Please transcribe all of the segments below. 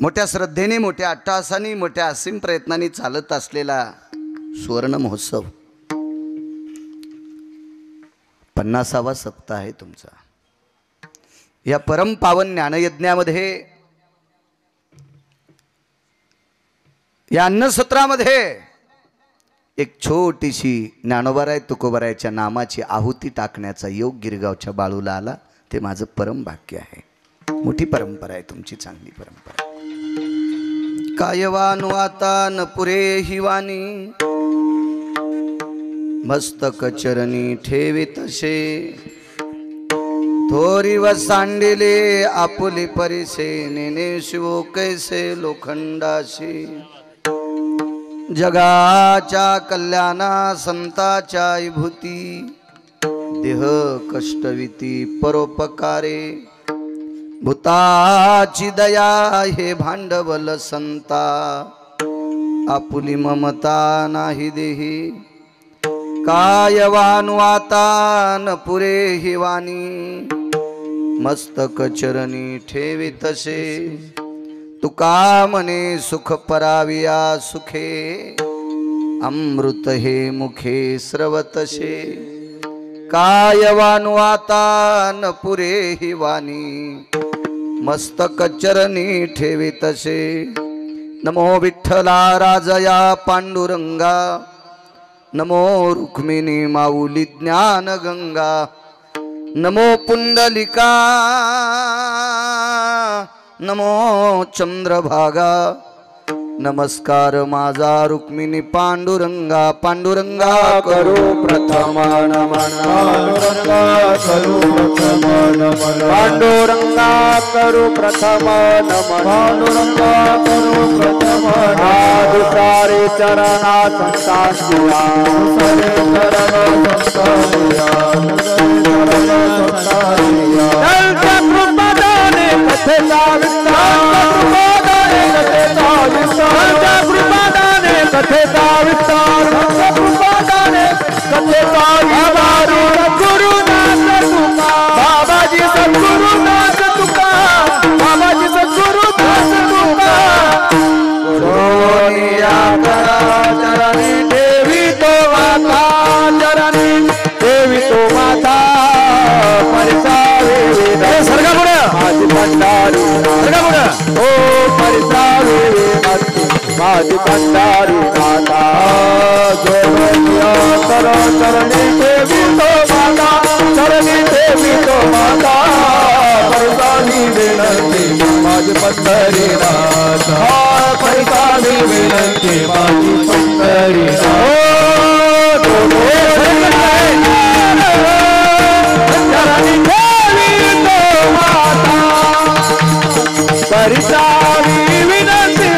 मोठ्या श्रद्धेने, मोठ्या अट्टहासाने, मोठ्या असीम प्रयत्नांनी चालत असलेला सुवर्ण महोत्सव 50वा सप्ताह आहे तुमचा। या परम पावन ज्ञानयज्ञामध्ये, या अन्नसत्रामध्ये एक छोटीशी ज्ञानोबाराय तुकोबारायच्या नामाची आहुती टाकण्याचा योग गिरगावच्या बाळूला आला। ते माझं परम भाग्य आहे। मोठी परंपरा आहे तुमची, चांगली परंपरा। कायवानु आता न पुरे ही वाणी, मस्तक चरणी ठेवी तसे, थोरी व सांडिले आपुली परिसे, नेने शिवो कैसे लोखंडाशी। जगाच्या कल्याणा संताच्या विभूती, देह कष्टविती परोपकारे, भूताची दया हे भांडवल संता, आपुली ममता नाही देही। कायवानु आता न पुरे ही वाणी, मस्तक चरणी ठेवी तसे, तुका म्हणे सुख पराविया सुखे, अमृत हे मुखे स्रवतसे। कायवानु आता न पुरे ही वाणी, मस्तक चरणी ठेवी तसे। नमो विठ्ठला राजया पांडुरंगा, नमो रुक्मिणी माऊली ज्ञान गंगा, नमो पुंडलिका, नमो चंद्रभागा। नमस्कार माझा रुक्मिणी पांडुरंगा, पांडुरंगा करू प्रथम नमन, पांडुरंगा करू प्रथम नमन, पांडुरंगा करू प्रथम नमन, पांडुरंगा करू प्रथम नमन। दुसरे चरणा संतानिया, दुसरे चरणा संतानिया, दुसरे चरणा संतानिया। कथेचा कृपादाने कथेचा विस्तार, कृपादाने कथेचा विस्तार। गुरुनाथ तुका बाबाजी, सद्गुरुनाथ तुका बाबाजी, सद्गुरुनाथ तुका। सोनिया करा चरणी देवी तो माता, चरणी देवी तो माता। परिसावे सरगा पुढे माझी भंडारी, सरगा पुढे ओ परिसावे माझी भंडारी माता। जोनिया करा चरणी देवी तो माता, चरणी देवी तो माता। परिसावी विनंती माझी भंडारी माता, परिसावी विनंती माझी भंडारी माता। परिसावी विनंती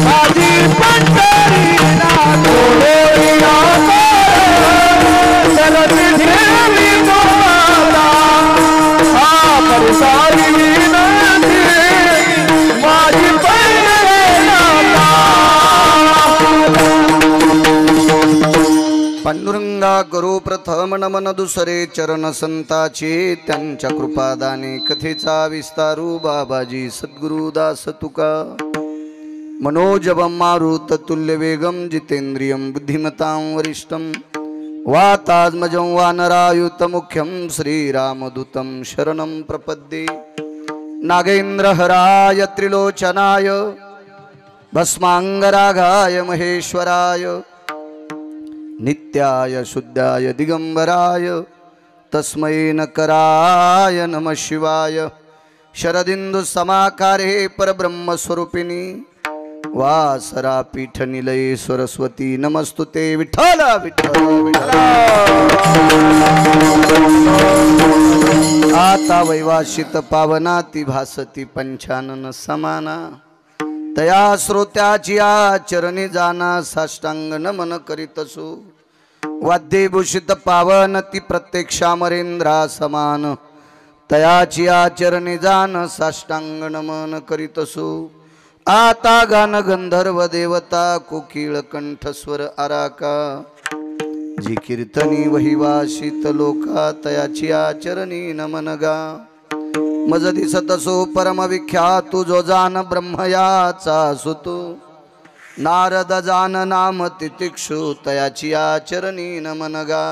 माझी पंढरी नाथ, चरणी देवी तो माता। परिसावी विनंती माझी पंढरी नाथ। पांडुरंगा करू प्रथम नमन, दुसरे चरण संताचे त्यांच्या कृपादाने। कथेचा विस्तारू बाबाजी सद्गुरुदास तुका। मनोजवं मारुत तुल्य वेगं, जितेंद्रियं बुद्धिमतां वरिष्ठं, वातात्मजं वानरायुत मुख्यं, श्रीरामदूतं शरणं प्रपद्ये। नागेन्द्रहराय त्रिलोचनाय, भस्मांगरागाय महेश्वराय, नित्याय शुद्धाय दिगंबराय, तस्मै नकराय नमः शिवाय। शरदिंदु समाकारे परब्रह्म स्वरूपिणी, वासरा पीठ निलये सरस्वती नमस्तुते। विठ्ठल विठ्ठल विठ्ठल। आता वैवाशित पावनाती, भासती पंचानन समाना। तया श्रोत्याची आचरणी जाना, साष्टांग नमन करीतसु। वाद्यभूषित पावन ती प्रत्यक्षामरेंद्रा समान, तयाची आचरणी जान साष्टांग नमन करीतसु। आता गान गंधर्व देवता, कोकिळ कंठस्वर आराका, जी कीर्तनी वहिवाशित लोका, तयाची आचरणी नमन गा। मज दिसतसो परम विख्यातु जो जान ब्रह्मयाचा सुतो नारद जान नाम तितिक्षु तयाची आचरणी नमनगा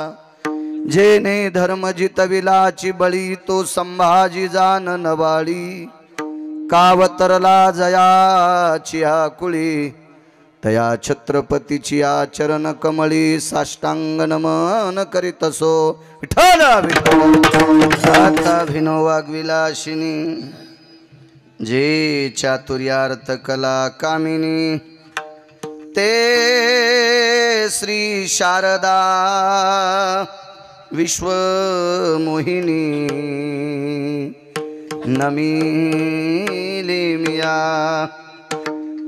जेने धर्म जितविलाची बळी तो संभाजी जान नवाळी कावतरला जयाची आकुळी तया छत्रपतीची आचरण कमळी साष्टांग नमन करीतसो विठ्ठल आता भिनो वाग्विलाशिनी जे चातुर्यार्थ कला कामिनी ते श्री शारदा विश्वमोहिनी नमिले मिया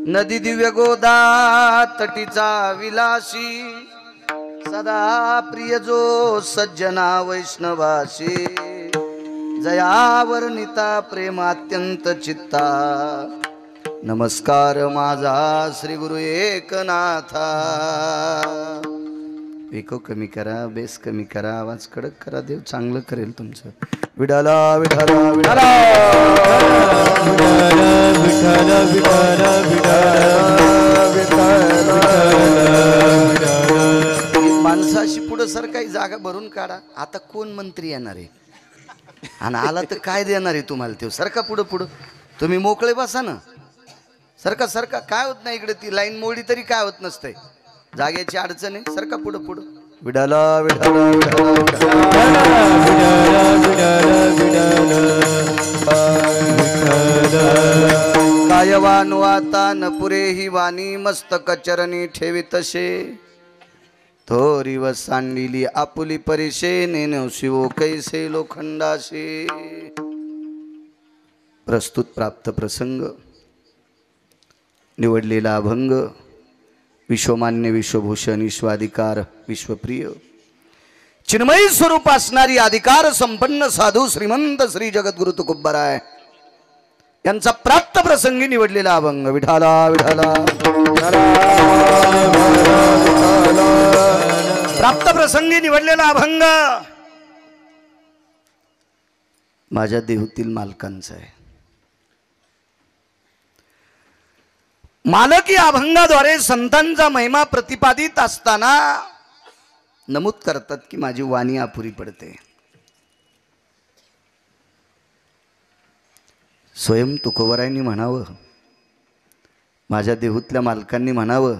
नदी दिव्य गोदा तटीचा विलासी सदा प्रिय जो सज्जना वैष्णवासी जयावर्णिता प्रेम अत्यंत चित्ता नमस्कार माझा श्री गुरु एकनाथा इको कमी करा बेस कमी करा आवाज कडक करा देव चांगलं करेल तुमचं विठाला विठाला विठाला विठाला विठाला विठाला माणसाशी पुढं सर काही जागा भरून काढा आता कोण मंत्री येणार आहे आणि आला तर काय देणार आहे तुम्हाला ते सरका पुढं पुढं तुम्ही मोकळे बसा ना सरका सरका काय होत नाही इकडे ती लाईन मोडी तरी काय होत नसतंय जागेची अडचण आहे सरका पुढं पुढं विडाला विडाला काय वानू आता न पुरे ही वाणी मस्तक चरणी ठेवी तसे थोरी व सांडिली आपुली परिशे नेनो शिवो कैसे लोखंडाशे प्रस्तुत प्राप्त प्रसंग निवडलेला अभंग विश्वमान्य विश्वभूषण विश्वाधिकार विश्वप्रिय चिन्मयी स्वरूप असणारी अधिकार संपन्न साधू श्रीमंत श्री जगद्गुरु तुकोबराय यांचा प्राप्त प्रसंगी निवडलेला अभंग विठाला विठाला प्राप्त प्रसंगी निवडलेला अभंग माझ्या देहूतील मालकांचा आहे मालकी अभंगाद्वारे संतांचा महिमा प्रतिपादित असताना नमूद करतात की माझी वाणी अपुरी पडते स्वयं तुकोबरायांनी म्हणावं माझ्या देहूतल्या मालकांनी म्हणावं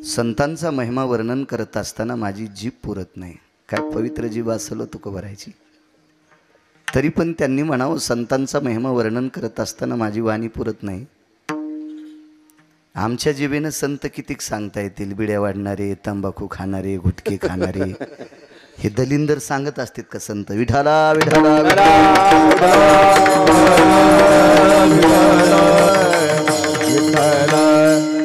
संतांचा महिमा वर्णन करत असताना माझी जीभ पुरत नाही काय पवित्र जीभ असेल तुकोबरायची तरी पण त्यांनी म्हणावं संतांचा महिमा वर्णन करत असताना माझी वाणी पुरत नाही आमच्या जिभेनं संत कितीक सांगता येतील बिड्या वाढणारे तंबाखू खाणारे गुटखे खाणारे हे दलिंदर सांगत असतात का संत विठाला विठाला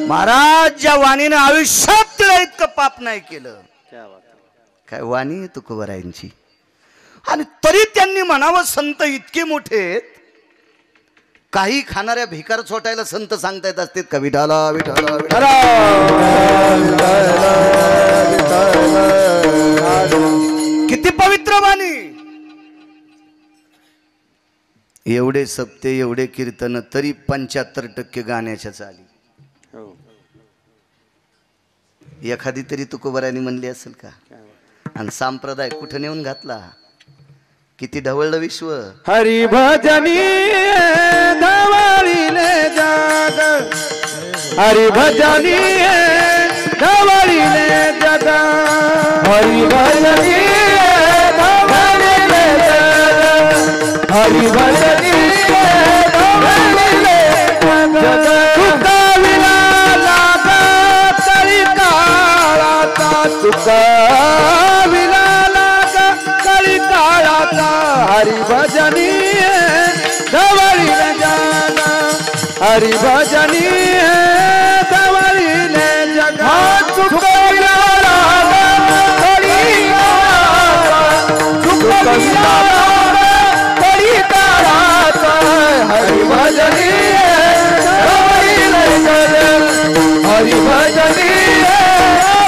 महाराज ज्या वाणीनं आयुष्यात तिला इतकं पाप नाही केलं काय वाणी आहे तुकोबरायांची आणि तरी त्यांनी म्हणावं संत इतके मोठे आहेत काही खाणाऱ्या भिकार छोटायला संत सांगता येत असतात का विठाला विठाला विठाला किती पवित्र वाणी एवढे सप्ते एवढे कीर्तन तरी 75% गाण्याच्या चाली एखादी तरी तुकोबरायांनी म्हणली असेल का आणि संप्रदाय कुठे नेऊन घातला किती ढवळलं विश्व हरी भजनी धवळीले जग हरी भजनी धवळीले जग हरी भजनी धवळीले जग हरी भजनी धवळीले जग तुका विलाला तरी काळाचा तुका हरि भजनी धवळीले जाना हरि भजनी धवळीले जगा चुकविला हरि भजनी धवळीले जगा हरि भजनी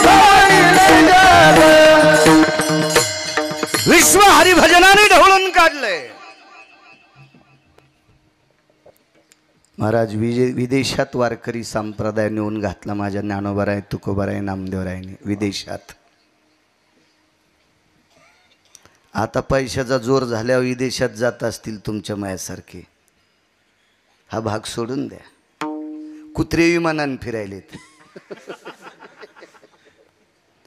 धवळीले जगा विश्व हरिभजनाने ढवळून काढले महाराज विदेशात वारकरी संप्रदाय नेऊन घातला माझ्या ज्ञानोबाराय तुकोबाराय नामदेवरायने विदेशात. आता पैशाचा जोर झाल्यावर विदेशात जात असतील तुमच्या मायासारखे. हा भाग सोडून द्या. कुत्रे विमानानं फिरायलेत.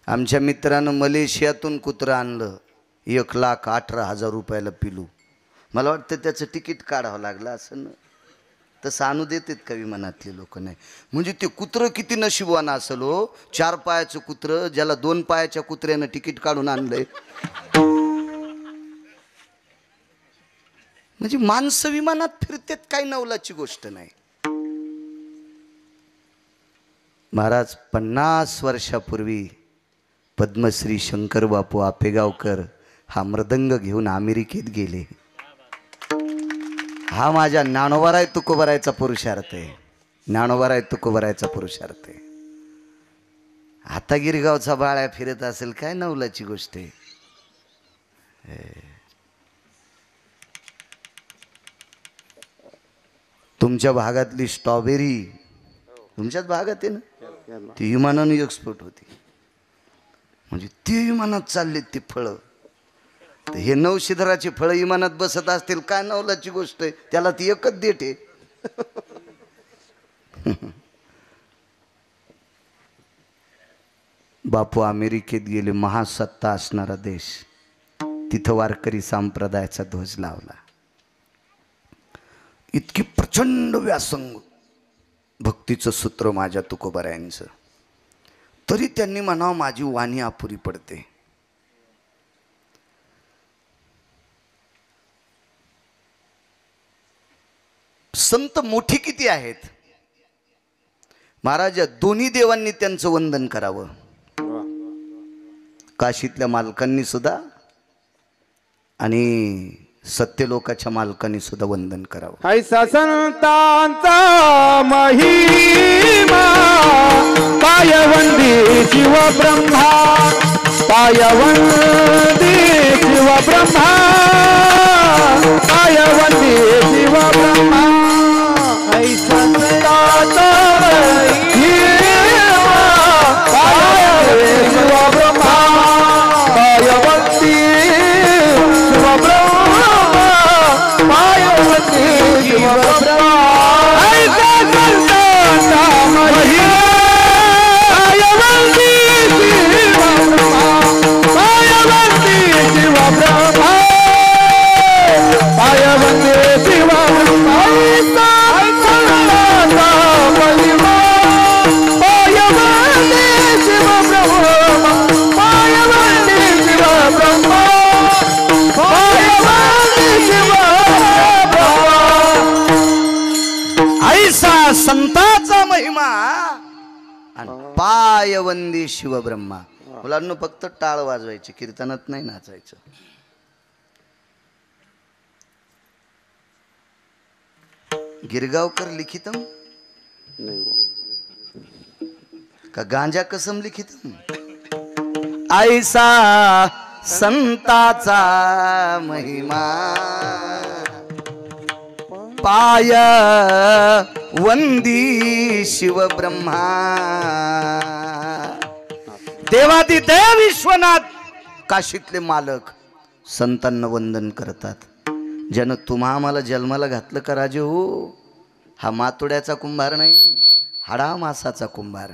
आमच्या मित्रानं मलेशियातून कुत्रं आणलं 1,18,000 रुपयाला पिलू. मला वाटतं त्याचं तिकीट काढावं लागलं असं ना. तसं आणू देतात का विमानातले लोक? नाही. म्हणजे ते कुत्रं किती नशिबवान असेल हो. 4 पायाचं कुत्रं ज्याला 2 पायाच्या कुत्र्यानं तिकीट काढून आणलंय. म्हणजे माणसं विमानात फिरतात काही नवलाची गोष्ट नाही. महाराज 50 वर्षापूर्वी पद्मश्री शंकर बापू आपेगावकर हा मृदंग घेऊन अमेरिकेत गेले. हा माझ्या ज्ञानोबाराय तुकोबारायचा पुरुषार्थ आहे. ज्ञानोबाराय तुकोबारायचा पुरुषार्थ आहे. आता गिरगावचा बाळ्या फिरत असेल काय नवलाची गोष्ट आहे. तुमच्या भागातली स्ट्रॉबेरी तुमच्याच भागात आहे ना. ती विमानाने एक्सपोर्ट होती. म्हणजे ती विमानात चाललेत ती फळं. हे नवशिधराची फळं विमानात बसत असतील काय नवलाची गोष्ट आहे. त्याला ती एकच देट आहे. बापू अमेरिकेत गेले. महासत्ता असणारा देश. तिथं वारकरी संप्रदायाचा ध्वज लावला. इतकी प्रचंड व्यासंग भक्तीचं सूत्र माझ्या तुकोबारायांचं. तरी त्यांनी म्हणावं माझी वाणी अपुरी पडते. संत मोठी किती आहेत महाराज. दोन्ही देवांनी त्यांचं वंदन करावं. काशीतल्या मालकांनी सुद्धा आणि सत्यलोकाच्या मालकांनी सुद्धा वंदन करावं. ऐसा संतांचा महिमा पायवंदी शिव ब्रह्मा पायवंदी शिव ब्रह्मा पायवंदी शिव ब्रह्मा ऐसा संतांचा महिमा पायवंदी शिव ब्रह्मा पायवंदी शिव ब्रह्मा पायवंदी शिव ब्रह्मा ऐसा संतांचा महिमा पायवंदी शिव ब्रह्मा पायवंदी शिव ब्रह्मा पायवंदी शिव ब्रह्मा ऐसा संतांचा महिमा पायवंदी शिव ब्रह्मा पायवंदी शिव ब्रह्मा पायवंदी शिव ब्रह्मा ऐसा संताचा महिमा आणि पायवंदी शिवब्रह्मा. मुलांना फक्त टाळ वाजवायची, कीर्तनात नाही नाचायचं. गिरगावकर लिखितम का गांजा कसम लिखितम. ऐसा संताचा महिमा पाय वंदी शिवब्रह्मा. देवादिदेव विश्वनाथ काशीतले मालक संतांना वंदन करतात. ज्यानं तुम्हा आम्हाला जन्माला घातलं का राजे हो. हा मातोड्याचा कुंभार नाही, हाडा मासाचा कुंभार.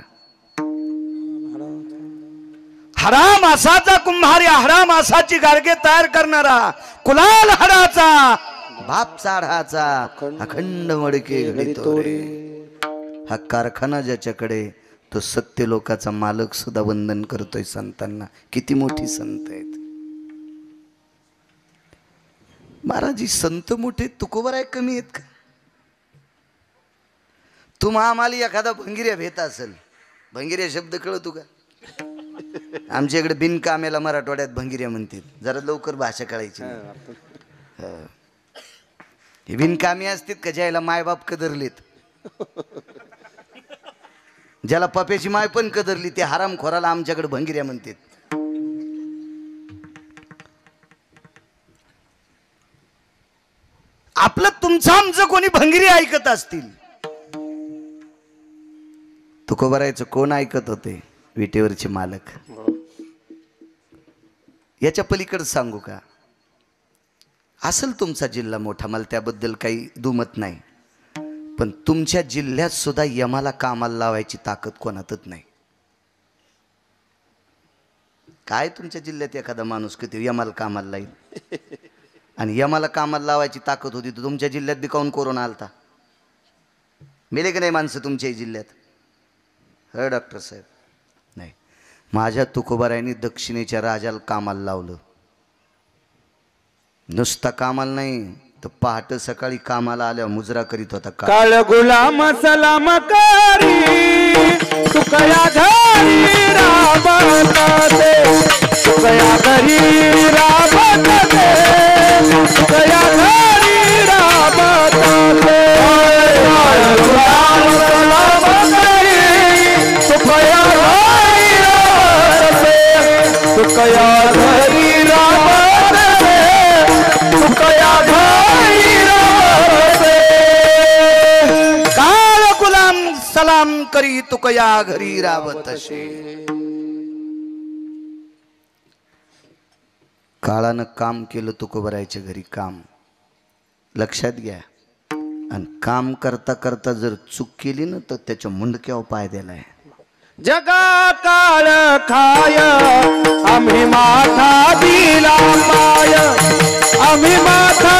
हाडा मासाचा कुंभार या हाडा मासाची गाडगे तयार करणारा कुलाल हाडाचा बाप चाढाचा अखंड मडके घडतो रे. हा कारखाना ज्याच्याकडे तो सत्य लोकाचा मालक सुद्धा वंदन करतोय संतांना. किती मोठी संत आहेत महाराज. संत मोठे तुकोबाराय कमी आहेत का? तुम्हा आम्हाला एखादा भंगिऱ्या भेट असेल. भंगिऱ्या शब्द कळतो का? आमच्या इकडे बिनकामेला मराठवाड्यात भंगिऱ्या म्हणतात. जरा लवकर भाषा कळायची. हे बिनकामी असतात का ज्याला मायबाप कदरलेत. ज्याला पप्याची माय पण कदरली ते हरामखोराला आमच्याकडे भंगिऱ्या म्हणतात. आपलं तुमचं आमचं कोणी भंगिरी ऐकत असतील तुकोबारायचं कोण ऐकत होते? विटेवरचे मालक. याच्या पलीकडे सांगू का? असेल तुमचा जिल्हा मोठा, मला त्याबद्दल काही दुमत नाही, पण तुमच्या जिल्ह्यात सुद्धा यमाला कामाला लावायची ताकद कोणातच नाही. काय तुमच्या जिल्ह्यात एखादा माणूस किती यमाला कामाला लाईल? आणि यमाला कामाला लावायची ताकद होती तर तुमच्या जिल्ह्यात बी काऊन कोरोना आलता? मेले की नाही माणसं तुमच्याही जिल्ह्यात? हो डॉक्टर साहेब. नाही, माझ्या तुकोबारायांनी दक्षिणेच्या राजाला कामाला लावलं. नुसता कामाला नाही तर पहाटे सकाळी कामाला आल्यावर मुजरा करीत होता. काळ गुलाम सलाम करी तुकया घरी राबत दे, तुकया घरी राबत दे, तुकया घरी राबत दे. काळ गुलाम सलाम करी तुकया घरी राबत दे, तुकया घरी राबत दे, तुकया घरी राबत दे. काळ गुलाम सलाम करी तुकया घरी राबत असे. काळानं काम केलं तुकोबारायच्या घरी काम. लक्षात घ्या. आणि काम करता करता जर चूक केली ना तर त्याच्या मुंडक्यावर पाय दिलाय. जगा काळ खाय आम्ही माथा दिला पाय, आम्ही माथा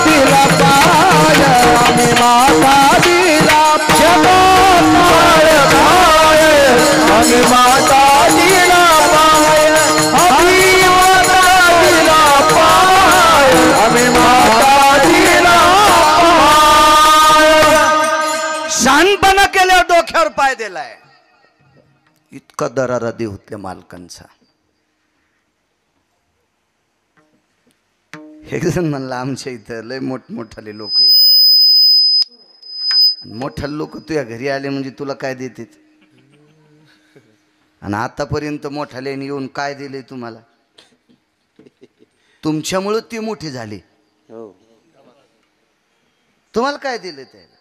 दिला पाय, आम्ही माथा दिला. जगा काळ खाय आम्ही माथा दिला पाय, आम्ही माथा दिला पाय, आम्ही माथा दिला पाय. शहाणपणा केल्यावर डोक्यावर पाय दिलाय. इतका दरारा देऊतल्या मालकांचा. एक जण म्हणला आमच्या इथं लय मोठमोठाले लोक येतात. मोठा लोक तुझ्या घरी आले म्हणजे तुला काय देतात? आणि आतापर्यंत मोठाल्याने येऊन काय दिले तुम्हाला? तुमच्यामुळं ती मोठी झाली. तुम्हाला काय दिले त्याला?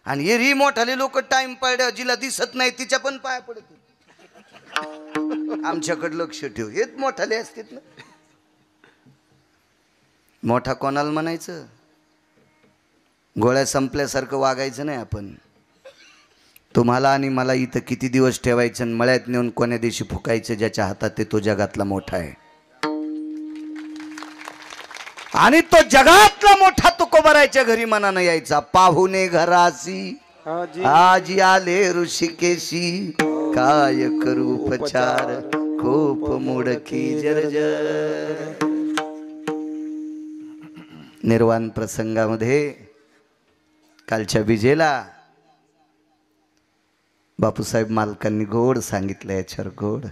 आणि एरही मोठाले लोक टाइम पाड्या जिला दिसत नाही तिच्या पण पाया पडत. आमच्याकडे लक्ष ठेव. हेच मोठाले असतात ना. मोठा कोणाला म्हणायचं? गोळ्या संपल्यासारखं वागायचं नाही आपण. तुम्हाला आणि मला इथं किती दिवस ठेवायचं आणि मळ्यात नेऊन कोण्या दिवशी फुकायचं ज्याच्या हातात ते तो जगातला मोठा आहे. आणि तो जगातला मोठा तुकोबारायच्या घरी मनानं यायचा. पाहुणे घरासी आजी आले ऋषिकेशी, काय करू उपचार खूप मुडकी जर्जर. निर्वाण प्रसंगामध्ये कालच्या विजेला बापूसाहेब मालकांनी गोड सांगितलं. याच्यावर गोड.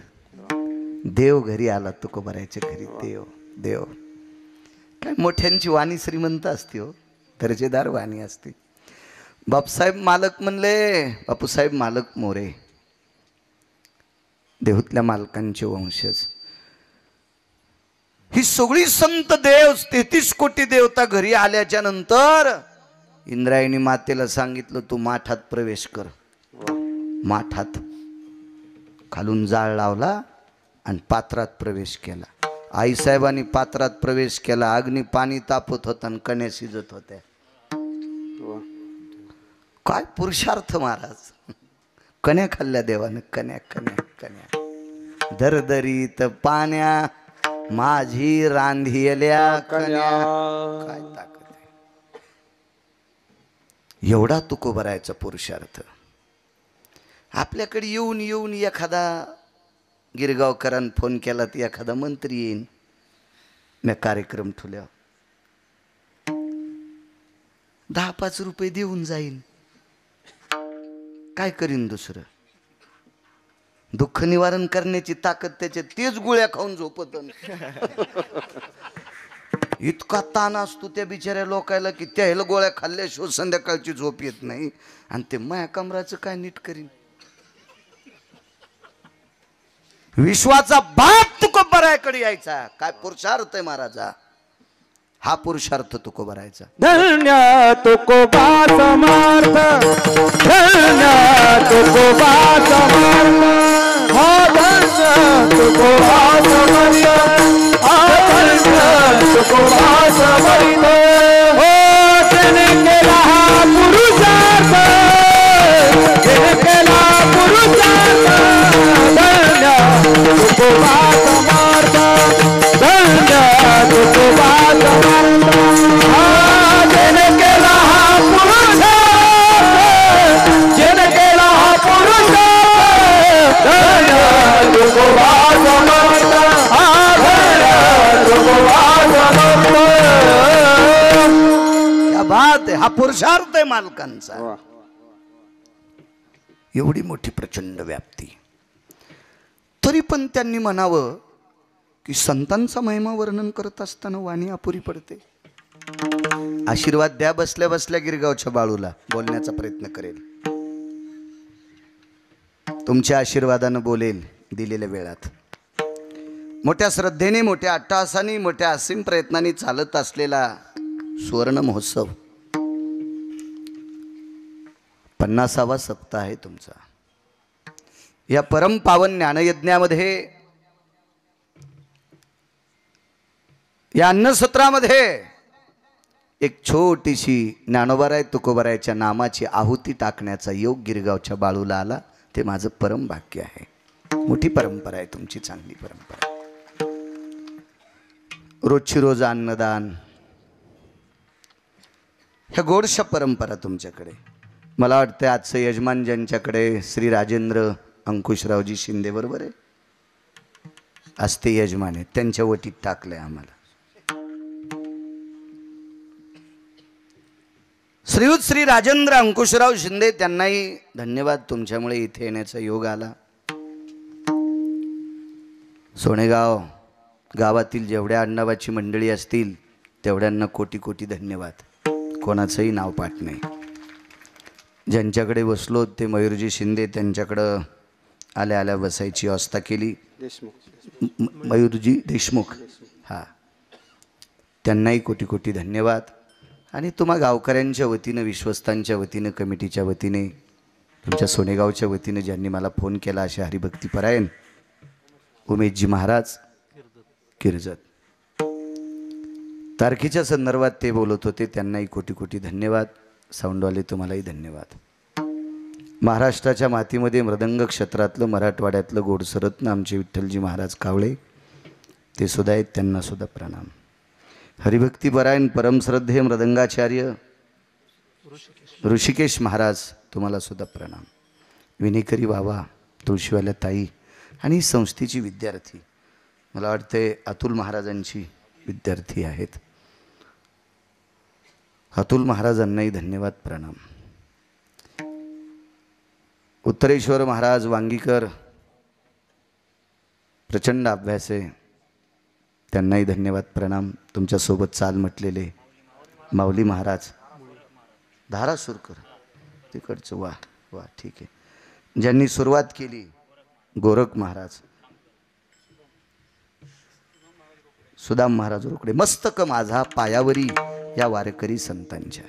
देव घरी आला तुकोबारायच्या घरी. देव देव काय मोठ्यांची वाणी श्रीमंत असते हो, दर्जेदार वाणी असते. बापूसाहेब मालक म्हणले, बापूसाहेब मालक मोरे देहूतल्या मालकांचे वंशज. ही सगळी संत देव 33 कोटी देवता घरी आल्याच्या नंतर इंद्रायणी मातेला सांगितलं तू माठात प्रवेश कर. माठात खालून जाळ लावला आणि पात्रात प्रवेश केला. आईसाहेबांनी पात्रात प्रवेश केला. अग्नी पाणी तापत होता आणि कण्या शिजत होत्या. काय पुरुषार्थ महाराज. कण्या खाल्ल्या देवानं. कण्या कण्या कण्या दरदरीत पाण्या माझी रांधियल्या कण्या. काय ताकद आहे. एवढा तुकोबारायचा पुरुषार्थ. आपल्याकडे येऊन येऊन एखादा गिरगावकरांनी फोन केला तर एखादा मंत्री येईन. मी कार्यक्रम ठेवल्या 10-5 रुपये देऊन जाईन. काय करीन दुसरं? दुःख निवारण करण्याची ताकद त्याचे तेच गोळ्या खाऊन झोपत. इतका ताण असतो त्या बिचाऱ्या लोकायला की त्या ह्याला गोळ्या खाल्ल्याशिवाय संध्याकाळची झोप येत नाही. आणि ते माया कमराचं काय नीट करीन? विश्वाचा बाप तुकोबारायकडे यायचा. काय पुरुषार्थ आहे महाराजा. हा पुरुषार्थ तुकोबारायचा. धन्य तुकोबा समर्थ, धन्य तुकोबा समर्थ, हा धन्य तुकोबा समर्थ, हा धन्य तुकोबा समर्थ. हो त्याने केला हा पुरुषार्थ, त्याने केला पुरुषार्थ. धन्य तुकोबा समर्थ, धन्य तुकोबा समर्थ, हा ज्याने केला हा पुरुषार्थ, ज्याने केला हा पुरुषार्थ. धन्य तुकोबा समर्थ, हा धन्य तुकोबा समर्थ. क्या बात आहे. हा पुरुषार्थ आहे मालकांचा. एवढी मोठी प्रचंड व्याप्ती. तरी पण त्यांनी म्हणावं की संतांचा महिमा वर्णन करत असताना वाणी अपुरी पडते. आशीर्वाद द्या बसल्या बसल्या गिरगावच्या बाळूला. बोलण्याचा प्रयत्न करेल, तुमच्या आशीर्वादानं बोलेल दिलेल्या वेळात. मोठ्या श्रद्धेने, मोठ्या अट्टहासाने, मोठ्या असीम प्रयत्नांनी चालत असलेला सुवर्ण महोत्सव 50वा सप्ताह आहे तुमचा. या परम पावन ज्ञानयज्ञामध्ये, या अन्नसत्रामध्ये एक छोटीशी ज्ञानोबाराय तुकोबारायच्या नामाची आहुती टाकण्याचा योग गिरगावच्या बाळूला आला. ते माझं परम भाग्य आहे. मोठी परंपरा आहे तुमची, चांगली परंपरा. रोजची रोज अन्नदान, ह्या गोडशा परंपरा तुमच्याकडे. मला वाटतं आजचं यजमान ज्यांच्याकडे श्री राजेंद्र अंकुशरावजी शिंदे बरोबर आहे, आज ते यजमान आहेत, त्यांच्या वटीत टाकलंय आम्हाला. श्रीयुत श्री राजेंद्र अंकुशराव शिंदे, त्यांनाही धन्यवाद. तुमच्यामुळे इथे येण्याचा योग आला. सोनेगाव गावातील जेवढ्या अण्णाबाची मंडळी असतील तेवढ्यांना कोटी कोटी धन्यवाद. कोणाचंही नाव पाठ नाही. ज्यांच्याकडे बसलो ते मयूरजी शिंदे, त्यांच्याकडं आल्या आल्या बसायची व्यवस्था केली. मयूरजी देशमुख, हां, त्यांनाही कोटी कोटी धन्यवाद. आणि तुम्हा गावकऱ्यांच्या वतीनं, विश्वस्तांच्या वतीनं, कमिटीच्या वतीने, तुमच्या सोनेगावच्या वतीनं ज्यांनी मला फोन केला, असे हरिभक्तीपरायण उमेशजी महाराज किर्जत, तारखेच्या संदर्भात ते बोलत होते, त्यांनाही कोटी कोटी धन्यवाद. साऊंडवाले तुम्हालाही धन्यवाद. महाराष्ट्राच्या मातीमध्ये मृदंग क्षेत्रातलं, मराठवाड्यातलं गोडसरत्न आमचे विठ्ठलजी महाराज कावळे, ते सुद्धा आहेत, त्यांना सुद्धा प्रणाम. हरिभक्तीपरायण परमश्रद्धेय मृदंगाचार्य ऋषिकेश महाराज, तुम्हाला सुद्धा प्रणाम. विनेकरी बाबा, तुळशीवाल्या ताई आणि संस्थेची विद्यार्थी, मला वाटते अतुल महाराजांची विद्यार्थी आहेत, अतुल महाराजांनाही धन्यवाद प्रणाम. उत्तरेश्वर महाराज वांगीकर, प्रचंड अभ्यास आहे, त्यांनाही धन्यवाद प्रणाम. तुमच्यासोबत चाल म्हटलेले माऊली महाराज धारासुरकर, तिकडचं, वा वा, ठीक आहे. ज्यांनी सुरुवात केली गोरख महाराज, सुदाम महाराज रोकडे, मस्तक माझा पायावरी या वारकरी संतांच्या.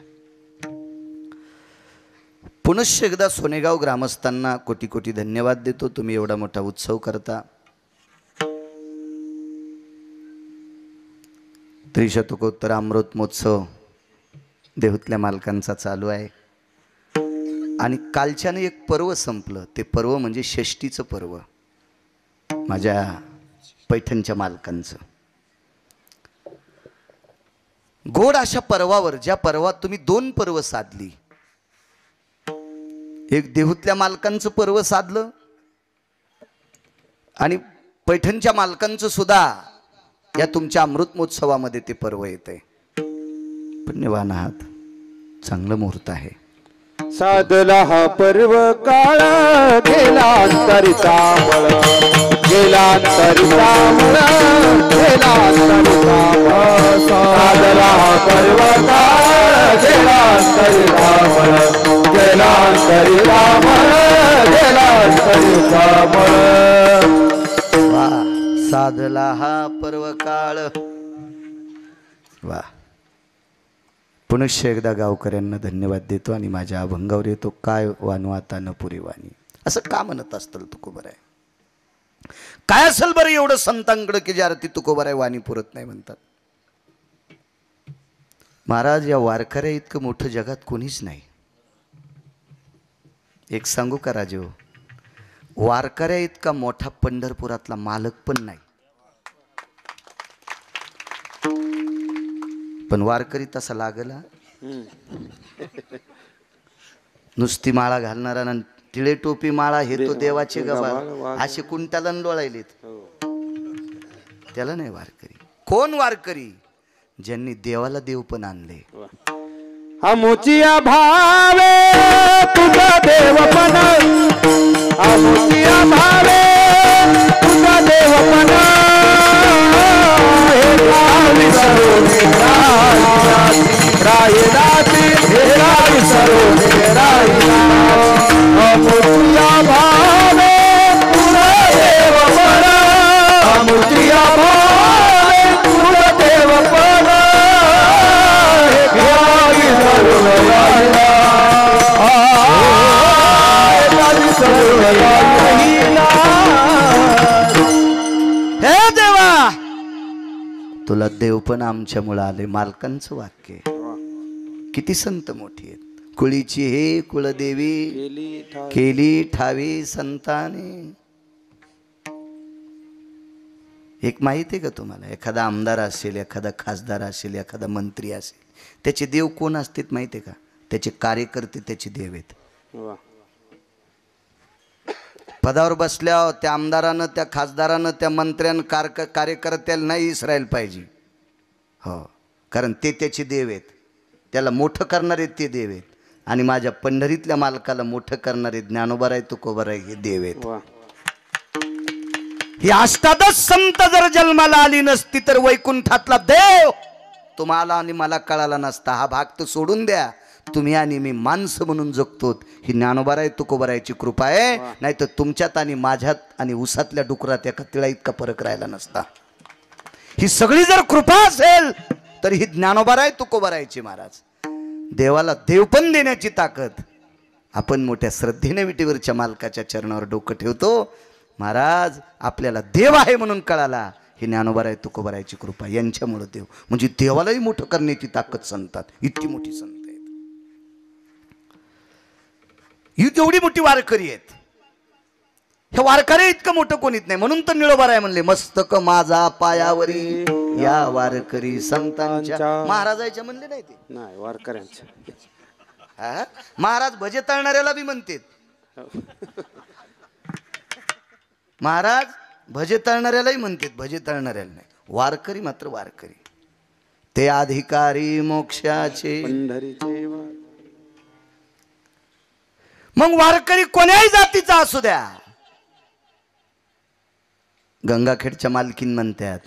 पुनश्च एकदा सोनेगाव ग्रामस्थांना कोटी कोटी धन्यवाद देतो. तुम्ही एवढा मोठा उत्सव करता. त्रिशतकोत्तर अमृत महोत्सव देहूतल्या मालकांचा चालू आहे. आणि कालच्याने एक पर्व संपलं. ते पर्व म्हणजे षष्टीचं पर्व, माझ्या पैठणच्या मालकांचं. गोड अशा पर्वावर, ज्या पर्वात तुम्ही 2 पर्व साधली, एक देहूतल्या मालकांचं पर्व साधलं आणि पैठणच्या मालकांचं सुद्धा या तुमच्या अमृत महोत्सवामध्ये ते पर्व येते. पुण्यवान आहात, चांगलं मुहूर्त आहे. साधला हा पर्व काळ, गेला अंतरिता मळ, गेला अंतरिता मळ, गेला अंतरिता मळ. साधला हा पर्व काळ, गेला अंतरिता मळ, गेला अंतरिता मळ, गेला अंतरिता मळ. वा, साधला हा पर्व काळ, वा. पुनश्च एकदा गावकऱ्यांना धन्यवाद देतो आणि माझ्या अभंगावर येतो. काय वानू आता न पुरी वाणी, असं का म्हणत असतं तुकोबर आहे? काय असेल बरं एवढं संतांकडं की जे आरती तुकोबर आहे वाणी पुरत नाही म्हणतात? महाराज, या वारकऱ्या इतकं मोठं जगात कोणीच नाही. एक सांगू का राजो, वारकऱ्या इतका मोठा पंढरपुरातला मालक पण नाही. पण वारकरी तसा लागला, नुसती माळा घालणारा ना टिळे टोपी माळा हे तो देवाचे गबाळ असे कुंटाला लोळायलेत. त्याला नाही वारकरी. कोण वारकरी? ज्यांनी देवाला देव पण आणले. आमुचिया भावे तुझा देवपण, आमुचिया भावे तुझा देवपण, हे गावी सरोने राहिलाती, हे गावी सरोने राहिला. आमुचिया भावे तुझा देवपण, आमुचिया भावे तुझा देवपण, हे गावी सरोने राहिला. हे देवा, तुला देव पण आमच्यामुळे आले. मालकांचं वाक्य. किती संत मोठी आहेत. कुळीची हे कुळदेवी केली ठावी संताने. एक माहिती आहे का तुम्हाला? एखादा आमदार असेल, एखादा खासदार असेल, एखादा मंत्री असेल, त्याचे देव कोण असतात माहिती आहे का? त्याचे कार्यकर्ते त्याचे देव आहेत. पदावर बसल्यावर त्या आमदारानं, त्या खासदारानं, त्या मंत्र्यानं, कार्यकर्त्याला नाही इसरायला पाहिजे. हो, कारण ते त्याचे देव आहेत. त्याला मोठं करणारे ते देव आहेत. आणि माझ्या पंढरीतल्या मालकाला मोठं करणारे ज्ञानोबाराय तुकोबाराय हे देव आहेत. ही अष्टादश संत जर जन्माला आली नसती तर वैकुंठातला देव तुम्हाला आणि मला कळाला नसता. हा भाग तर सोडून द्या. तुम्ही आणि मी माणसं म्हणून जगतो, ही ज्ञानोबाराय तुकोबारायची कृपा आहे. नाही तर तुमच्यात आणि माझ्यात आणि उसातल्या डुकरात एका तिळा इतका फरक राहिला नसता. ही सगळी जर कृपा असेल तर ही ज्ञानोबाराय तुकोबारायची. महाराज, देवाला देव पण देण्याची ताकद. आपण मोठ्या श्रद्धेने विटीवरच्या मालकाच्या चरणावर डोकं ठेवतो. महाराज, आपल्याला देव आहे म्हणून कळाला. ही ज्ञानोबाराय तुकोबारायची कृपा. यांच्यामुळे देव म्हणजे देवालाही मोठं करण्याची ताकद संतात. इतकी मोठी संत आहेत. ही तेवढी मोठी वारकरी आहेत. हे वारकरी इतकं मोठं कोणीच नाही. म्हणून तर निळोबाराय म्हणले, मस्तक माझा पायावरी या वारकरी संतांच्या. महाराजाच्या म्हणले नाही ते, नाही वारकऱ्यांच्या. महाराज भजे तळणाऱ्याला बी म्हणतात. महाराज भजे तळणाऱ्यालाही म्हणतात, भजे तळणाऱ्याला नाही. वारकरी मात्र वारकरी. ते अधिकारी मोक्षाचे पंढरीचे. मग वारकरी कोण्याही जातीचा असू द्या. गंगाखेडच्या मालकीन म्हणतात,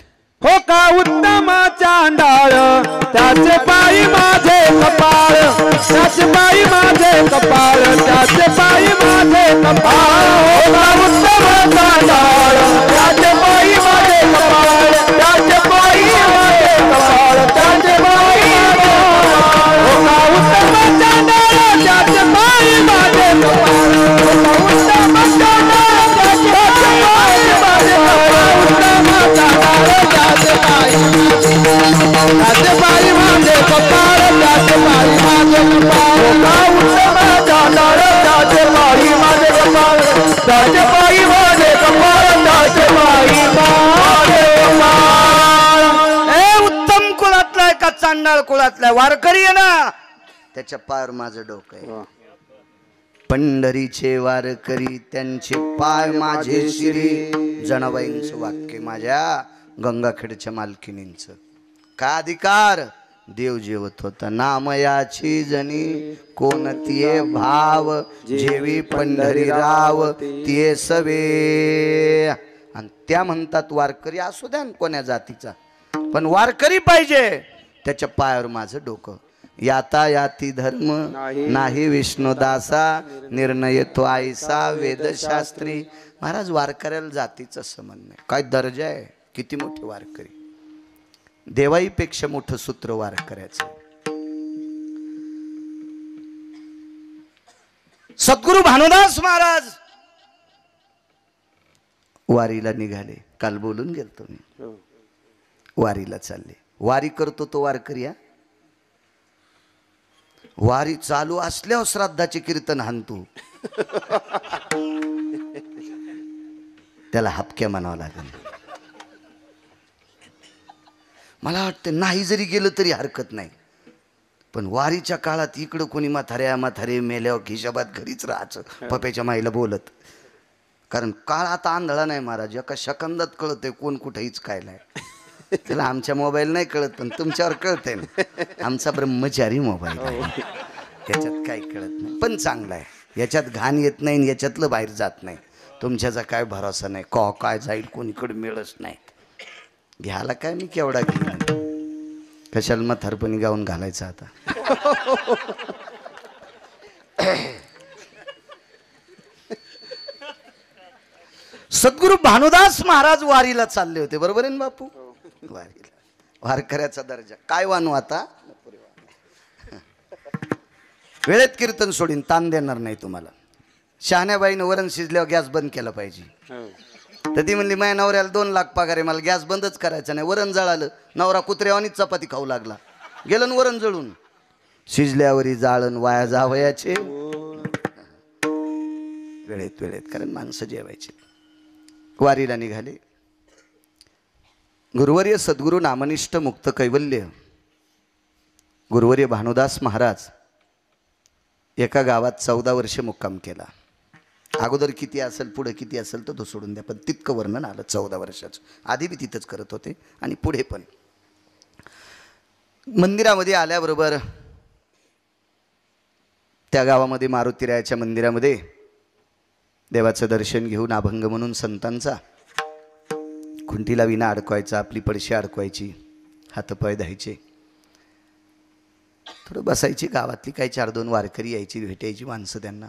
हो का उत्तम चांडाळ, त्याचे पायी माझे कपाळ, त्याचे पायी माझे कपाळ, त्याचे पायी माझे कपाळ. हो का उत्तम चांडाळ, त्याचे पायी माझे कपाळ, त्याचे पायी माझे कपाळ, त्याचे पायी माझे कपाळ. हो का उत्तम चांडाळ, त्याचे पायी माझे कपाळ, हो का उत्तम चांडाळ, त्याचे पायी माझे कपाळ, उत्तम चांडाळ, त्याचे पायी माझे कपाळ, त्याचे पायी माझे कपाळ. हो का उत्तम चांडाळ, त्याचे पायी माझे कपाळ, त्याचे पायी माझे कपाळ, त्याचे पायी माझे कपाळ. ए उत्तम कुळातला आहे का चांडाळ कुळातला? वारकरी आहे ना, त्याच्या पायावर माझं डोकं आहे. पंढरीचे वारकरी त्यांचे पाय माझे शिरी. जनाबाईंचं वाक्य, माझ्या गंगाखेडच्या मालकिनींचं. का अधिकार? देव जेवत होता. नामयाची जनी कोणतीये भाव, जेवी पंढरी राव तिये सवे. आणि त्या म्हणतात वारकरी असू द्या कोण्या जातीचा, पण वारकरी पाहिजे. त्याच्या पायावर माझं डोकं. याता याती धर्म नाही विष्णुदासा, निर्णय तो आईसा वेदशास्त्री. महाराज, वारकऱ्याला जातीचं संबंध नाही. काय दर्जा आहे, किती मोठे वारकरी. देवाईपेक्षा मोठं सूत्र वारकऱ्याचं. सद्गुरू भानुदास महाराज वारीला निघाले. काल बोलून गेलतो मी. वारीला चालले. वारी करतो तो वारकरी. वारी चालू असल्यावर श्राद्धाचे कीर्तन हाणतो. त्याला हपक्या म्हणावं लागेल. मला वाटतं नाही जरी गेलं तरी हरकत नाही, पण वारीच्या काळात इकडं कोणी म्हातारे मेल्यावर खिशाबाद घरीच राहायचं पप्याच्या माईला बोलत. कारण काळ आता आंधळा नाही महाराज. एका सेकंदात कळतंय कोण कुठेहीच काय नाही. त्याला आमच्या मोबाईल नाही कळत, पण तुमच्यावर कळतंय ना. आमचा ब्रह्मचारी मोबाईल आहे, याच्यात काही कळत नाही. पण चांगला आहे, याच्यात घाण येत नाही आणि याच्यातलं बाहेर जात नाही. तुमच्याचा काय भरोसा नाही, काय जाईल कोणीकडे मिळच नाही. घ्यायला काय मी केवढा घेईन, कशाला म्हातारपणी गाऊन घालायचं आता. सद्गुरू भानुदास महाराज वारीला चालले होते. बरोबर आहे ना बापू. वारीला वारकऱ्याचा दर्जा काय वानू आता. वेळेत कीर्तन सोडीन, ताण देणार नाही तुम्हाला. शहाण्याबाईनं वरण शिजल्यावर गॅस बंद केला पाहिजे. तर ती म्हणली माझ्या नवऱ्याला 2 लाख पगार आहे, मला गॅस बंदच करायचा नाही. वरण जळालं, नवरा कुत्र्यावानीच चपाती खाऊ लागला. गेलं न वरण जळून. शिजल्यावरी जाळण वाया जावयाचे. वेळेत कारण माणसं जेवायचे. वारीला निघाले. गुरुवर्य सद्गुरू नामनिष्ठ मुक्त कैवल्य गुरुवर्य भानुदास महाराज एका गावात 14 वर्ष मुक्काम केला. अगोदर किती असेल पुढे किती असेल तर तो सोडून द्या, पण तितकं वर्णन आलं 14 वर्षाचं. आधी बी तिथंच करत होते आणि पुढे पण. मंदिरामध्ये आल्याबरोबर त्या गावामध्ये मारुतीरायाच्या मंदिरामध्ये देवाचं दर्शन घेऊन अभंग म्हणून संतांचा खुंटीला विना अडकवायचा, आपली पडशी अडकवायची, हातपाय द्यायचे, थोडं बसायची. गावातली काही 4-2 वारकरी यायची, भेटायची माणसं, त्यांना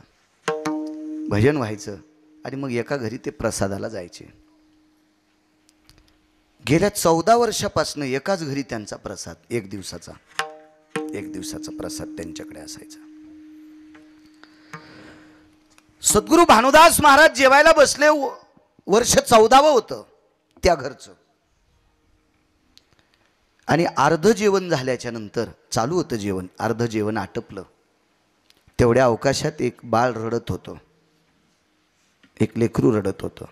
भजन व्हायचं आणि मग एका घरी ते प्रसादाला जायचे. गेल्या 14 वर्षापासून एकाच घरी त्यांचा प्रसाद, एक दिवसाचा प्रसाद त्यांच्याकडे असायचा. सद्गुरू भानुदास महाराज जेवायला बसले. वर्ष 14वं होतं त्या घरचं. आणि अर्ध जेवण झाल्याच्या नंतर चालू होतं जेवण, अर्ध जेवण आटपलं. तेवढ्या अवकाशात एक बाळ रडत होतं, एक लेकरू रडत होतं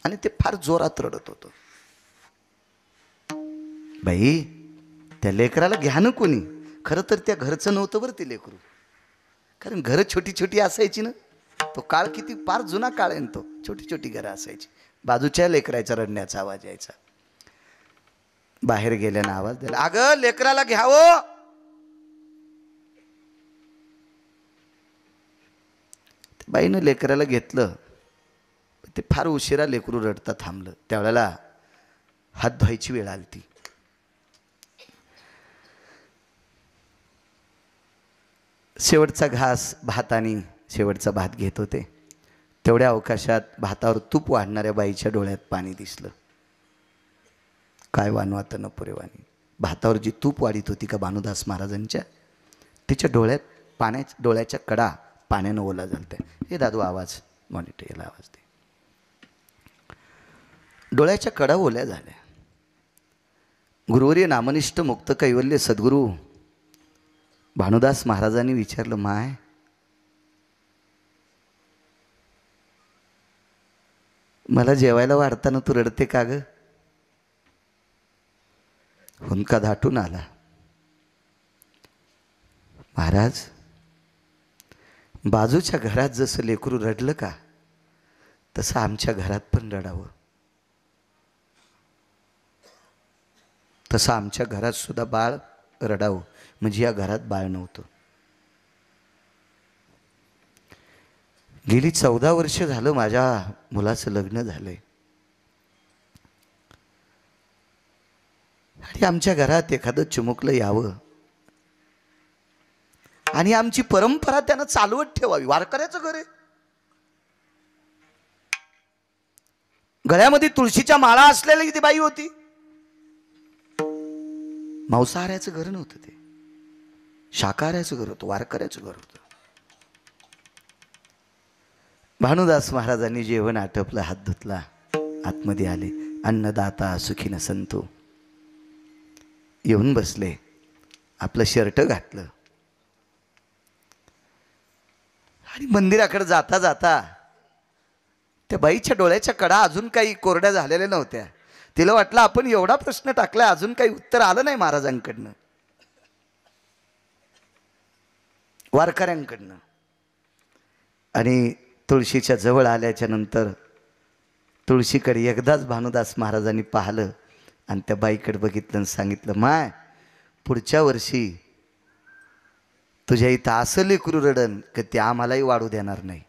आणि ते फार जोरात रडत होतं. बाई, त्या लेकराला घ्या ना कोणी. खरं तर त्या घरचं नव्हतं बरं ते लेकरू, कारण घरं छोटी छोटी असायची ना. तो काळ किती फार जुना काळ आहे, तो छोटी छोटी घरं असायची. बाजूच्या लेकराचा रडण्याचा आवाज यायचा. बाहेर गेल्यानं आवाज दिला, अगं लेकराला घ्यावं. बाईनं लेकराला घेतलं. ते फार उशिरा लेकरू रडता थांबलं. त्यावेळेला हात धुवायची वेळ आली ती. शेवटचा घास भात आणि शेवटचा भात घेत होते. तेवढ्या अवकाशात भातावर तूप वाढणाऱ्या बाईच्या डोळ्यात पाणी दिसलं. काय वानवात न पुरेवानी. भातावर जी तूप वाढीत होती का भानुदास महाराजांच्या, तिच्या डोळ्यात डोळ्याच्या कडा पाण्यानं ओला झालत्या. हे दादू आवाज मॉनिटर, याला आवाज दे. डोळ्याच्या कडा ओल्या झाल्या. गुरुवर्य नामनिष्ठ मुक्त कैवल्य सद्गुरू भानुदास महाराजांनी विचारलं, माय मला जेवायला वाढताना तू रडते का ग? हुंदका दाटून आला. महाराज, बाजूच्या घरात जसं लेकरू रडलं का, तसं आमच्या घरात पण रडावं. तसं आमच्या घरात सुद्धा बाळ रडावं. म्हणजे या घरात बाळ नव्हतं. गेली 14 वर्ष झालं माझ्या मुलाचं लग्न झालंय आणि आमच्या घरात एखादं चिमुकलं यावं आणि आमची परंपरा त्यानं चालवत ठेवावी. वारकऱ्याचं घर आहे. गळ्यामध्ये तुळशीच्या माळा असलेली ती बाई होती. मांसाहाऱ्याचं घर नव्हतं ते, शाकाहाऱ्याचं घर होतं, वारकऱ्याचं घर होतं. भानुदास महाराजांनी जेवण आटपलं, हात धुतला, आतमध्ये आले. अन्नदाता सुखीन संतो. येऊन बसले, आपलं शर्ट घातलं आणि मंदिराकडे जाता जाता त्या बाईच्या डोळ्याच्या कडा अजून काही कोरड्या झालेल्या नव्हत्या. तिला वाटलं आपण एवढा प्रश्न टाकला, अजून काही उत्तर आलं नाही महाराजांकडनं, वारकऱ्यांकडनं. आणि तुळशीच्या जवळ आल्याच्या नंतर तुळशीकडे एकदाच भानुदास महाराजांनी पाहिलं आणि त्या बाईकडे बघितलं आणि सांगितलं, माय पुढच्या वर्षी तुझ्या इथं असं लेकरू रडन की ते आम्हालाही वाढू देणार नाही,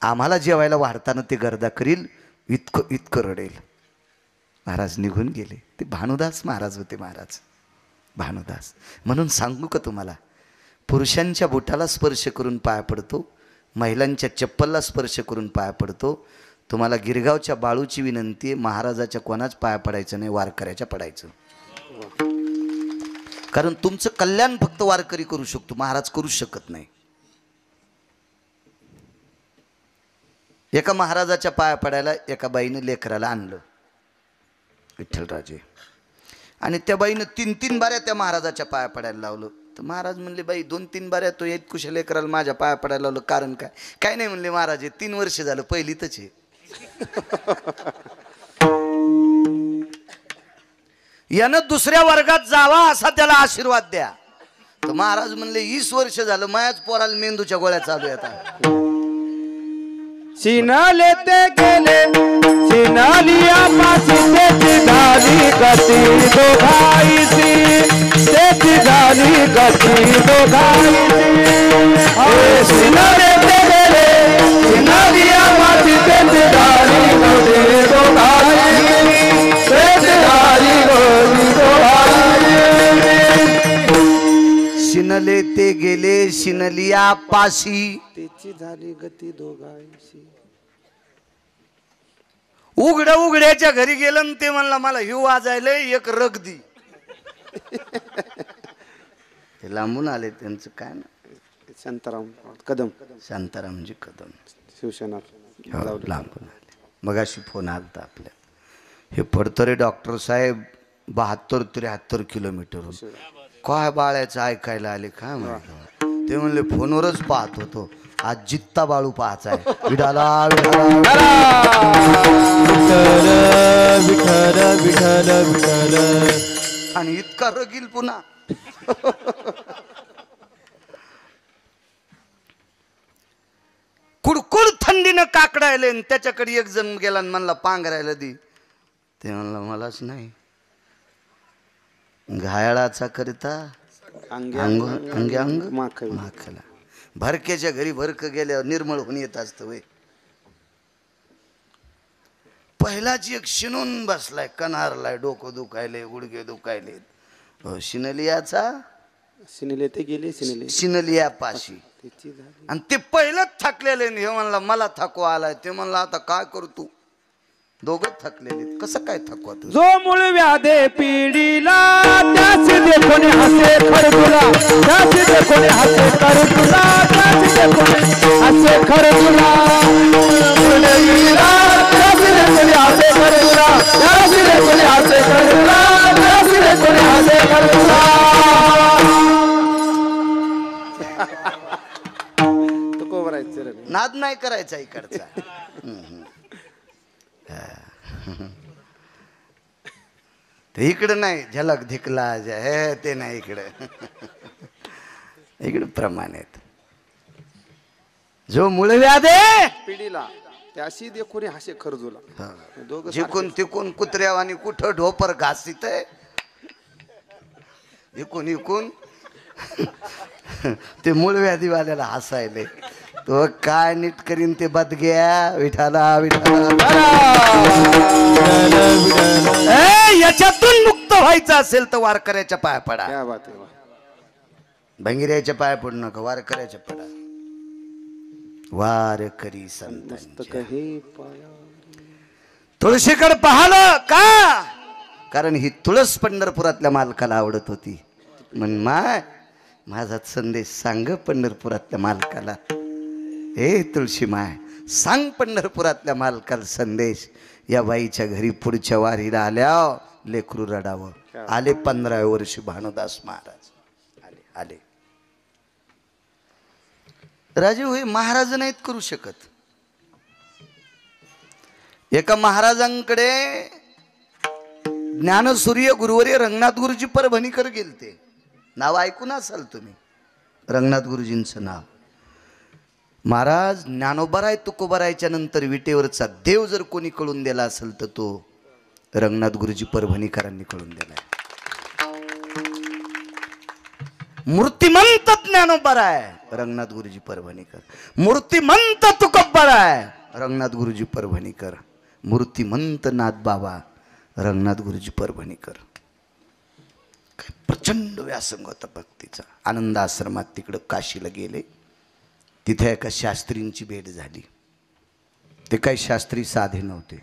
आम्हाला जेवायला वाढताना ते गर्दा करील, इतकं इतकं रडेल. महाराज निघून गेले. ते भानुदास महाराज होते. महाराज भानुदास. म्हणून सांगू का तुम्हाला, पुरुषांच्या बोटाला स्पर्श करून पाया पडतो, महिलांच्या चप्पलला स्पर्श करून पाया पडतो. तुम्हाला गिरगावच्या बाळूची विनंती आहे, महाराजाच्या कोणाच पाया पडायचं नाही, वारकऱ्याच्या पडायचं. कारण तुमचं कल्याण फक्त वारकरी करू शकतो, महाराज करू शकत नाही. एका महाराजाच्या पाया पडायला एका बाईनं लेकराला आणलं, विठ्ठलराजे, आणि त्या बाईनं 3-3 बाऱ्या त्या महाराजाच्या पाया पडायला लावलं. तर महाराज म्हणले, बाई 2-3 बाऱ्या तो येत कुशल लेकराला माझ्या पाया पडायला लावलं, कारण काय? काय नाही म्हणले महाराज, 3 वर्ष झालं, पहिलीतच आहे. यानं दुसऱ्या वर्गात जावा असा त्याला आशीर्वाद द्या. तर महाराज म्हणले 20 वर्ष झालं, मायाच पोराला मेंदूच्या गोळ्या चालू आहेत. शिनाले ते गेले, शिनालिया पाची तेची झाली गती दोघाईची, तेची झाली गती दोघाईची. शिनाले ते गेले, शिनालिया पाची तेची झाली गती दोघाईची, तेची झाली गती दोघाईची. शिनले ते गेले, शिनलिया पाशी तेची झाली गती दोघाईची. उघड्याच्या घरी गेलं ते म्हणला, मला हिव वाजायला एक रग दी. ते लांबून आले, त्यांचं काय ना, शांताराम कदम, शांतारामजी कदम, शिवसेना लांबून आले. मगाशी फोन आलता आपल्या, हे पडतरे डॉक्टर साहेब 72-73 किलोमीटर काय बाळाचं ऐकायला आले काय माहिती. ते म्हणले फोनवरच पाहत होतो, आज जित्ता बाळू पाहायचा आहे. विठाला विठाला विठ्ठल विठ्ठल विठ्ठल. आणि इतका रगील पुन्हा. कुडकुड थंडीनं काकडायले, त्याच्याकडे एक जण गेला आणि म्हणला पांघरायला दी. ते म्हणला मलाच नाही, घायाळाचा करिता अंग अंग अंग माखला. भरकेच्या घरी भरक गेल्यावर निर्मळ होऊन येत असतं वय. पहिलाच एक शिनून बसलाय, कनारलाय, डोकं दुखायले, गुडघे दुखायले. शिनलियाचा शिनले ते गेले, शिनलिया पाशी. आणि ते पहिलंच थकलेले. हे म्हणला मला थकवा आलाय. ते म्हणला आता काय करू तू, दोघं थकलेले, कसं काय थकवा तू. जो मूळ व्याधे पिढीला, त्याची देखोने हसे खर तुला, त्याची देखोने हसे खर तुला, त्याची देखोने हसे खर तुला. त्याची देखोने हसे खर तुला, त्याची देखोने हसे खर तुला, त्याची देखोने हसे खर तुला. तो कोबरायचं नाद नाही करायचा इकडचा. ते इकडं नाही, झलक धिकला हे ते नाही इकडं. इकडं प्रमाण आहेत. जो मूळ व्याधे पिढीला, त्याशी देखोने हसे खरजुला. जिकून तिकून कुत्र्यावानी कुठं ढोपर घासीत आहे, इकून इकून ते मूळ व्याधीवाल्याला हसायले. तो काय नीट करीन ते बदग्या. विठाला विठाला. याच्यातून मुक्त व्हायचं असेल तर वारकऱ्याच्या पाया पडा. भंगिऱ्याच्या पाया पडू नका, वारकऱ्याच्या पडा. वारकरी संत तुळशीकडे पाहिलं का, कारण ही तुळस पंढरपुरातल्या मालकाला आवडत होती. म्हण माय माझा संदेश सांग पंढरपुरातल्या मालकाला. हे तुळशी माय, सांग पंढरपुरातल्या मालकाला संदेश, या बाईच्या घरी पुढच्या वारीला आल्या लेकरू रडावं. आले 15व्या वर्षी भानुदास महाराज आले. आले राजे होय, महाराज नाहीत करू शकत. एका महाराजांकडे ज्ञानसूर्य गुरुवर्य रंगनाथ गुरुजी परभणीकर गेलते. नाव ऐकून असाल तुम्ही, रंगनाथ गुरुजींचं नाव. महाराज ज्ञानोबाराय तुकोबारायच्या नंतर विटेवरचा देव जर कोणी कळून दिला असेल तर तो रंगनाथ गुरुजी परभणीकरांनी कळून दिलाय. मूर्तिमंत ज्ञानोबाराय रंगनाथ गुरुजी परभणीकर, मूर्तिमंत तुकोबाराय रंगनाथ गुरुजी परभणीकर, मूर्तिमंत नाथ बाबा रंगनाथ गुरुजी परभणीकर. काय प्रचंड व्यासंग होता भक्तीचा. आनंद आश्रमात तिकडं काशीला गेले. तिथे एका शास्त्रींची भेट झाली. ते काही शास्त्री साधे नव्हते.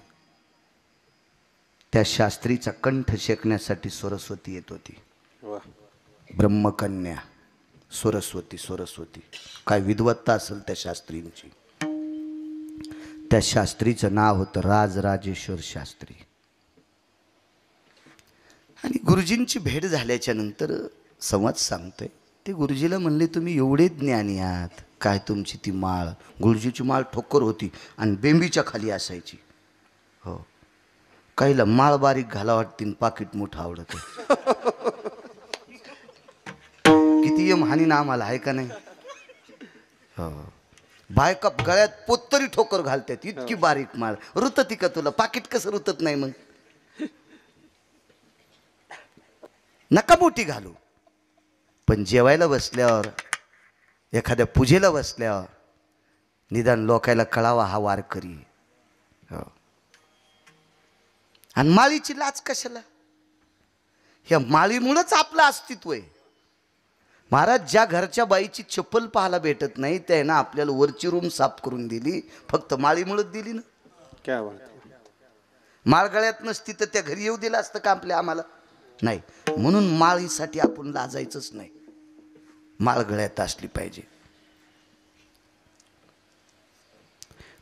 त्या शास्त्रीचा कंठ शेकण्यासाठी सरस्वती येत होती. ब्रह्मकन्या सरस्वती. सरस्वती काय विद्वत्ता असेल त्या शास्त्रींची. त्या शास्त्रीचं नाव होतं राजराजेश्वर शास्त्री. आणि गुरुजींची भेट झाल्याच्या नंतर संवाद सांगतोय. ते गुरुजीला म्हणले, तुम्ही एवढे ज्ञानी आहात, काय तुमची ती माळ. गुरुजीची माळ ठोकर होती आणि बेंबीच्या खाली असायची. हो, काहीला माळ बारीक घाला वाटतील, पाकिट मोठं आवडत. किती यम हानी ना आम्हाला आहे का नाही. हो, बायका गळ्यात पोतरी ठोकर घालतात, इतकी बारीक माळ. रुतती का तुला? पाकिट कसं रुतत नाही? मग नका मोठी घालू. पण जेवायला बसल्यावर, एखाद्या पूजेला बसल्यावर निदान लोकायला कळावा हा वारकरी. हो, आणि माळीची लाज कशाला? ह्या माळीमुळेच आपलं अस्तित्व आहे. महाराज ज्या घरच्या बाईची चप्पल पाहायला भेटत नाही त्यानं आपल्याला वरची रूम साफ करून दिली, फक्त माळीमुळेच दिली ना. क्या बात. माळ गळ्यात नसती तर त्या घरी येऊ दिलं असतं का आपल्या आम्हाला? नाही. म्हणून माळीसाठी आपण लाजायचंच नाही. माळ गळ्यात असली पाहिजे.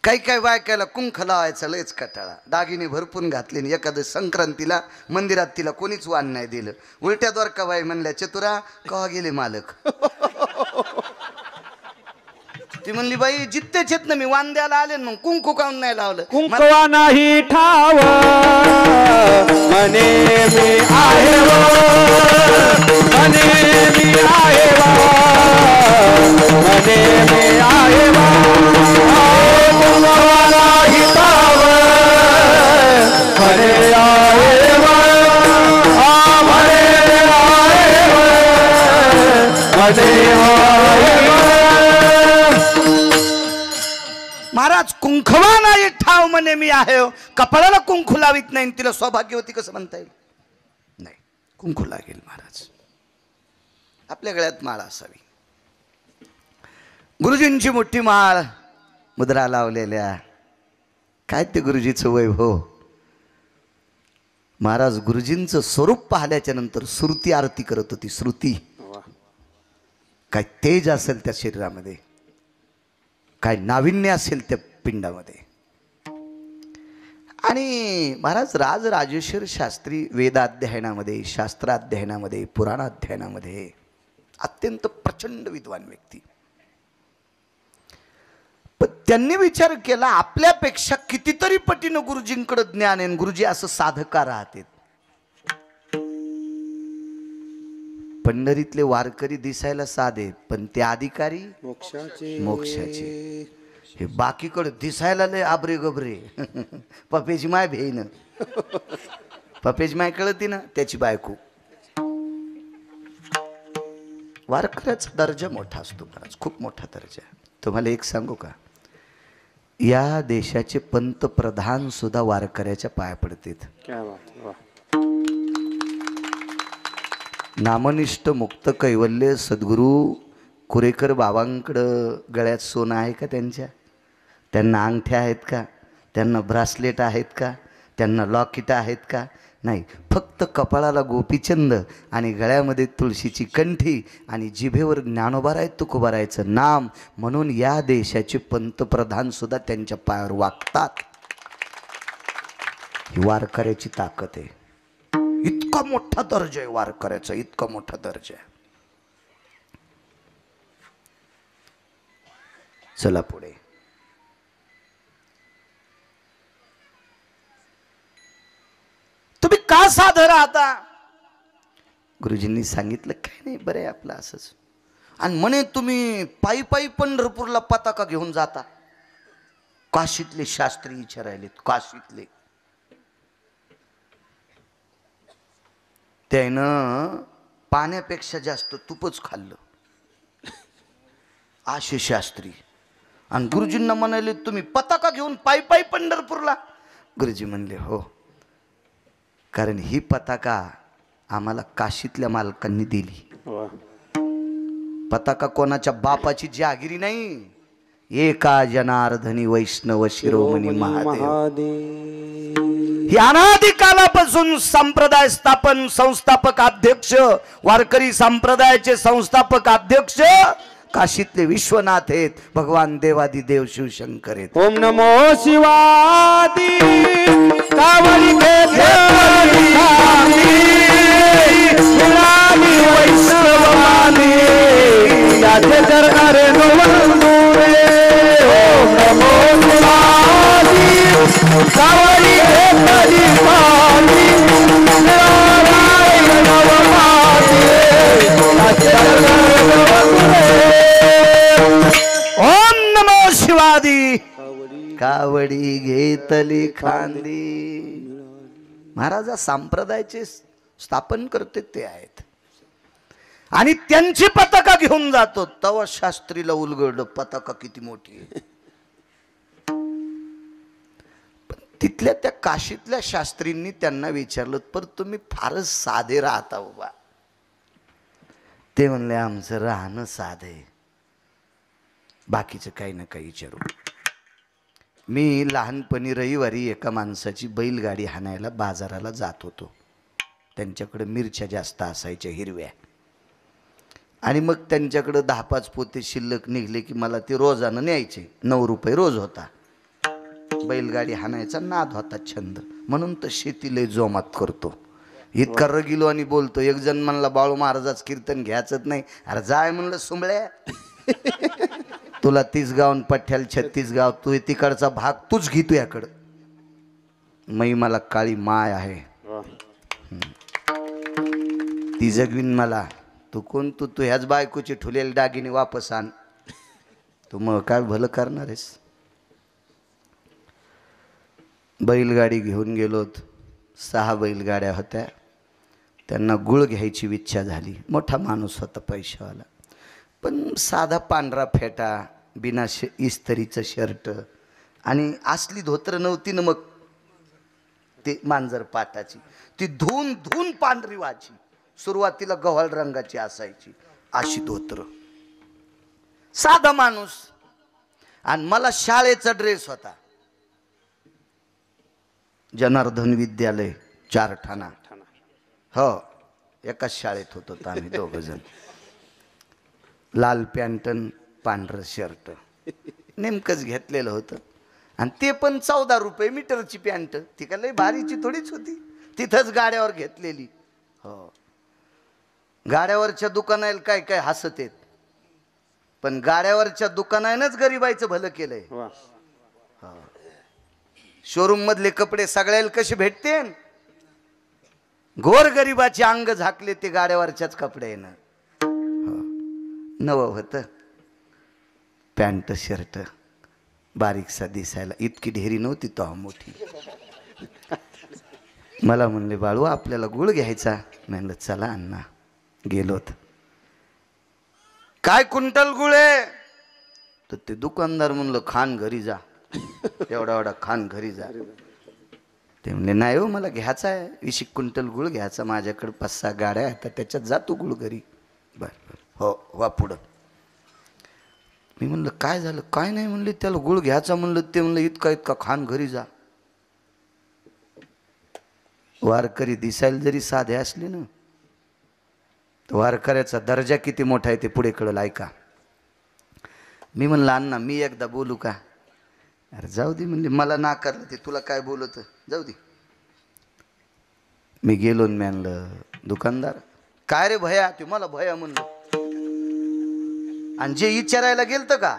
काही काही बायकायला कुंख लावायचा लयच कटाळा. दागिने भरपूर घातले, एखाद्या संक्रांतीला मंदिरात तिला कोणीच वाण नाही दिलं. उलट्या द्वारकाबाई म्हणल्या, चतुरा कवा गेले मालक? ती म्हणली, बाई जित्तेच येत ना, मी वाण द्यायला आले, मग कुंकू काऊन नाही लावलं? कुंकवा नाही ठाव मने मी आहे वा, मने मी आहे वा, मने मी आहे वा. कुंकवा नाही ठाव मने आहे वा, मने आहे वा, मने आहे वा. महाराज कुंखवा नाही ठाव म्हणे मी आहे. कपाळाला कुंकू लावित नाही, तिला सौभाग्यवती कसं म्हणता येईल? नाही, कुंकू लागेल महाराज. आपल्या गळ्यात माळ असावी. गुरुजींची मोठी माळ, मुद्रा लावलेल्या. काय ते गुरुजीचं वैभव. महाराज गुरुजींचं स्वरूप पाहिल्याच्या नंतर श्रुती आरती करत होती. श्रुती काय तेज असेल त्या शरीरामध्ये, काय नाविन्य असेल त्या पिंडामध्ये. आणि महाराज राजराजेश्वर शास्त्री वेदाध्ययनामध्ये, शास्त्राध्ययनामध्ये, पुराणाध्ययनामध्ये अत्यंत प्रचंड विद्वान व्यक्ती. पण त्यांनी विचार केला, आपल्यापेक्षा कितीतरी पटीनं गुरुजींकडे ज्ञान आहे. गुरुजी असं साधका राहतात. पंढरीतले वारकरी दिसायला साधे, पण ते अधिकारी मोक्षाचे. हे बाकीकडे दिसायला लय आबरे गबरे. पपेची माय भेईन, पपेची माय कळती ना, त्याची बायको. वारकऱ्याचा दर्जा मोठा असतो महाराज, खूप मोठा दर्जा. तुम्हाला एक सांगू का, या देशाचे पंतप्रधान सुद्धा वारकऱ्याच्या पाया पडतात. नामनिष्ठ मुक्त कैवल्य सद्गुरू कुरेकर बाबांकडं गळ्यात सोनं आहे का? त्यांना अंगठ्या आहेत का? त्यांना ब्रासलेट आहेत का? त्यांना लॉकेट आहेत का? नाही, फक्त कपाळाला गोपीचंद आणि गळ्यामध्ये तुळशीची कंठी आणि जिभेवर ज्ञानोबाराय तुकोबारायचं नाम, म्हणून या देशाचे पंतप्रधान सुद्धा त्यांच्या पायावर वागतात. ही वारकऱ्याची ताकद आहे. इतका मोठा दर्जा आहे वारकऱ्याचा, इतका मोठा दर्जा आहे. चला पुढे. तुम्ही का साधं राहता? गुरुजींनी सांगितलं काय नाही, बरं आहे आपलं असंच. आणि म्हणे तुम्ही पायी पायी पंढरपूरला पताका घेऊन जाता. काशीतले शास्त्री विचारायलेत, काशीतले. त्यानं पाण्यापेक्षा जास्त तूपच खाल्लं, आशे शास्त्री. आणि गुरुजींना म्हणाले तुम्ही पताका घेऊन पायी पायी पंढरपूरला? गुरुजी म्हणले हो, कारण ही पताका आम्हाला काशीतल्या मालकांनी दिली. पताका कोणाच्या बापाची जहागिरी नाही. एका जनार्दनी वैष्णव शिरोमणी महादेव. ही अनादी कालापासून संप्रदाय स्थापन संस्थापक अध्यक्ष, वारकरी संप्रदायाचे संस्थापक अध्यक्ष काशीतले विश्वनाथ आहेत, भगवान देवादी देव शिवशंकर आहेत. ओम नमो शिवादी कावरी घेतली वैष्णवानी याचे चरणारे नवंदुरे. ओम नमो शिवादी कावरी घेतली ओम नमो शिवादी कावडी घेतली खांदी. महाराजा संप्रदायाचे स्थापन करते ते आहेत आणि त्यांची पताका घेऊन जातो. तव शास्त्रीला उलगडलं पताका किती मोठी आहे. तिथल्या त्या काशीतल्या शास्त्रींनी त्यांना विचारलं, पर तुम्ही फारच साधे राहता उभा. ते म्हणले आमचं राहणं साधे, बाकीचं काही ना काही विचारू. मी लहानपणी रविवारी एका माणसाची बैलगाडी हाणायला बाजाराला जात होतो. त्यांच्याकडे मिरच्या जास्त असायच्या हिरव्या, आणि मग त्यांच्याकडे 10-5 पोते शिल्लक निघले की मला ते रोजानं न्यायचे. 9 रुपये रोज होता. बैलगाडी हाणायचा नाद होता, छंद, म्हणून तर शेती लय जोमात करतो. इतका रगिलो आणि बोलतो. एक जण म्हणला बाळू महाराजाच कीर्तन घ्यायचंच नाही. अरे जाय म्हणलं सुंबळ्या, तुला 30 गाव पठ्याल 36 गाव, तू तिकडचा भाग तूच घेतो याकडं. मै मला काळी माय आहे, ती जगवीन मला. तू कोण? तू ह्याच बायकोची ठुलेली दागिने वापस आण. तू मग काय भलं करणार आहेस? बैलगाडी घेऊन गेलोत. 6 बैलगाड्या होत्या. त्यांना गुळ घ्यायची इच्छा झाली. मोठा माणूस होता, पैशावाला, पण साधा पांढरा फेटा, बिना इस्त्रीचं शर्ट आणि असली धोतर नव्हती ना, मग ते मांजर पाटाची, ती धुवून धुवून पांढरी व्हायची. सुरुवातीला गव्हाळ रंगाची असायची अशी धोतर. साधा माणूस. आणि मला शाळेचा ड्रेस होता, जनार्दन विद्यालय 4 ठाणा. हो, एकाच शाळेत होतो आम्ही 2 जण. लाल पॅन्ट पांढरं शर्ट नेमकंच घेतलेलं होतं. आणि ते पण 14 रुपये मीटरची पॅन्ट. ती का लय भारीची थोडीच होती, तिथंच गाड्यावर घेतलेली. हो, गाड्यावरच्या दुकानाला काय काय हसत आहेत, पण गाड्यावरच्या दुकानानंच गरिबाईचं भलं केलंय. शोरूम मधले कपडे सगळ्याला कसे भेटते? गोर गरिबाचे अंग झाकले ते गाड्यावरच्याच कपड्यानं. नवं होतं पॅन्ट शर्ट, बारीकसा दिसायला. इतकी ढेरी नव्हती तो मोठी. मला म्हणले बाळू आपल्याला गुळ घ्यायचा. म्हणलं चला अण्णा. गेलोत. काय क्विंटल गुळ आहे? तर ते दुकानदार म्हणलं खान घरी जा. एवढा एवढा खान घरी जा. ते म्हणले नाही हो, मला घ्यायचा आहे 20 क्विंटल गुळ घ्यायचा. माझ्याकडे 5-6 गाड्या आहेत, त्याच्यात जातो गुळ घरी. बरं हो, वा पुढं. मी म्हणलं काय झालं? काय नाही म्हणले, त्याला गुळ घ्यायचा म्हणलं. ते म्हणलं इतका इतका खान घरी जा. वारकरी दिसायला जरी साधे असले ना, तर वारकऱ्याचा दर्जा किती मोठा आहे ते पुढे कळलं. ऐका, मी म्हणलं अण्णा मी एकदा बोलू का? अरे जाऊ दे म्हणले, मला नाकारलं ते, तुला काय बोलत, जाऊ दे. मी गेलो मी म्हणलं दुकानदार, काय रे भया? ते मला भया म्हणलं. आणि जे विचारायला गेलतं का,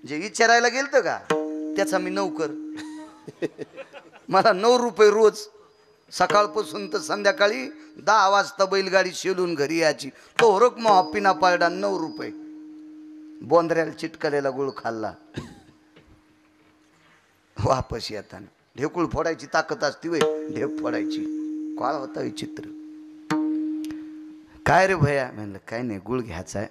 जे विचारायला गेलतं का त्याचा मी नोकर. मला 9 रुपये रोज, सकाळपासून तर संध्याकाळी 10 वाजता बैलगाडी शेलून घरी यायची. तो हरक मग पिना पारडा 9 रुपये. बोंदऱ्याला चिटकलेला गुळ खाल्ला. वापस येताना ढेकूळ फोडायची ताकद असती वे, ढेप फोडायची. काळ होता विचित्र. काय रे भया? म्हणलं काय नाही, गुळ घ्यायचा आहे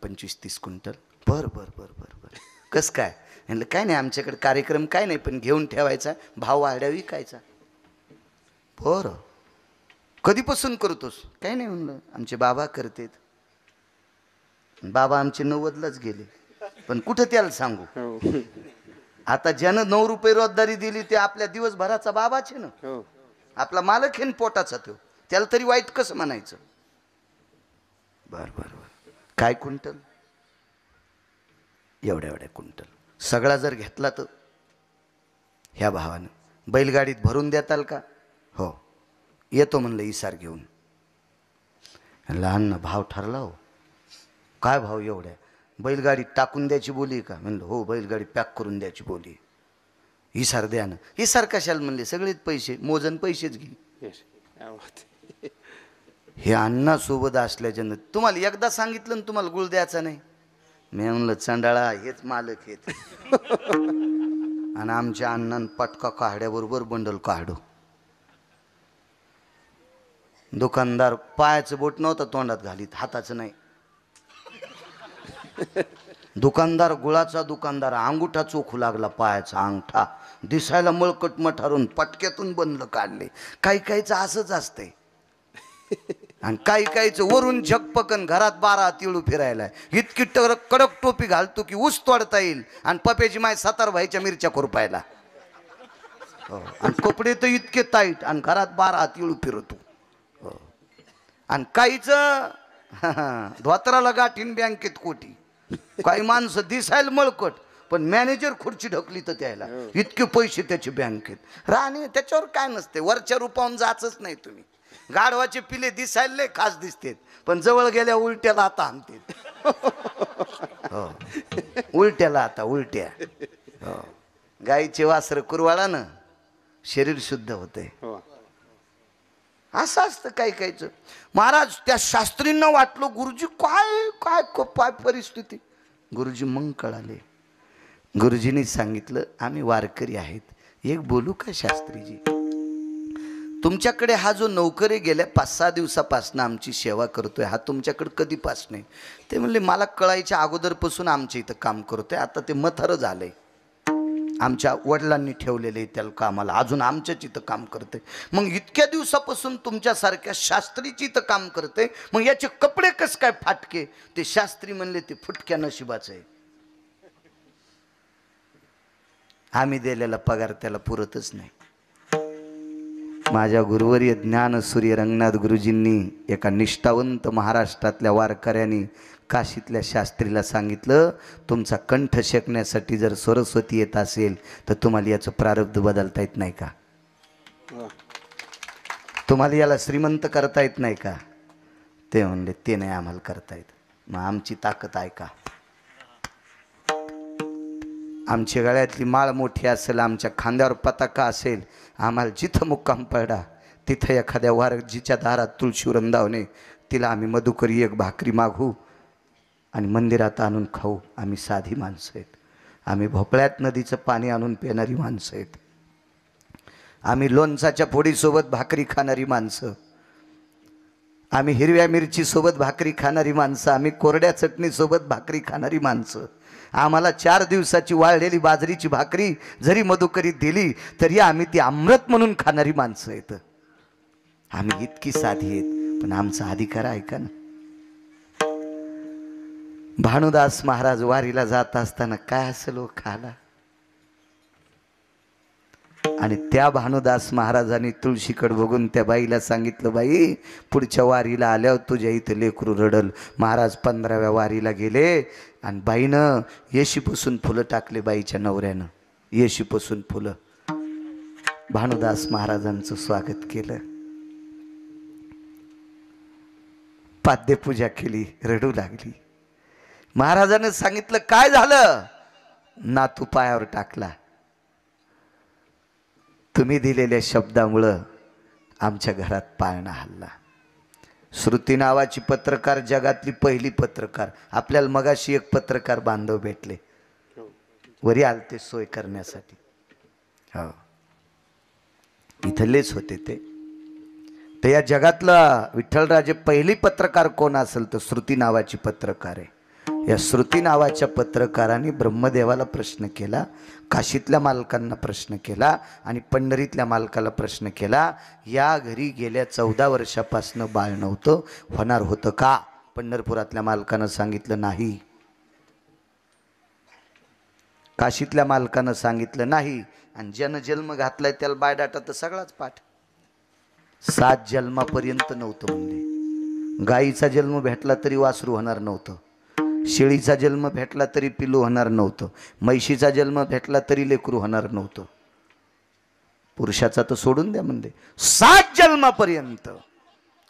25-30 क्विंटल. बर बर बर बर बर. कस काय? म्हणलं काय नाही, आमच्याकडे कार्यक्रम काय नाही, पण घेऊन ठेवायचा, भाव वाढ्या विकायचा. बरं, कधीपासून करतोस? काही नाही म्हणलं, आमचे बाबा करतेत. बाबा आमचे 90लाच गेले, पण कुठं त्याला सांगू. आता ज्यानं 9 रुपये रोजदारी दिली ते आपल्या दिवसभराचा बाबाचे ना, आपला मालक आहे पोटाचा तो, त्याला तरी वाईट कसं म्हणायचं. बर बर बर. काय क्विंटल? एवढ्या एवढ्या क्विंटल. सगळा जर घेतला तर ह्या भावानं बैलगाडीत भरून देताल का? हो येतो म्हणलं इसार घेऊन. लहान भाव ठरला हो. काय भाव? एवढ्या बैलगाडीत टाकून द्यायची बोली का? म्हणलं हो, बैलगाडी पॅक करून द्यायची बोली. इसार द्या ना. इसार कशाला म्हणले, सगळेच पैसे मोजन पैसेच घे. हे अण्णासोबत असल्याच्यानं तुम्हाला एकदा सांगितलं ना तुम्हाला गुळ द्यायचा नाही. मी म्हणलं चंडाळा हेच मालक आहेत. आणि आमच्या अण्णान पटका काढ्याबरोबर बंडल काढो. दुकानदार पायाचं बोट नव्हतं तोंडात घालीत, हाताचं नाही. दुकानदार गुळाचा दुकानदार, अंगुठा चोखू लागला, पायाचा अंगठा दिसायला मळकट मठारून पटक्यातून बंद काढले. काही काहीचं असंच असतंय. आणि काही काहीचं वरून झकपकन घरात 12 तिळू फिरायला. इतकी कडक टोपी घालतो की ऊस तोडता येईल. आणि पप्याची माय 7 भाईच्या मिरच्या खुरपायला. आणि कपडे तर इतके ताईट आणि घरात 12 तिळू फिरतो. आणि काहीच धोत्राला गाठीन बँकेत कोटी. काही माणसं दिसायला मळकट पण मॅनेजर खुर्ची ढकली तर त्याला इतके पैसे त्याचे बँकेत राहणे. त्याच्यावर काय नसते, वरच्या रूपावून जाचच नाही तुम्ही. गाढवाचे पिले दिसायला लय खास दिसतेत, पण जवळ गेल्या उलट्याला आता आणते. उलट्याला आता उलट्या. गाईचे वासर कुरवाळानं शरीर शुद्ध होते. असं असतं काही काहीचं. महाराज त्या शास्त्रींना वाटलं गुरुजी काय काय काय परिस्थिती. गुरुजी मग कळाले. गुरुजींनी सांगितलं आम्ही वारकरी आहेत, एक बोलू का शास्त्रीजी? तुमच्याकडे हा जो नौकरी गेल्या 5-6 दिवसापासून आमची सेवा करतोय, हा तुमच्याकडे कधीपासून आहे? ते म्हणले मला कळायच्या अगोदरपासून आमच्या इथं काम करतोय. आता ते मथारं झालंय, आमच्या वडिलांनी ठेवलेले त्याला कामाला, अजून आमच्याच इथं काम करते. मग इतक्या दिवसापासून तुमच्यासारख्या शास्त्रीची इथं काम करते, मग याचे कपडे कस काय फाटके? ते शास्त्री म्हणले ते फुटक्या नशिबाचं आहे. आम्ही दिलेला पगार त्याला पुरतच नाही. माझ्या गुरुवर्य ज्ञानसूर्य रंगनाथ गुरुजींनी एका निष्ठावंत महाराष्ट्रातल्या वारकऱ्यांनी काशीतल्या शास्त्रीला सांगितलं, तुमचा कंठ शेकण्यासाठी जर सरस्वती येत असेल तर तुम्हाला याचं प्रारब्ध बदलता येत नाही का? तुम्हाला याला श्रीमंत करता येत नाही का? ते म्हणले ते नाही आम्हाला करता येत. मग आमची ताकद आहे का? आमच्या गळ्यातली माळ मोठी असेल, आमच्या खांद्यावर पताका असेल, आम्हाला जिथं मुक्काम पडा तिथं एखाद्या वारजीच्या दारात तुळशी वृंदावने तिला आम्ही मधुकरी 1 भाकरी मागू आणि मंदिरात आणून खाऊ. आम्ही साधी माणसं आहेत. आम्ही भोपळ्यात नदीचं पाणी आणून पिणारी माणसं आहेत. आम्ही लोणचाच्या फोडीसोबत भाकरी खाणारी माणसं. आम्ही हिरव्या मिरचीसोबत भाकरी खाणारी माणसं. आम्ही कोरड्या चटणीसोबत भाकरी खाणारी माणसं. आम्हाला 4 दिवसाची वाळलेली बाजरीची भाकरी जरी मधुकरीत दिली तरी आम्ही ती अमृत म्हणून खाणारी माणसं आहेत. आम्ही इतकी साधी आहेत, पण आमचा अधिकार आहे का ना? भानुदास महाराज वारीला जात असताना काय असेल खाला? आणि त्या भानुदास महाराजांनी तुळशीकडे बघून त्या बाईला सांगितलं, बाई पुढच्या वारीला आल्यावर तुझ्या इथं लेकरू रडल. महाराज 15व्या वारीला गेले आणि बाईनं येशीपासून फुलं टाकले. बाईच्या नवऱ्यानं येशीपासून फुलं. भानुदास महाराजांचं स्वागत केलं, पाद्यपूजा केली, रडू लागली. महाराजांनी सांगितलं, काय झालं? नातू पायावर टाकला. तुम्ही दिलेल्या शब्दामुळं आमच्या घरात पाळणा हल्ला. श्रुती नावाची पत्रकार, जगातली पहिली पत्रकार. आपल्याला मगाशी एक पत्रकार बांधव भेटले, वरी आलते सोय करण्यासाठी. हो, इथलेच होते ते. तर या जगातला विठ्ठलराजे पहिली पत्रकार कोण असेल तर श्रुती नावाची पत्रकार आहे. या श्रुती नावाच्या पत्रकारांनी ब्रह्मदेवाला प्रश्न केला, काशीतल्या मालकांना प्रश्न केला आणि पंढरीतल्या मालकाला प्रश्न केला. या घरी गेल्या 14 वर्षापासून बाळ नव्हतं, होणार होतं का? पंढरपुरातल्या मालकानं सांगितलं नाही, काशीतल्या मालकानं सांगितलं नाही. आणि ज्यानं जन्म घातलाय त्याला बायडाटा तर सगळाच पाठ. 7 जन्मापर्यंत नव्हतं म्हणजे. गाईचा जन्म भेटला तरी वासरू होणार नव्हतं, शेळीचा जन्म भेटला तरी पिलू होणार नव्हतं, म्हैशीचा जन्म भेटला तरी लेकरू होणार नव्हतं. पुरुषाचा तर सोडून द्या म्हणजे 7 जन्मापर्यंत.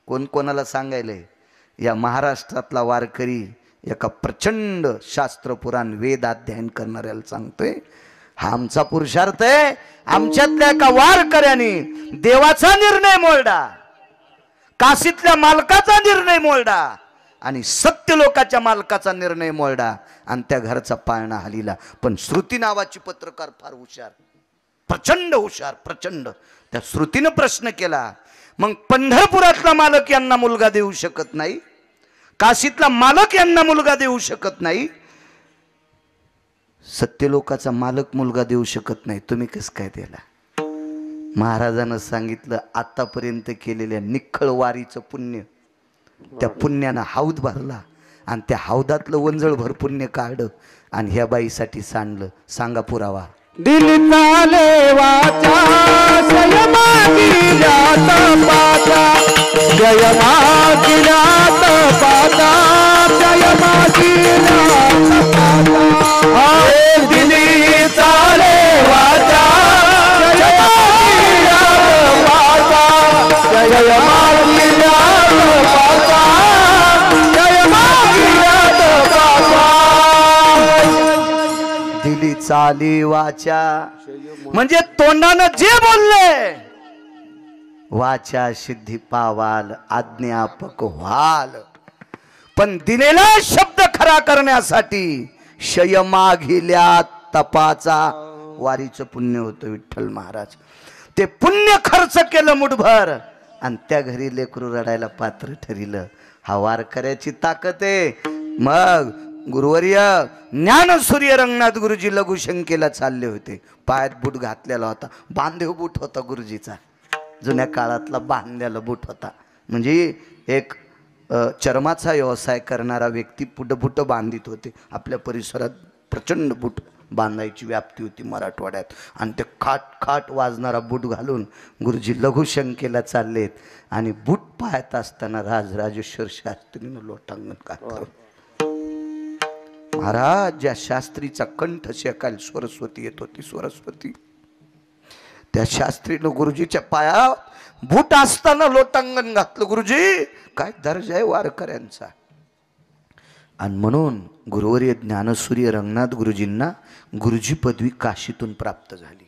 कोण कोणाला सांगायलंय? या महाराष्ट्रातला वारकरी एका प्रचंड शास्त्र पुराण वेद अध्ययन करणाऱ्याला सांगतोय, हा आमचा पुरुषार्थ आहे. आमच्यातल्या एका वारकऱ्याने देवाचा निर्णय मोडला, काशीतल्या मालकाचा निर्णय मोडला आणि सत्य लोकाच्या मालकाचा निर्णय मोडला आणि त्या घरचा पाळणा हलीला. पण श्रुती नावाची पत्रकार फार हुशार, प्रचंड हुशार, प्रचंड. त्या श्रुतीनं प्रश्न केला, मग पंढरपुरातला मालक यांना मुलगा देऊ शकत नाही, काशीतला मालक यांना मुलगा देऊ शकत नाही, सत्यलोकाचा मालक मुलगा देऊ शकत नाही, तुम्ही कसं काय दिला? महाराजांना सांगितलं, आतापर्यंत केलेल्या निखळ वारीचं पुण्य, त्या पुण्यानं हौद भरला आणि त्या हौदातलं वंजळभर पुण्य काढलं आणि ह्या बाईसाठी सांडलं. सांगा पुरावा. दिल चाले वाचा जय मागिल्यात पाता, जय मागिल्यात पाता, जय मागिल्यात पाता. दिल चाले वाचा जय मागिल्यात पाता, जय मागिल्यात पाता, जय मागिल्यात पाता. दिली चाली वाचा म्हणजे तोंडानं जे बोलले, वाचा सिद्धी पावाल, आज्ञापक व्हाल. पण दिलेला शब्द खरा करण्यासाठी शय मागिल्या तपाचा वारीचं पुण्य होतं. विठ्ठल महाराज ते पुण्य खर्च केलं मुठभर आणि त्या घरी लेकरू रडायला पात्र ठरिलं. हा वारकऱ्याची ताकद आहे. मग गुरुवर्य ज्ञानसूर्य रंगनाथ गुरुजी लघुशंकेला चालले होते. पायात बूट घातलेला होता, बांधेव बूट होता गुरुजीचा, जुन्या काळातला बांधलेला बूट होता. म्हणजे एक चर्माचा व्यवसाय करणारा व्यक्ती बुट बांधित होते. आपल्या परिसरात प्रचंड बूट बांधायची व्याप्ती होती मराठवाड्यात. आणि ते खाट खाट वाजणारा बूट घालून गुरुजी लघुशंकेला चाललेत आणि बूट पाहत असताना राजराजेश्वर शास्त्रीनं लोटांगण घातलं. महाराज ज्या शास्त्रीचा कंठ शेकाल सरस्वती येत होती, सरस्वती, त्या शास्त्रीनं गुरुजीच्या पायात बूट असताना लोटांगण घातलं. गुरुजी काय दर्जा आहे वारकऱ्यांचा. आणि म्हणून गुरुवर्य ज्ञानसूर्य रंगनाथ गुरुजींना गुरुजी पदवी काशीतून प्राप्त झाली.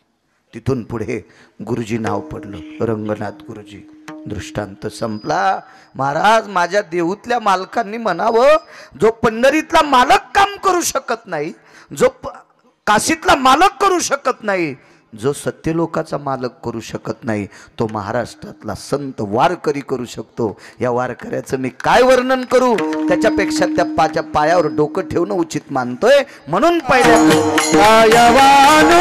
तिथून पुढे गुरुजी नाव पडलं रंगनाथ गुरुजी. दृष्टांत संपला. महाराज माझ्या देहूतल्या मालकांनी म्हणावं, जो पंढरीतला मालक काम करू शकत नाही, जो काशीतला मालक करू शकत नाही, जो सत्यलोकाचा मालक करू शकत नाही, तो महाराष्ट्रातला संत वारकरी करू शकतो. या वारकऱ्याचं मी काय वर्णन करू, त्याच्यापेक्षा त्या पायावर डोकं ठेवणं उचित मानतोय. म्हणून पहिल्या कायवानो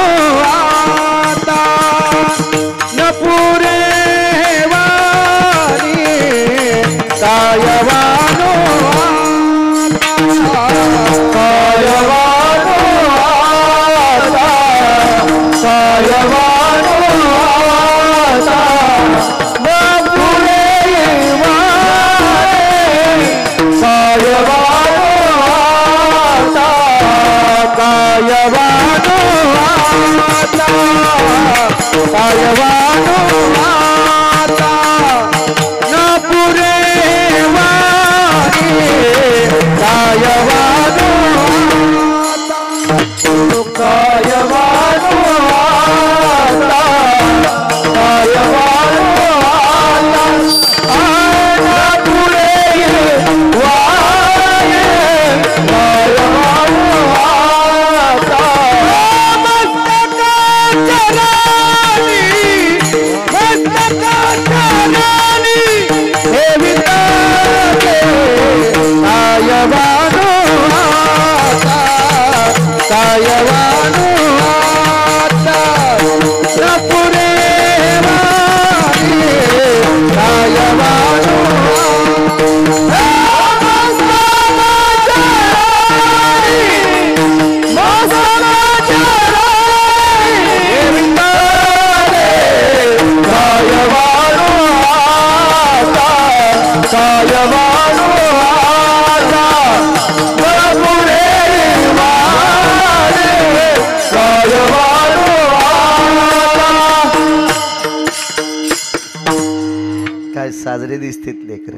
साजरे दिसतात लेकर.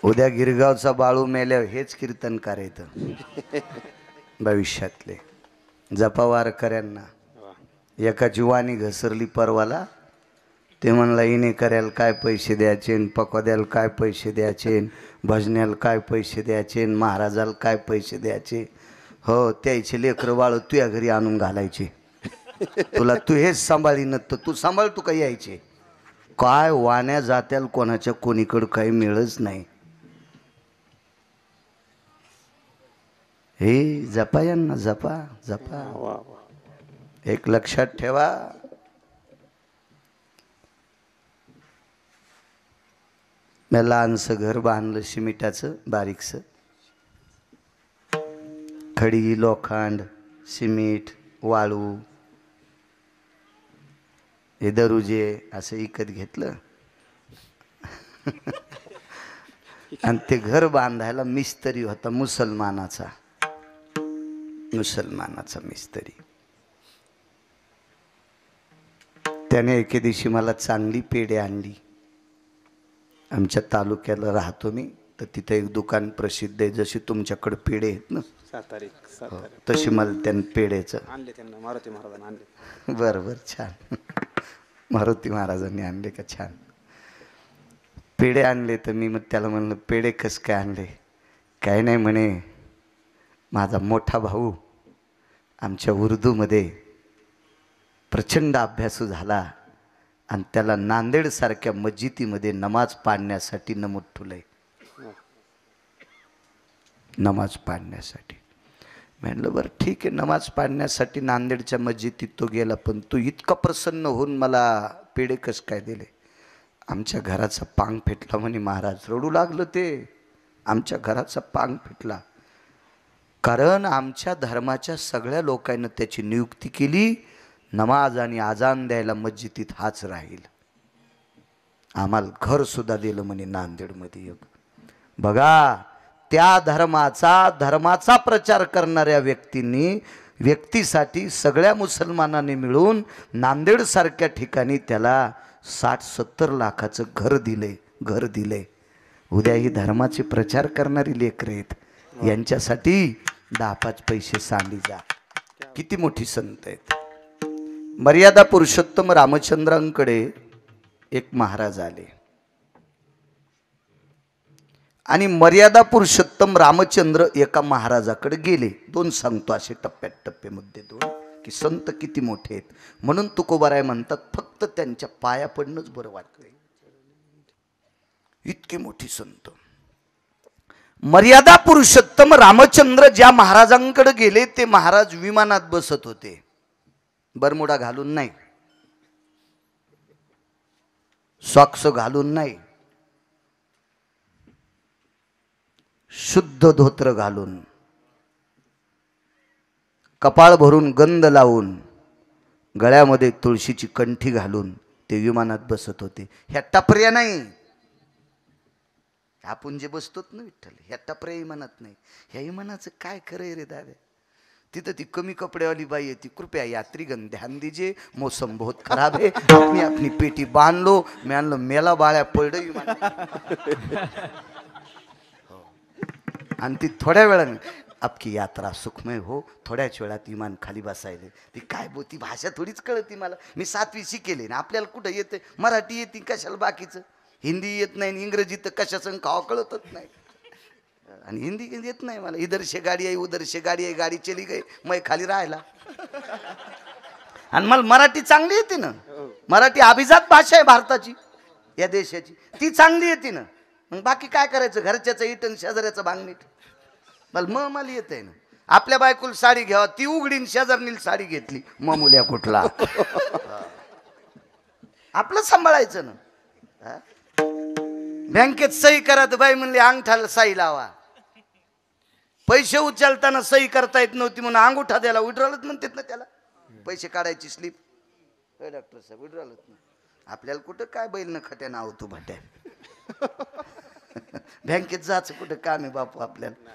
उद्या गिरगावचा बाळू मेल्यावर हेच कीर्तनकार येत भविष्यातले. जपावार कर्यांना एका जीवानी घसरली परवाला. ते म्हणला इने करायला काय पैसे द्यायचे, पकवाद्याला काय पैसे द्यायचे, भजन्याला काय पैसे द्यायचे, महाराजाला काय पैसे द्यायचे. हो त्याचे लेकरं बाळ तुझ्या घरी आणून घालायचे. तुला तू हेच सांभाळीन तर तू सांभाळ तू काही यायचे. काय वाण्या जात्याल कोणाच्या कोणीकडं काही मिळच नाही. हे जपा यांना जपा जपा. एक लक्षात ठेवा, मी लहानसं घर बांधलं सिमिटाचं बारीकसं. खडी लोखंड सिमीट वाळू हे दरुजे असं विकत घेतलं आणि ते घर बांधायला मिस्त्री होता मुसलमानाचा मिस्त्री. त्याने एके दिवशी मला चांगली पेढे आणली. आमच्या तालुक्याला राहतो मी तर तिथे एक दुकान प्रसिद्ध आहे. जशी तुमच्याकडे पेढे आहेत ना सातारी तशी मला त्यानं पेढेचं आणले, त्यांना मारुती महाराजांनी आणले. बरं छान. मारुती महाराजांनी आणले का? छान पेढे आणले. तर मी मग त्याला म्हणलं पेढे कस काय आणले? काय नाही म्हणे, माझा मोठा भाऊ आमच्या उर्दूमध्ये प्रचंड अभ्यासू झाला आणि त्याला नांदेडसारख्या मस्जिदीमध्ये नमाज पाडण्यासाठी नमूद ठेवलंय. नमाज पाडण्यासाठी. म्हणलं बरं ठीक आहे, नमाज पाडण्यासाठी नांदेडच्या मस्जिदीत तो गेला. पण तू इतका प्रसन्न होऊन मला पेढे कस काय दिले? आमच्या घराचा पांग फेटला म्हणे महाराज. रडू लागलं ते. आमच्या घराचा पांग फेटला कारण आमच्या धर्माच्या सगळ्या लोकांनी त्याची नियुक्ती केली. नमाज आणि आजान द्यायला मस्जिदीत हाच राहील. आम्हाला घर सुद्धा दिलं म्हणे नांदेडमध्ये. बघा त्या धर्माचा प्रचार करणाऱ्या व्यक्तीसाठी सगळ्या मुसलमानांनी मिळून नांदेड सारख्या ठिकाणी त्याला 60-70 लाखाचं घर दिले. उद्या ही धर्माचे प्रचार करणारी लेकरं आहेत. यांच्यासाठी 10-5 पैसे सांडी जा. किती मोठी संत आहेत. मर्यादा पुरुषोत्तम रामचंद्रांकडे एक महाराज आले आणि मर्यादा पुरुषोत्तम रामचंद्र एका महाराजाकडे गेले. 2 सांगतो असे टप्प्याटप्पे मुद्दे 2 की संत किती मोठे आहेत. म्हणून तुकोबाराय म्हणतात फक्त त्यांच्या पाया पडणंच बरं वाटतंय. इतके मोठी संत. मर्यादा पुरुषोत्तम रामचंद्र ज्या महाराजांकडे गेले ते महाराज विमानात बसत होते. बरमुडा घालून नाही, सॉक्स घालून नाही, शुद्ध धोत्र घालून, कपाळ भरून गंध लावून, गळ्यामध्ये तुळशीची कंठी घालून ते विमानात बसत होते. ह्या टपऱ्या नाही. आपण जे बसतोत ना विठ्ठल, ह्या टपऱ्या विमानात नाही. ह्या विमानाचं काय खरंय रे दादा? तिथं ती कमी कपड्यावाली बाई येते. कृपया यात्रीगण ध्यान दीजिए, मौसम बहुत खराब है. अपनी पेटी बांध लो. मैं आणलं मेला बाळ्या पडलं विमान. आणि ती थोड्या वेळाने आपकी यात्रा सुखमय हो. थोड्याच वेळात विमान खाली बसायले. ती काय ती भाषा थोडीच कळती मला. मी 7वी शिकेले ना. आपल्याला कुठं येते? मराठी येते कशाला बाकीचं. हिंदी येत नाही, इंग्रजी तर कशाचं खावा कळतच नाही. आणि हिंदी येत नाही मला. इधर से गाडी आहे, उधर से गाडी आहे, गाडी चली गई, मैं खाली राहिला. आणि मला मराठी चांगली येते ना. मराठी अभिजात भाषा आहे भारताची, या देशाची. ती चांगली येते ना. मग बाकी काय करायचं? घरच्याचं इटन शेजाऱ्याचं भांगणीट. मला येत आहे ना. आपल्या बायकोला साडी घ्यावा, ती उघडीन शेजारणीला साडी घेतली. मुल्या कुठला आपलं सांभाळायचं ना. बँकेत सही करा तर बाई म्हणली अंगठाला सही लावा. पैसे उचलताना सही करता येत नव्हती म्हणून अंगुठा द्यायला विड्रॉलच म्हणतात ना त्याला. पैसे काढायची स्लिप. डॉक्टर साहेब विड्रॉलच नाही. आपल्याला कुठं काय बैल न खट्या नाव तू भाट्या. बँकेत जायचं कुठं काम आहे बापू आपल्याला.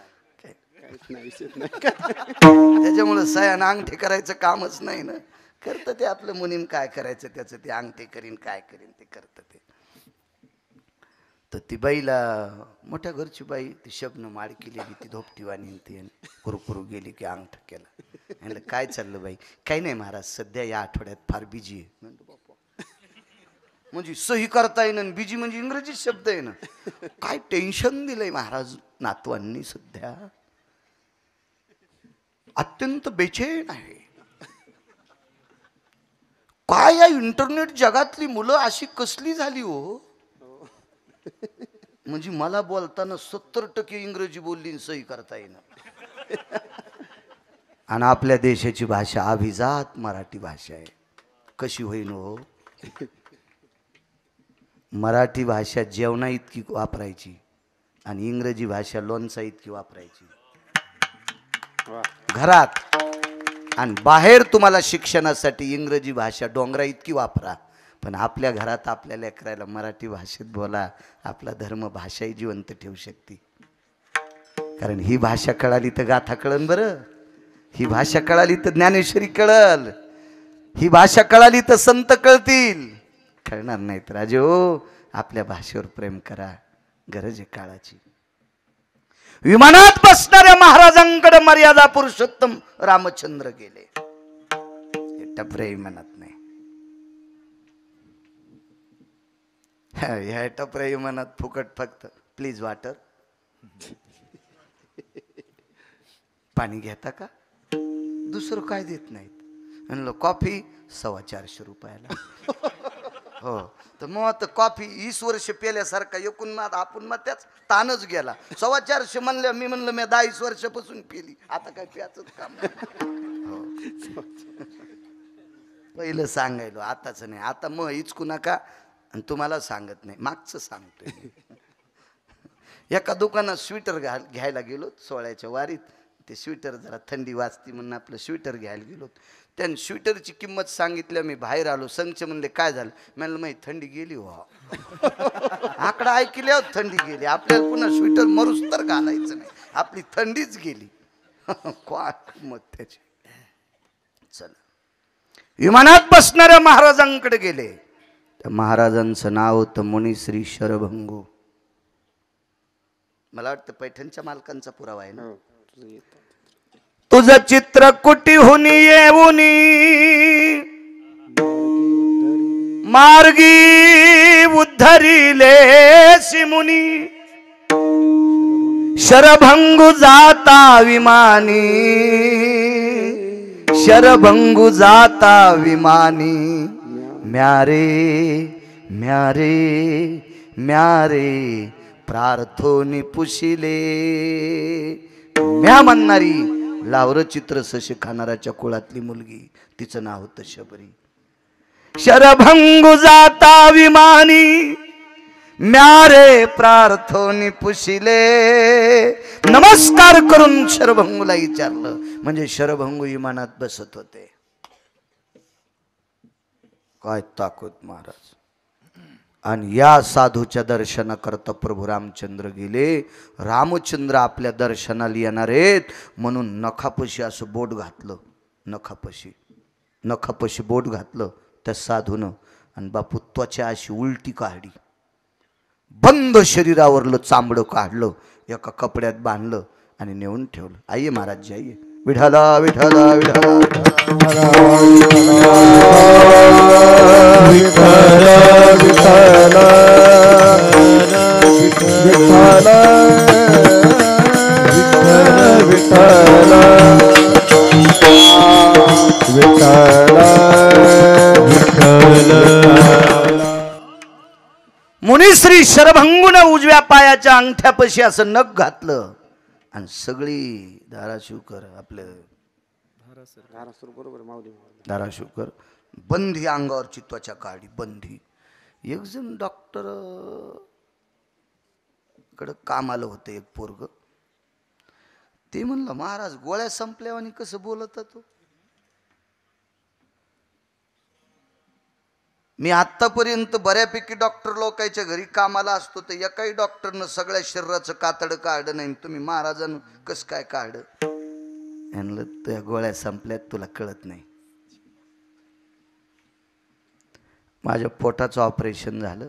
त्याच्यामुळे सह्यानं अंगठी करायचं कामच नाही ना. करतं ते आपलं मुनीम, काय करायचं त्याचं ते अंगठे करीन काय करीन ते करतं ते. तर ती बाईला, मोठ्या घरची बाई, ती शबनं माळ केलेली, ती धोपटीवाणी ती कुरकुरू गेली की अंगठा केला. म्हणलं काय चाललं बाई? काही नाही महाराज, सध्या या आठवड्यात फार बिजी आहे. म्हणतो बाप्पा, म्हणजे सही करता येईन, बिजी म्हणजे इंग्रजी शब्द आहे ना. काय टेन्शन दिलंय महाराज नातवांनी, सध्या अत्यंत बेचैन आहे. काय या इंटरनेट जगातली मुलं अशी कसली झाली हो, म्हणजे मला बोलताना 70% इंग्रजी बोलली, सही करता येईना. आणि आपल्या देशाची भाषा अभिजात मराठी भाषा आहे. कशी होईन हो? मराठी भाषा जेवणा इतकी वापरायची आणि इंग्रजी भाषा लोणचा इतकी वापरायची घरात, आणि बाहेर तुम्हाला शिक्षणासाठी इंग्रजी भाषा डोंगरा इतकी वापरा. पण आपल्या घरात आपल्या लेकराला मराठी भाषेत बोला, आपला धर्म भाषाही जिवंत ठेवू शकते. कारण ही भाषा कळाली तर गाथा कळन बरं, ही भाषा कळाली तर ज्ञानेश्वरी कळल, ही भाषा कळाली तर संत कळतील. कळणार नाहीत राजे हो. आपल्या भाषेवर प्रेम करा, गरज आहे काळाची. विमानात बसणाऱ्या महाराजांकडे मर्यादा पुरुषोत्तम रामचंद्र गेले. टपरे विमानात नाही, ह्या टपऱ्या विमानात फुकट फक्त प्लीज वॉटर, पाणी घेता का, दुसरं काय देत नाहीत. म्हणलं कॉफी 425 रुपयाला. हो, तर मग आता कॉफी 20 वर्ष पेल्यासारखा एकूण मग आपण मग त्याच ताणच गेला. 425 म्हणलं, मी म्हणलं मी 10 वर्षापासून पेली, आता काय प्याचंच काम. हो, पहिलं सांगायलो, आताच नाही. आता मग हिचकू नका, आणि तुम्हाला सांगत नाही, मागचं सांगतोय. एका दुकानात स्वेटर घ्यायला गेलो 16च्या वारीत. ते स्वेटर जरा थंडी वाजती म्हणून आपलं स्वेटर घ्यायला गेलो. त्यानं स्वेटरची किंमत सांगितल्या, मी बाहेर आलो. संच म्हणले काय झालं? म्हणलं माही थंडी गेली हो. आकडा ऐकल्यावर थंडी गेली. आपल्याला पुन्हा स्वेटर मरूस तर घालायचं नाही, आपली थंडीच गेली. काय किंमत त्याची. चला, विमानात बसणाऱ्या महाराजांकडे गेले. त्या महाराजांचं नाव होतं मुनिश्री शरभंगू. मला वाटतं पैठणच्या मालकांचा पुरावा आहे ना. तुझं चित्र कुटीहून येऊनी मार्गी उद्धरिले शिमुनी, शरभंगू जाता विमानी, शरभंगू जाता विमानी. म्यारे म्यारे म्यारे प्रार्थोनी पुशिले. म्या म्हणणारी लावर चित्र सशी खाणाराच्या कुळातली मुलगी, तिचं नाव होतं शबरी. शरभंगू जाता विमानी, म्यारे प्रार्थोनी पुशिले. नमस्कार करून शरभंगूला विचारलं, म्हणजे शरभंगू विमानात बसत होते. काय ताकद महाराज. आणि या साधूच्या दर्शनाकरता प्रभू रामचंद्र गेले. रामचंद्र आपल्या दर्शनाला येणार आहेत म्हणून नखापशी असं बोट घातलं, नखापशी बोट घातलं त्या साधूनं. आणि बापू त्वचा अशी उलटी काढली, बंद शरीरावरलं चांबडं काढलं, एका कपड्यात बांधलं आणि नेऊन ठेवलं. आइये महाराज जी, आइये. विठाला विठाला विठाला विठाला मुनिश्री शरभंगून उजव्या पायाच्या अंगठ्यापाशी असं नख घातलं आणि सगळी धाराशिवकर आपले धाराशिवकर बंधी अंगावरची त्वचा काढली, बंधी. एक जण डॉक्टर कडे कामाला होतं एक पोरग. ते म्हणलं महाराज गोळ्या संपल्यावर कसं बोलत तो. मी आतापर्यंत बऱ्यापैकी डॉक्टर लोकांच्या घरी कामाला असतो, तर एकाही डॉक्टरनं सगळ्या शरीराचं कातड काढलं नाही. तुम्ही महाराजांना कसं काय काढलं? म्हणलं त्या गोळ्या संपल्यात, तुला कळत नाही. माझ्या पोटाचं ऑपरेशन झालं.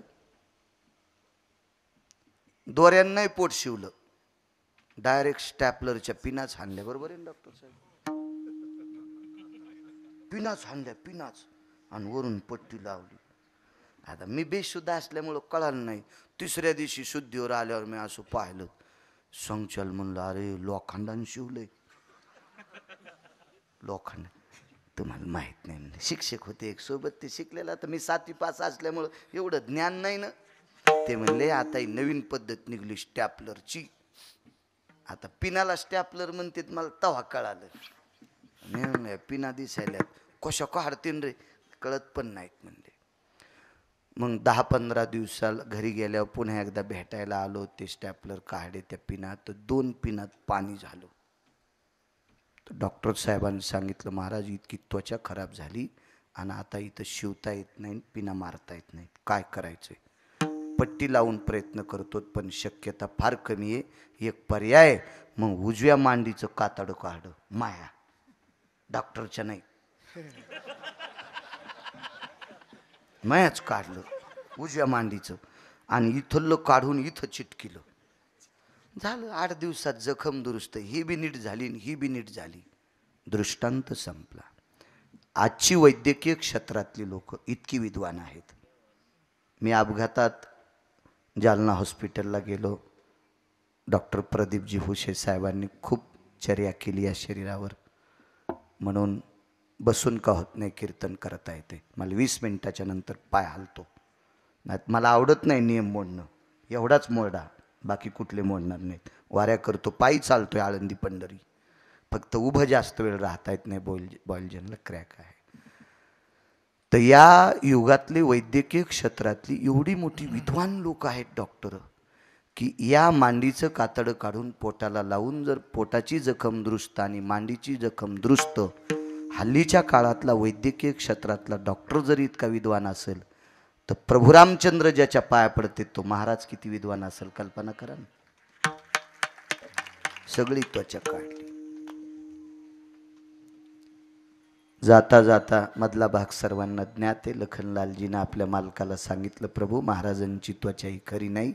दोऱ्यांनाही पोट शिवलं, डायरेक्ट स्टॅपलरच्या पिनाच हाणल्या. बरोबर आहे डॉक्टर साहेब? पिनाच हाणल्या, पिनाच, आणि वरून पट्टी लावली. आता मी बेशुद्ध असल्यामुळं कळालं नाही. तिसऱ्या दिवशी शुद्धीवर आल्यावर मी असं पाहिलं, संचल म्हणलं अरे लोखंडाने शिवलंय. लोखंड तुम्हाला माहित नाही म्हणलं. शिक्षक होते एक सोबत, ते शिकलेला. तर मी 7वी पास असल्यामुळं एवढं ज्ञान नाही ना. ते म्हणले आता ही नवीन पद्धत निघली स्टॅपलरची, आता पिनाला स्टॅपलर म्हणते. मला तवा कळालं. मी म्हणलं पिना दिसायला कशा काढतील रे, कळत पण नाहीत म्हणले. मग 10-15 दिवसाला घरी गेल्यावर पुन्हा एकदा भेटायला आलो. ते स्टॅपलर काढले त्या पिनात, तर 2 पिनात पाणी झालं. तर डॉक्टर साहेबांनी सांगितलं महाराज इतकी त्वचा खराब झाली आणि आता इथं शिवता येत नाही, पिना मारता येत नाही, काय करायचंय? पट्टी लावून प्रयत्न करतो पण शक्यता फार कमी आहे. एक पर्याय, मग उजव्या मांडीचं कातडं काढ. माया डॉक्टरच्या नाही, मायाच काढलं उजव्या मांडीचं, आणि इथलं काढून इथं चिटकिलं. झालं 8 दिवसात जखम दुरुस्त. ही बी नीट झाली आणि ही बी नीट झाली. दृष्टांत संपला. आजची वैद्यकीय क्षेत्रातली लोक इतकी विद्वान आहेत. मी अपघातात जालना हॉस्पिटलला गेलो. डॉक्टर प्रदीपजी हुशे साहेबांनी खूप चर्या केली या शरीरावर, म्हणून बसून का होत नाही कीर्तन करता येते. मला 20 मिनिटाच्या नंतर पाय हलतो. नाही मला आवडत नाही नियम मोडणं, एवढाच मोडा, बाकी कुठले मोडणार नाहीत. वाऱ्या करतो, पायी चालतोय आळंदी पंढरी. फक्त उभं जास्त वेळ राहता येत नाही, बॉयलजनला क्रॅक आहे. तर या युगातले वैद्यकीय क्षेत्रातली एवढी मोठी विद्वान लोक आहेत डॉक्टर, की या मांडीचं कातडं काढून पोटाला लावून जर पोटाची जखम दुरुस्त आणि मांडीची जखम दुरुस्त, हल्लीच्या काळातला वैद्यकीय क्षेत्रातला डॉक्टर जरी इतका विद्वान असेल, तर प्रभू रामचंद्र ज्याच्या पाया पडते तो महाराज किती विद्वान असेल कल्पना करा ना. सगळी त्वचा काढली. जाता जाता मधला भाग सर्वांना ज्ञात आहे. लखनलालजीनं आपल्या मालकाला सांगितलं, प्रभू महाराजांची त्वचा ही खरी नाही,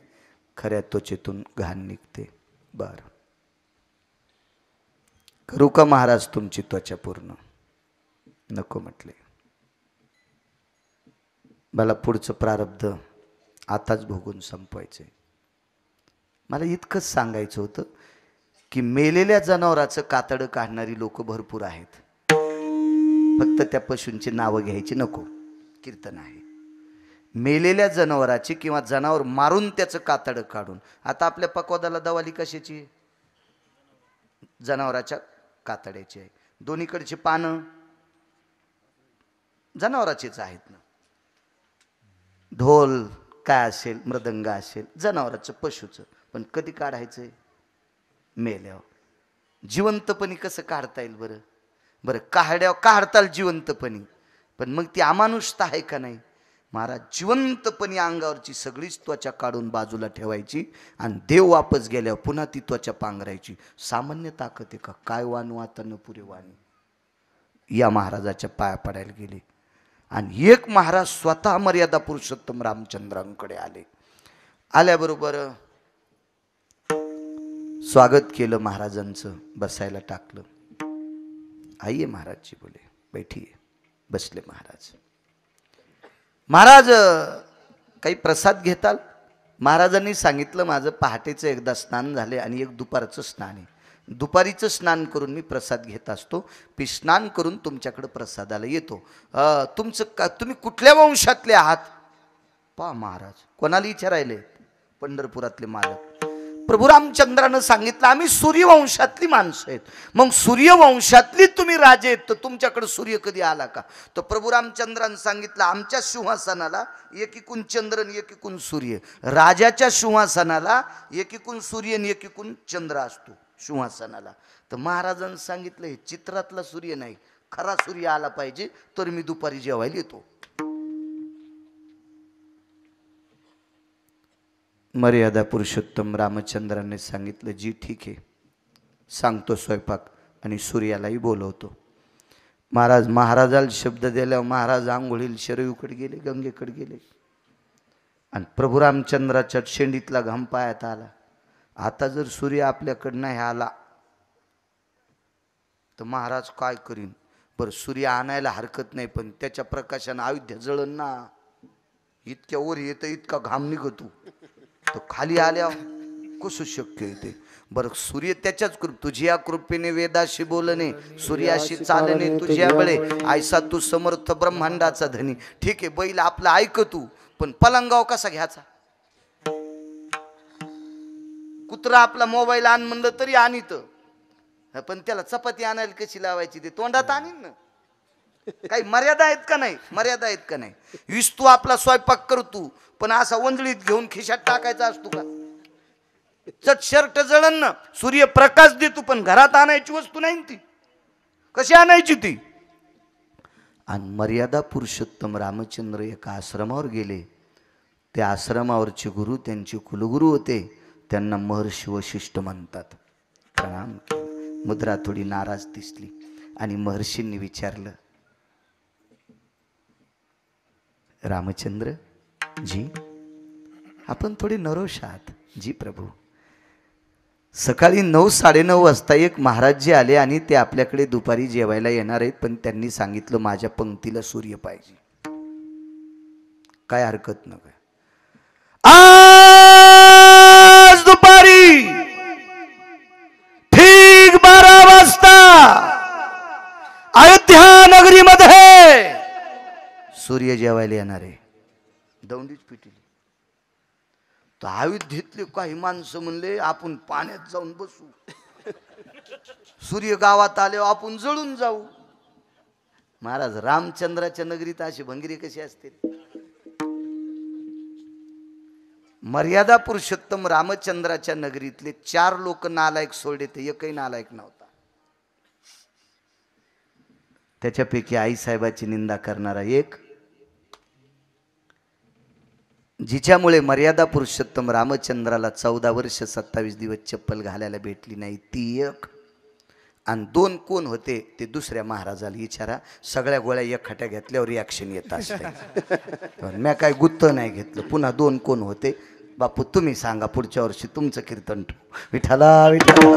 खऱ्या त्वचेतून घाण निघते. बरं करू का महाराज तुमची त्वचा पूर्ण? नको म्हटले. मला पुढचं प्रारब्ध आताच भोगून संपवायचंय. मला इतकंच सांगायचं होतं की मेलेल्या जनावराचं कातडं काढणारी लोक भरपूर आहेत. फक्त त्या पशूंची नावं घ्यायची नको, कीर्तन आहे. मेलेल्या जनावराची किंवा जनावर मारून त्याचं कातडं काढून. आता आपल्या पकवादाला दवाली कशाची? जनावराच्या कातड्याची आहे. दोन्हीकडची पानं जनावराचीच आहेत ना. ढोल काय असेल, मृदंग असेल, जनावराचं पशुचं. पण कधी काढायचंय? मेल्यावर. जिवंतपणी कसं काढता येईल बरं? बरं काढ्यावर काढताल जिवंतपणी, पण मग ती अमानुषता आहे का नाही? महाराज जिवंतपणी अंगावरची सगळीच त्वचा काढून बाजूला ठेवायची आणि देव वापस गेल्यावर पुन्हा ती त्वचा पांघरायची. सामान्य ताकद आहे का? काय वानू आता न पुरे वाणी. या महाराजाच्या पाया पडायला गेले आणि एक महाराज स्वतः मर्यादा पुरुषोत्तम रामचंद्रांकडे आले. आल्याबरोबर स्वागत केलं महाराजांचं, बसायला टाकलं. आइए महाराज जी बोले, बैठिए. बसले महाराज. महाराज काही प्रसाद घेताल? महाराजांनी सांगितलं माझं पहाटेचं एकदा स्नान झाले आणि एक दुपारचं स्नान आहे. दुपारीचं स्नान करून मी प्रसाद घेत असतो. मी स्नान करून तुमच्याकडे प्रसादाला येतो. तुम्ही कुठल्या वंशातले आहात? पहा महाराज कोणाला विचारायले? पंढरपुरातले मालक. प्रभू रामचंद्रानं सांगितलं आम्ही सूर्यवंशातली माणसं आहेत. मग सूर्यवंशातली तुम्ही राजे आहेत, तर तुमच्याकडे सूर्य कधी आला का? तर प्रभू रामचंद्रानं सांगितलं आमच्या सिंहासनाला एकीकून चंद्र आणि एकीकून सूर्य. राजाच्या सिंहासनाला एकीकून सूर्य आणि एकीकून चंद्र असतो सिंहासनाला. तर महाराजांनी सांगितलं हे चित्रातला सूर्य नाही, खरा सूर्य आला पाहिजे तर मी दुपारी जेवायला येतो. मर्यादा पुरुषोत्तम रामचंद्राने सांगितलं जी ठीक आहे, सांगतो स्वयंपाक आणि सूर्यालाही बोलवतो. महाराजाला शब्द दिल्यावर महाराज आंघोळीला शरयूकडे गेले, गंगेकडे गेले आणि प्रभू रामचंद्राच्या शेंडीतला घाम पायात आला. आता जर सूर्य आपल्याकडं नाही आला तर महाराज काय करीन. बरं सूर्य आणायला हरकत नाही, पण त्याच्या प्रकाशानं अयोध्या जळण ना. इतक्या वर येतं, इतका घाम निघतो, तो खाली आल्या कसं शक्य येते. बरं सूर्य त्याच्याच कृप, तुझ्या कृपेने वेदाशी बोलणे, सूर्याशी चालणे तुझ्या बळे, ऐसा तू समर्थ ब्रह्मांडाचा धनी. ठीक आहे बैल आपला ऐक तू, पण पलंगाव कसा घ्यायचा. कुत्रा आपला मोबाईल आण म्हणलं तरी आणीत, पण त्याला चपाती आणायला कशी लावायची ते तोंडात आणीन ना. काही मर्यादा आहेत का नाही, मर्यादा आहेत का नाही. वीस तू आपला स्वयंपाक करतो, पण असा वंजळीत घेऊन खिशात टाकायचा असतो का. चट शर्ट जळण ना. सूर्य प्रकाश देतो, पण घरात आणायची वस्तू नाही ती. कशी आणायची ती. आणि मर्यादा पुरुषोत्तम रामचंद्र एका आश्रमावर गेले. त्या आश्रमावरचे गुरु त्यांचे कुलगुरू होते, त्यांना महर्षी वशिष्ठ म्हणतात. प्रणाम केले. मुद्रा थोडी नाराज दिसली आणि महर्षींनी विचारलं, रामचंद्र जी आपण थोडे नरोष आहात. जी प्रभू. सकाळी 9-9:30 वाजता एक महाराज जे आले आणि ते आपल्याकडे दुपारी जेवायला येणार आहेत, पण त्यांनी सांगितलं माझ्या पंक्तीला सूर्य पाहिजे. काय हरकत नका. आज दुपारी ठीक 12 वाजता अयोध्या नगरीमध्ये सूर्य जेवायला येणार आहे. दौंडीच पिटली. तर अयोध्येतले काही माणसं म्हणले आपण पाण्यात जाऊन बसू, सूर्य गावात आल्यावर आपण जळून जाऊ. महाराज रामचंद्राच्या नगरीत अशी भंगिरी कशी असते. मर्यादा पुरुषोत्तम रामचंद्राच्या नगरीतले 4 लोक नालायक सोडले, ते एकही नालायक नव्हता. त्याच्यापैकी आईसाहेबाची निंदा करणारा एक, जिच्यामुळे मर्यादा पुरुषोत्तम रामचंद्राला 14 वर्ष 27 दिवस चप्पल घालायला भेटली नाही, ती एक. आणि 2 कोण होते ते दुसऱ्या महाराजाला विचारा. सगळ्या गोळ्या एकखट्या घेतल्यावर रिॲक्शन येत असते. मी काय गुत्त नाही घेतलं. पुन्हा 2 कोण होते. बापू तुम्ही सांगा, पुढच्या वर्षी तुमचं कीर्तन ठेवू. विठ्ठला विठ्ठला.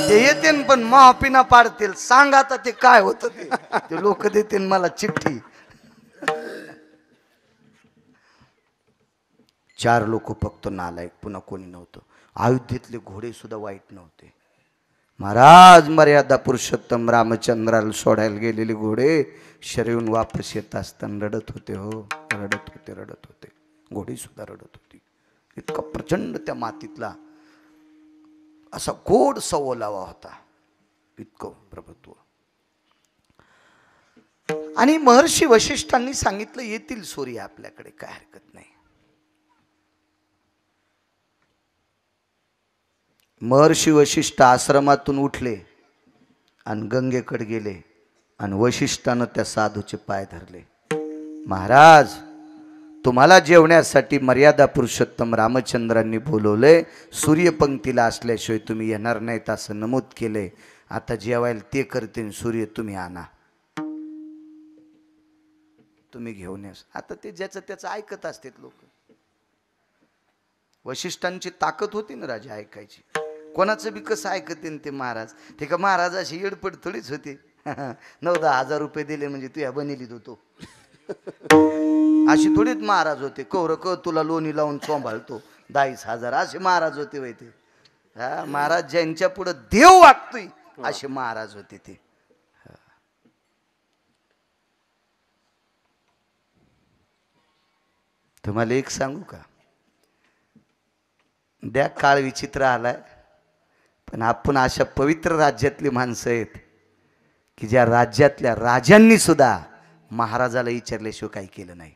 ते येते पण महापिना पाडतील. सांग आता ते काय होतं ते लोक देतील मला चिठ्ठी. 4 लोक फक्त नालायक, पुन्हा कोणी नव्हतं. अयोध्येतले घोडे सुद्धा वाईट नव्हते. महाराज मर्यादा पुरुषोत्तम रामचंद्राला सोडायला गेलेले घोडे शरीरून वापस येत असताना रडत होते. हो रडत होते, रडत होते. घोडी सुद्धा रडत होती. इतका प्रचंड त्या मातीतला असा गोड सवलावा होता, इतकं प्रभुत्व. आणि महर्षी वशिष्ठांनी सांगितलं येतील सूर्य आपल्याकडे, काय हरकत नाही. महर्षी वशिष्ठ आश्रमातून उठले आणि गंगेकडे गेले आणि वशिष्ठानं त्या साधूचे पाय धरले. महाराज तुम्हाला जेवण्यासाठी मर्यादा पुरुषोत्तम रामचंद्रांनी बोलवले. सूर्यपंक्तीला असल्याशिवाय तुम्ही येणार नाहीत असं नमूद केले. आता जेवायला ते करते, सूर्य तुम्ही आणा, तुम्ही घेऊन या. आता ते ज्याचं त्याचं ऐकत असतात लोक. वशिष्ठांची ताकद होती ना राजा ऐकायची. कोणाचं बी कसं ऐकते ते महाराज. ते का महाराज अशी येडपड थोडीच होते. 9-10 हजार रुपये दिले म्हणजे तू या बनेलीत होतो अशी थोडीच महाराज होते. कौर क तुला लोणी लावून चोंभाळतो 10,000 असे महाराज होते वय ते. हा महाराज ज्यांच्या पुढे देव वागतोय असे महाराज होते ते. तुम्हाला एक सांगू का, द्या काळ विचित्र आलाय, पण आपण अशा पवित्र राज्यातली माणसं आहेत की ज्या राज्यातल्या राजांनी सुद्धा महाराजाला विचारल्याशिवाय काही केलं नाही.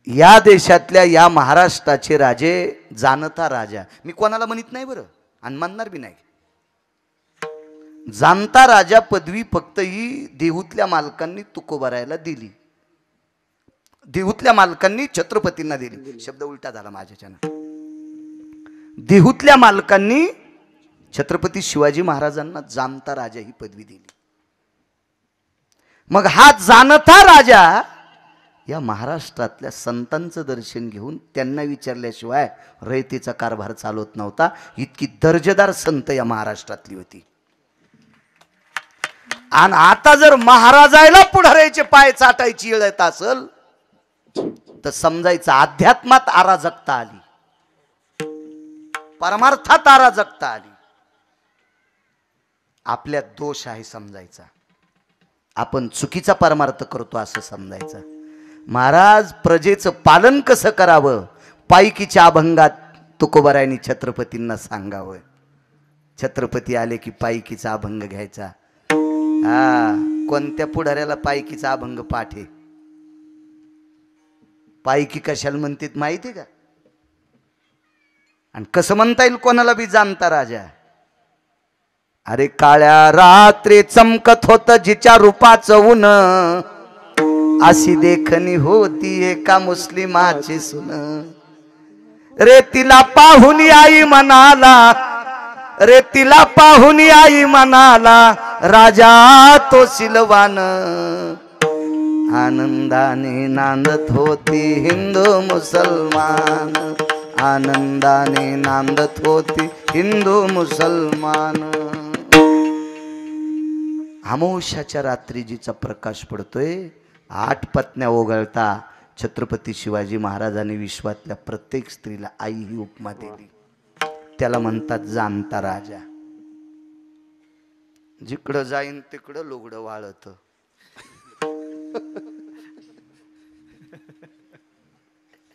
या देशातल्या या महाराष्ट्राचे राजे जाणता राजा, मी कोणाला म्हणत नाही बरं आणि म्हणणार बी नाही. जाणता राजा पदवी फक्त ही देहूतल्या मालकांनी तुकोबारायला दिली, देहूतल्या मालकांनी छत्रपतींना दिली. शब्द उलटा झाला माझ्याच्यानं. देहूतल्या मालकांनी छत्रपती शिवाजी महाराजांना जाणता राजा ही पदवी दिली. मग हा जाणता राजा या महाराष्ट्रातल्या संतांचं दर्शन घेऊन त्यांना विचारल्याशिवाय रयतेचा कारभार चालवत नव्हता. इतकी दर्जेदार संत या महाराष्ट्रातली होती. आणि आता जर महाराजाला पुढाऱ्याचे पाय चाटायची वेळ येत असेल तर समजायचं अध्यात्मात अराजकता आली, परमार्थात अराजकता आली. आपल्यात दोष आहे समजायचा, आपण चुकीचा परमार्थ करतो असं समजायचं. महाराज प्रजेचं पालन कसं करावं पायकीच्या अभंगात तुकोबारायांनी छत्रपतींना सांगावं. छत्रपती आले की पायकीचा अभंग घ्यायचा. कोणत्या पुढाऱ्याला पायकीचा अभंग पाठ आहे? पायकी कशाला म्हणतात माहिती का? आणि कसं म्हणता येईल कोणाला बी जाणता राजा? अरे काळ्या रात्री चमकत होत जिच्या रूपाचं ऊन, अशी देखणी होती एका मुस्लिमाची सुन. रे तिला पाहुन आई म्हणाला, रे तिला पाहुन आई म्हणाला, राजा तो सिलवान. आनंदाने नांदत होती हिंदू मुसलमान, आनंदाने नांदत होती हिंदू मुसलमान. अमावस्याच्या रात्री जिचा प्रकाश पडतोय, 8 पत्न्या ओघळता छत्रपती शिवाजी महाराजांनी विश्वातल्या प्रत्येक स्त्रीला आई ही उपमा दिली. त्याला म्हणतात जाणता राजा. जिकडं जाईन तिकडं लुगडं वाळत.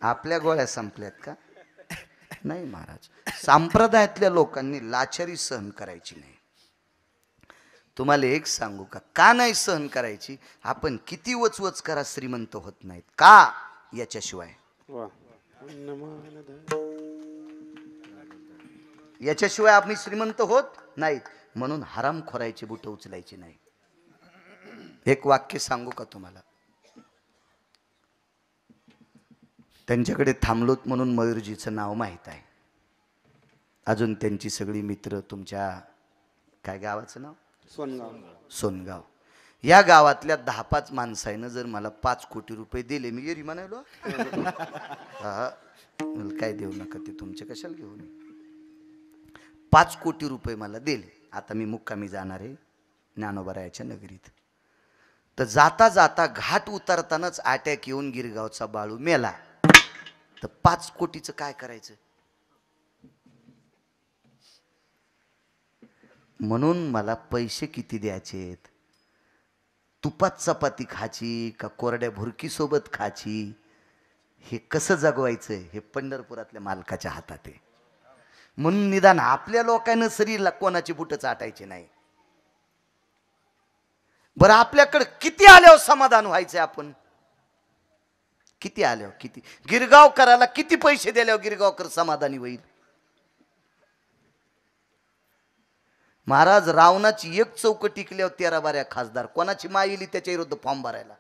आपल्या गोळ्या संपल्यात का? नाही महाराज, संप्रदायातल्या लोकांनी लाचारी सहन करायची नाही. तुम्हाला एक सांगू का नाही सहन करायची? आपण किती वचवच करा श्रीमंत होत नाहीत का? याच्याशिवाय याच्याशिवाय आम्ही श्रीमंत होत नाहीत. म्हणून हरामखोरायची बुट उचलायची नाही. एक वाक्य सांगू का तुम्हाला? त्यांच्याकडे थांबलोत म्हणून मयूरजीचं नाव माहीत आहे. अजून त्यांची सगळी मित्र तुमच्या काय गावाचं नाव? सोनगाव. सोनगाव. या गावातल्या 10-5 माणसाईनं जर मला 5 कोटी रुपये दिले, मी गेली म्हणालो मला काय देऊ नका, ते तुमचे कशाला घेऊन. 5 कोटी रुपये मला दिले. आता मी मुक्कामी जाणार आहे ज्ञानोबारायाच्या नगरीत. तर जाता जाता घाट उतरतानाच अटॅक येऊन गिरगावचा बाळू मेला. तर 5 कोटीचं काय करायचं? म्हणून मला पैसे किती द्यायचेत? तुपात चपाती खाची का कोरड्या भुरकी सोबत खाची? हे कसं जगवायचं हे पंढरपुरातल्या मालकाच्या हातात आहे. म्हणून निदान आपल्या लोकांना शरीरला कोणाची बुट चाटायची नाही. बरं आपल्याकडे किती आल्यावर समाधान व्हायचंय? आपण किती आल्यावर, किती गिरगावकराला किती पैसे दिल्यावर गिरगावकर समाधानी होईल? महाराज रावणाची एक चौक टिकल्यावर 13-12 खासदार. कोणाची माईली त्याच्या विरुद्ध फॉर्म भरायला?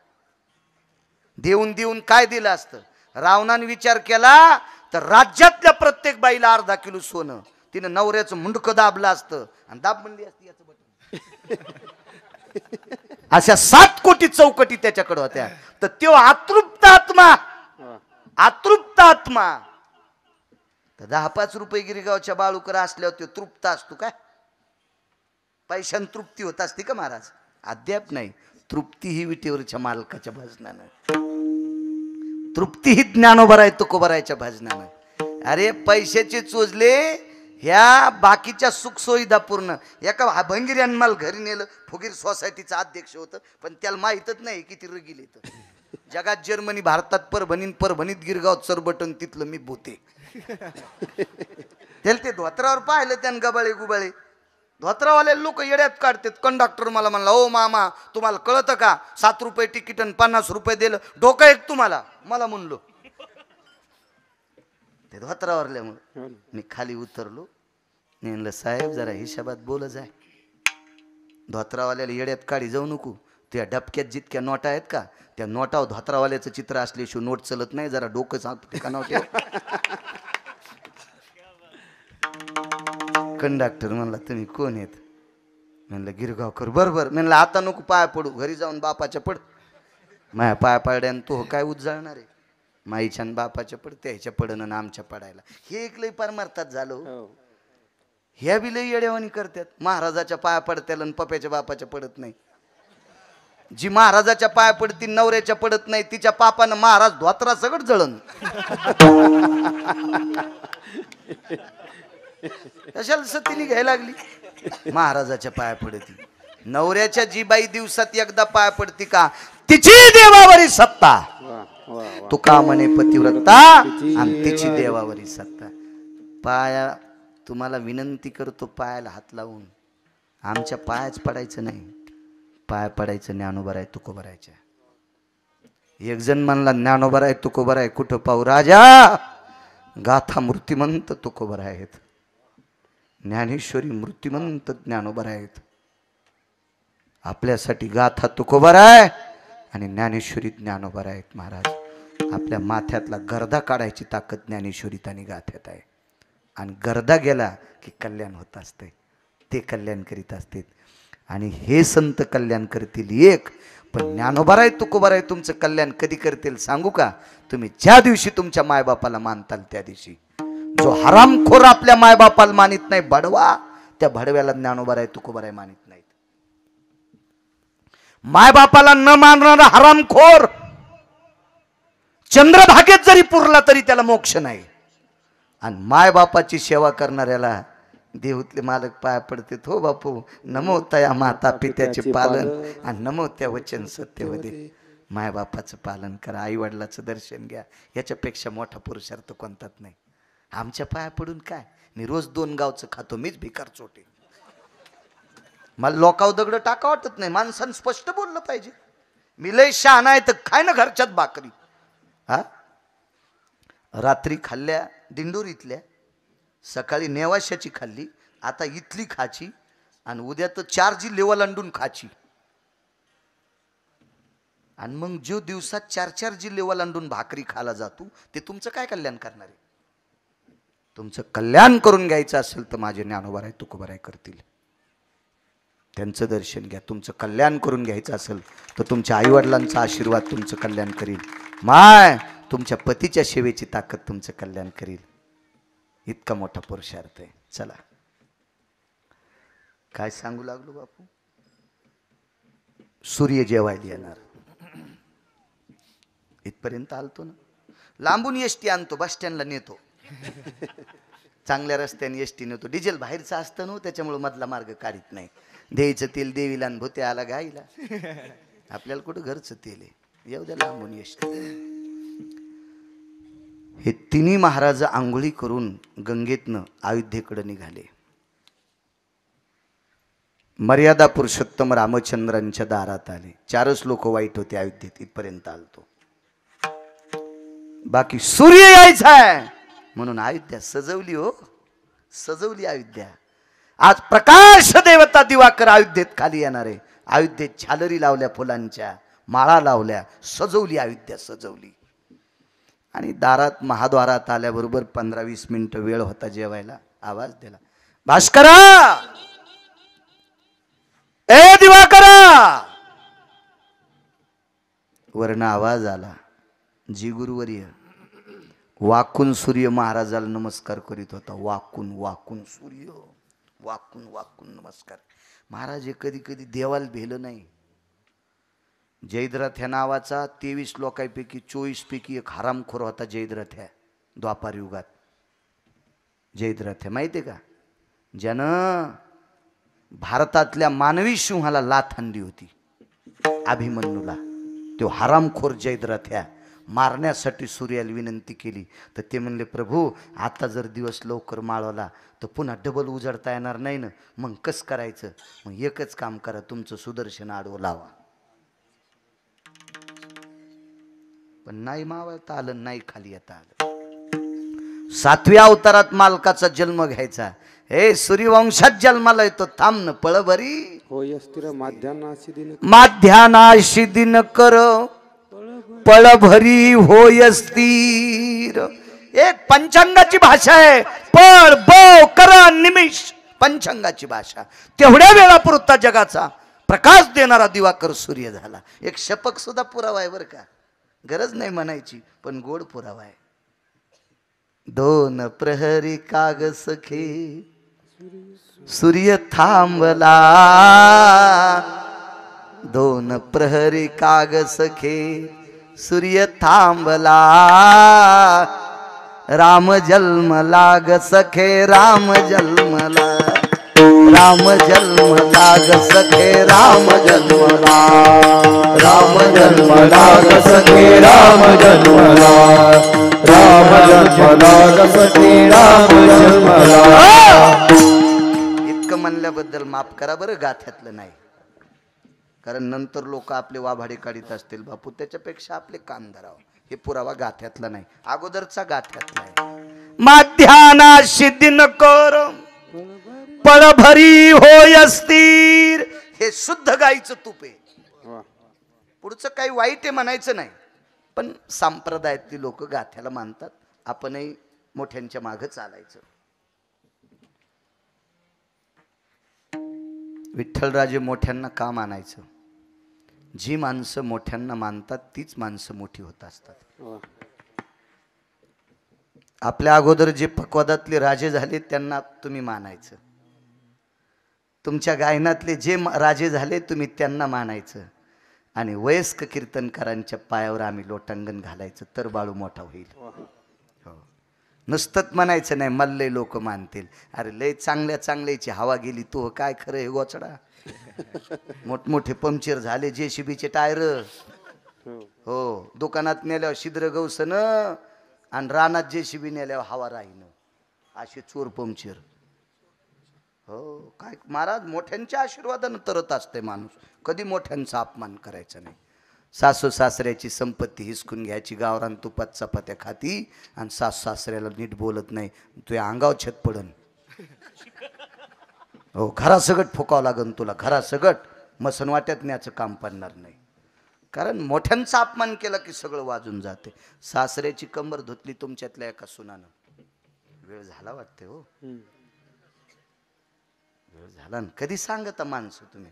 देऊन देऊन काय दिलं असतं? रावणाने विचार केला तर राज्यातल्या प्रत्येक बाईला अर्धा किलो सोनं. तिने नवऱ्याचं मुंडकं दाबलं असतं आणि दाब म्हणली असती याचं बटन. अशा 7 कोटी चौकटी त्याच्याकडे होत्या. तर तो अतृप्त आत्मा, अतृप्त आत्मा. तर 10-5 रुपये गिरगावच्या बाळूकर असल्यावर तो तृप्त असतो काय? पैशान तृप्ती होत असते का महाराज? अद्याप नाही. तृप्ती ही विटेवरच्या मालकाच्या भजनानं, तृप्ती ही ज्ञानोबाराय तुकोबारायच्या भजनानं. अरे पैशाचे चोजले ह्या बाकीच्या सुखसोयीदा पूर्ण. एका भंगिऱ्यानं मला घरी नेलं. फुगीर सोसायटीचा अध्यक्ष होतं, पण त्याला माहीतच नाही किती रगील येतं. जगात जर्मनी, भारतात परभणीत गिरगाव चरबटन तिथलं मी भूते. त्याला ते धोत्रावर पाहिलं त्यानं गबाळे गुबाळे. धोत्रावाले लोक येड्यात काढतात. कंडक्टर मला म्हणला, ओ मामा तुम्हाला कळतं का 7 रुपये तिकीट आणि 50 रुपये दिलं, डोकं एक तुम्हाला? मला म्हणलो ते धोत्रावरल्यामुळे. मी खाली उतरलो. मी म्हणलं साहेब जरा हिशोबात बोल जाय. धोत्रावाल्याला येड्यात काढी जाऊ नको. त्या डबक्यात जितक्या नोटा आहेत का त्या नोटावर धोत्रावाल्याचं चित्र असल्याशिवाय नोट चलत नाही. जरा डोकं सांगतो ते कानावर ठेव. कंडक्टर म्हणला तुम्ही कोण आहेत? म्हणलं गिरगावकर. बरोबर. म्हणलं आता नको पाया पडू, घरी जाऊन बापाच्या पड. माया पाया पड्यान तो काय उजळणार आहे? माईच्या बापाच्या पड, त्याच्या पडणं आमच्या पडायला. हे एक लई पार मारतात झालो. ह्या बी लई येड्यावानी करतात. महाराजाच्या पाया पडत्याला आणि पप्याच्या बापाच्या पडत नाही. जी महाराजाच्या पाया पडती नवऱ्याच्या पडत नाही, तिच्या पापानं महाराज धोत्रा सगळं जळण. कशाला सतीने घ्यायला लागली? महाराजाच्या पाया पडती. नवऱ्याच्या जी बाई दिवसात एकदा पाया पडती का तिची देवावरी सत्ता. तुका म्हणे पतिव्रता आणि तिची देवावरी सत्ता. पाया तुम्हाला विनंती करतो, पायाला हात लावून आमच्या पायाच पडायचं नाही, पाया पडायचं ज्ञानोबराय तुकोबरायच्या. एक जण म्हणला ज्ञानोबराय तुकोबराय कुठं पाहू? राजा गाथा मूर्तिमंत तुकोबराय आहेत, ज्ञानेश्वरी मूर्तिमंत ज्ञानोबराय आहेत. आपल्यासाठी गाथा तुकोबराय आणि ज्ञानेश्वरी ज्ञानोबराय आहेत. महाराज आपल्या माथ्यातला गर्दा काढायची ताकद ज्ञानेश्वरीत आणि गाथ्यात आहे. आणि गर्दा गेला की कल्याण होत असते, ते कल्याण करीत असते. आणि हे संत कल्याण करतील एक, पण ज्ञानोबराय तुकोबराय तुमचं कल्याण कधी करतील सांगू का? तुम्ही ज्या दिवशी तुमच्या मायबापाला मानताल त्या दिवशी. जो हरामखोर आपल्या मायबापाला मानित नाही भडवा, त्या भडव्याला ज्ञानोबराय तुकोबराय मानित नाहीत. मायबापाला न मानणारा हरामखोर चंद्रभागेत जरी पुरला तरी त्याला मोक्ष नाही. आणि मायबापाची सेवा करणाऱ्याला देऊतले मालक पाया पडते. हो बापू, नमो तया माता पित्याचे पालन आणि नमो त्या वचन सत्यवदे. मायबापाचं पालन करा, आई वडिलाचं दर्शन घ्या, याच्यापेक्षा मोठा पुरुषार्थ कोणताच नाही. आमच्या पाया पडून काय? मी रोज 2 गावचं खातो, मीच भिकार चोटे. मला लोकाव दगड टाका वाटत नाही. माणसानं स्पष्ट बोललं पाहिजे. मी लय शहाणा आहे तर खाय ना घरच्यात भाकरी. हा रात्री खाल्ल्या दिंडोरीतल्या, सकाळी नेवाशाची खाल्ली, आता इथली खाची, आणि उद्या तर 4 जिल्हे ओलांडून खाची. आणि मग जो दिवसात 4-4 जिल्हे ओलांडून भाकरी खाला जातो ते तुमचं काय कल्याण करणार आहे? तुमचं कल्याण करून घ्यायचं असेल तर माझे ज्ञानोबराय तुकोबराय करतील. त्यांचं दर्शन घ्या. तुमचं कल्याण करून घ्यायचं असेल तर तुमच्या आईवडिलांचा आशीर्वाद तुमचं कल्याण करील. माय तुमच्या पतीच्या सेवेची ताकद तुमचं कल्याण करील. इतका मोठा पुरुषार्थ आहे. चला काय सांगू लागलो बापू? सूर्य जेवायला येणार इथपर्यंत आलतो ना. लांबून एसटी आणतो, बस स्टँडला नेतो. चांगल्या रस्त्याने एसटी नेतो. डिझेल बाहेरचं असतं ना, त्याच्यामुळे मधला मार्ग काढीत नाही. द्यायचं तेल देवीला आणि भूते आला गाईला. आपल्याला कुठं घरचं तेल आहे, येऊ द्या लांबून एसटी. हे तिन्ही महाराज आंघोळी करून गंगेतनं अयोध्येकडे निघाले. मर्यादा पुरुषोत्तम रामचंद्रांच्या दारात आले. 4च लोक वाईट होते अयोध्येत. इथपर्यंत आलतो. बाकी सूर्य यायचा आहे म्हणून अयोध्या सजवली. हो सजवली अयोध्या. आज प्रकाश देवता दिवाकर अयोध्येत खाली येणार आहे. अयोध्येत झालरी लावल्या, फुलांच्या माळा लावल्या, सजवली अयोध्या सजवली. आणि दारात महाद्वारात आल्याबरोबर 15-20 मिनिटं वेळ होता जेवायला. आवाज दिला, भास्करा, ए दिवाकरा. वर्ण आवाज आला. जी गुरुवर्य. वाकून सूर्य महाराजाला नमस्कार करीत होता. वाकून वाकून सूर्य, वाकून वाकून नमस्कार. महाराज कधी कधी देवाला भेलं नाही. जयद्रथ ह्या नावाचा 23 लोकांपैकी 24 पैकी एक हरामखोर होता. जयद्रथ ह्या द्वापार युगात. जयद्रथ ह्या माहिती आहे का? ज्यानं भारतातल्या मानवी सिंहाला लाथ आणली होती, अभिमन्यूला. तो हरामखोर जयद्रथ ह्या मारण्यासाठी सूर्याला विनंती केली तर ते म्हणले, प्रभू आता जर दिवस लवकर माळवला तर पुन्हा डबल उजळता येणार नाही ना, मग कसं करायचं? मग एकच काम करा, तुमचं सुदर्शन आडवं लावा. पण नाही मावळता आलं, नाही खाली येता आलं. 7व्या अवतारात मालकाचा जन्म घ्यायचा. हे सूर्यवंशात जन्माला येतो. थांब न पळ बरी. होय स्थिर माध्यानाशी दिन कर पळ भरी होय स्थिर. एक पंचांगाची भाषा आहे. पळ बव कर निमिष पंचांगाची भाषा. तेवढ्या वेळापुरता जगाचा प्रकाश देणारा दिवाकर सूर्य झाला. एक शपक सुद्धा पुरावा आहे बरं का, गरज नाही म्हणायची, पण गोड पुरावा आहे. दोन प्रहरी काग सखे सूर्य थांबला, दोन प्रहरी काग सखे सूर्य थांबला, राम जन्मला ग सखे राम जन्मला, राम जन्मला ग सखे राम जन्मला, राम जन्मला ग सखे राम जन्मला, राम जन्मला ग सखे राम जन्मला. इतकं म्हणल्याबद्दल माफ करा बरं, गाथ्यातलं नाही, कारण नंतर लोक आपले वाभाडे काढीत असतील. बापू त्याच्यापेक्षा आपले कान धरावं. हे पुरावा गाथ्यातला नाही, अगोदरचा गाथ्यातला आहे. माध्यानाशी दिन कर पळभरी होय स्थिर. हे शुद्ध गाईचं तूप आहे. पुढचं काही वाईट आहे म्हणायचं नाही, पण संप्रदायातली लोक गाथ्याला मानतात. आपणही मोठ्यांच्या मागे चालायचं. विठ्ठलराजे मोठ्यांना का मानायचं? जी माणसं मोठ्यांना मानतात तीच माणसं मोठी होत असतात. आपल्या अगोदर जे पक्वादातले राजे झाले त्यांना तुम्ही मानायचं. तुमच्या गायनातले जे राजे झाले तुम्ही त्यांना मानायचं. आणि वयस्क कीर्तनकारांच्या पायावर आम्ही लोटांगण घालायचं, तर बाळू मोठा होईल. हो, नुसतंच म्हणायचं नाही, मल्ले लोक मानतील. अरे लय चांगल्या चांगल्याची हवा गेली, तू काय खरं हे गोचडा. मोठमोठे पंक्चर झाले, JCBचे टायर. हो, दुकानात नेल्यावर शिद्र गवसन आणि रानात JCB नेल्यावर हवा राहीन, असे चोर पंक्चर. हो, काय महाराज, मोठ्यांच्या आशीर्वादानं तरत असते माणूस. कधी मोठ्यांचा अपमान करायचा नाही. सासू सासऱ्याची संपत्ती हिसकून घ्यायची, गावरान तुपात चपात्या खाती आणि सासू सासऱ्याला नीट बोलत नाही, तुझ्या अंगावर छत पडन. हो, घरासगट फुकावं लागन तुला, घरासगट. मसन वाट्यात न्याचं काम पडणार नाही, कारण मोठ्यांचा अपमान केला की सगळं वाजून जाते. सासऱ्याची कंबर धुतली तुमच्यातल्या एका सुनानं. वेळ झाला वाटते हो, वेळ झाला ना. कधी सांगता माणसं तुम्ही?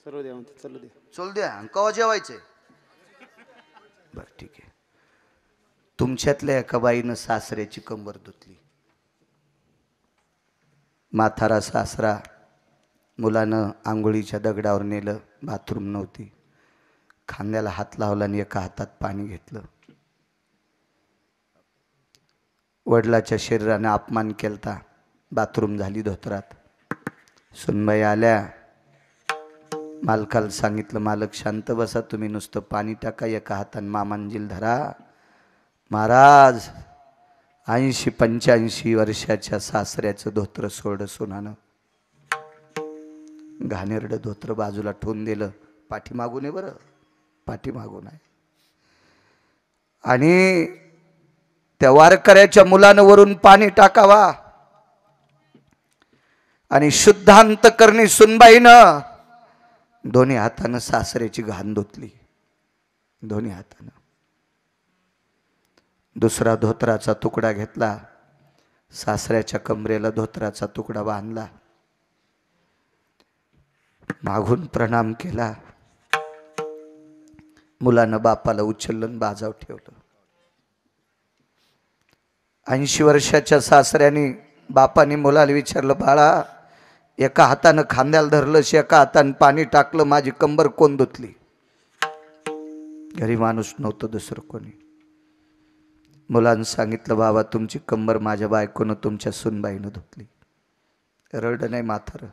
चलू द्या, चलू द्या, चल द्या. कवा जेवायचे? बर ठीक आहे. तुमच्यातल्या एका बाईनं सासऱ्याची कंबर धुतली. म्हातारा सासरा मुलानं आंघोळीच्या दगडावर नेलं, बाथरूम नव्हती, खांद्याला हात लावला आणि एका हातात पाणी घेतलं. वडिलाच्या शरीराने अपमान केलता, बाथरूम झाली धोतरात. सुनबाई आल्या, मालकाला सांगितलं, मालक शांत बसा, तुम्ही नुसतं पाणी टाका, एका हाताने मामांजील धरा. महाराज 80-85 वर्षाच्या सासऱ्याचं धोत्र सोडलं सुनानं. घाणेरडं धोत्र बाजूला ठेवून दिलं. पाठीमागून आहे बरं, पाठीमागून आहे. आणि त्या वारकऱ्याच्या मुलानं वरून पाणी टाकावा आणि शुद्ध अंतकरणी सुनबाईनं दोन्ही हातानं सासऱ्याची घाण धुतली, दोन्ही हातानं. दुसरा धोत्राचा तुकडा घेतला, सासऱ्याच्या कमरेला धोत्राचा तुकडा बांधला, मागून प्रणाम केला. मुलानं बापाला उचललं, बाजाव ठेवलं. 80 वर्षाच्या सासऱ्याने बापाने मुलाला विचारलं, बाळा एका हातानं खांद्याला धरलं, एका हातानं पाणी टाकलं, माझी कंबर कोण धुतली? घरी माणूस नव्हतं दुसरं कोणी. मुलानं सांगितलं, बाबा तुमची कंबर माझ्या बायकोनं तुमच्या सुनबाईनं धुतली. रडं नाही म्हातार,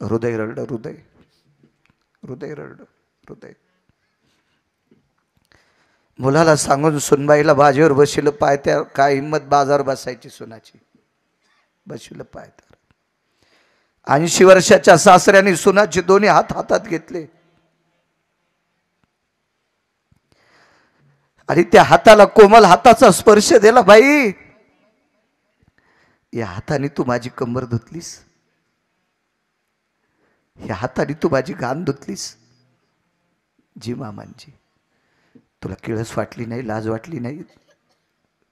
हृदय रडलं, हृदय हृदय रडलं, हृदय. मुलाला सांगून सुनबाईला बाजीवर बसलं, पाय त्या काय हिंमत बाजार बसायची सुनाची, बसलं पाय तर. 80 वर्षाच्या सासऱ्याने सुनाचे दोन्ही हात हातात घेतले आणि त्या हाताला कोमल हाताचा स्पर्श दिला. बाई या हाताने तू माझी कंबर धुतलीस, या हाताने तू माझी घाण धुतलीस. जी मामांची, तुला किळस वाटली नाही, लाज वाटली नाही,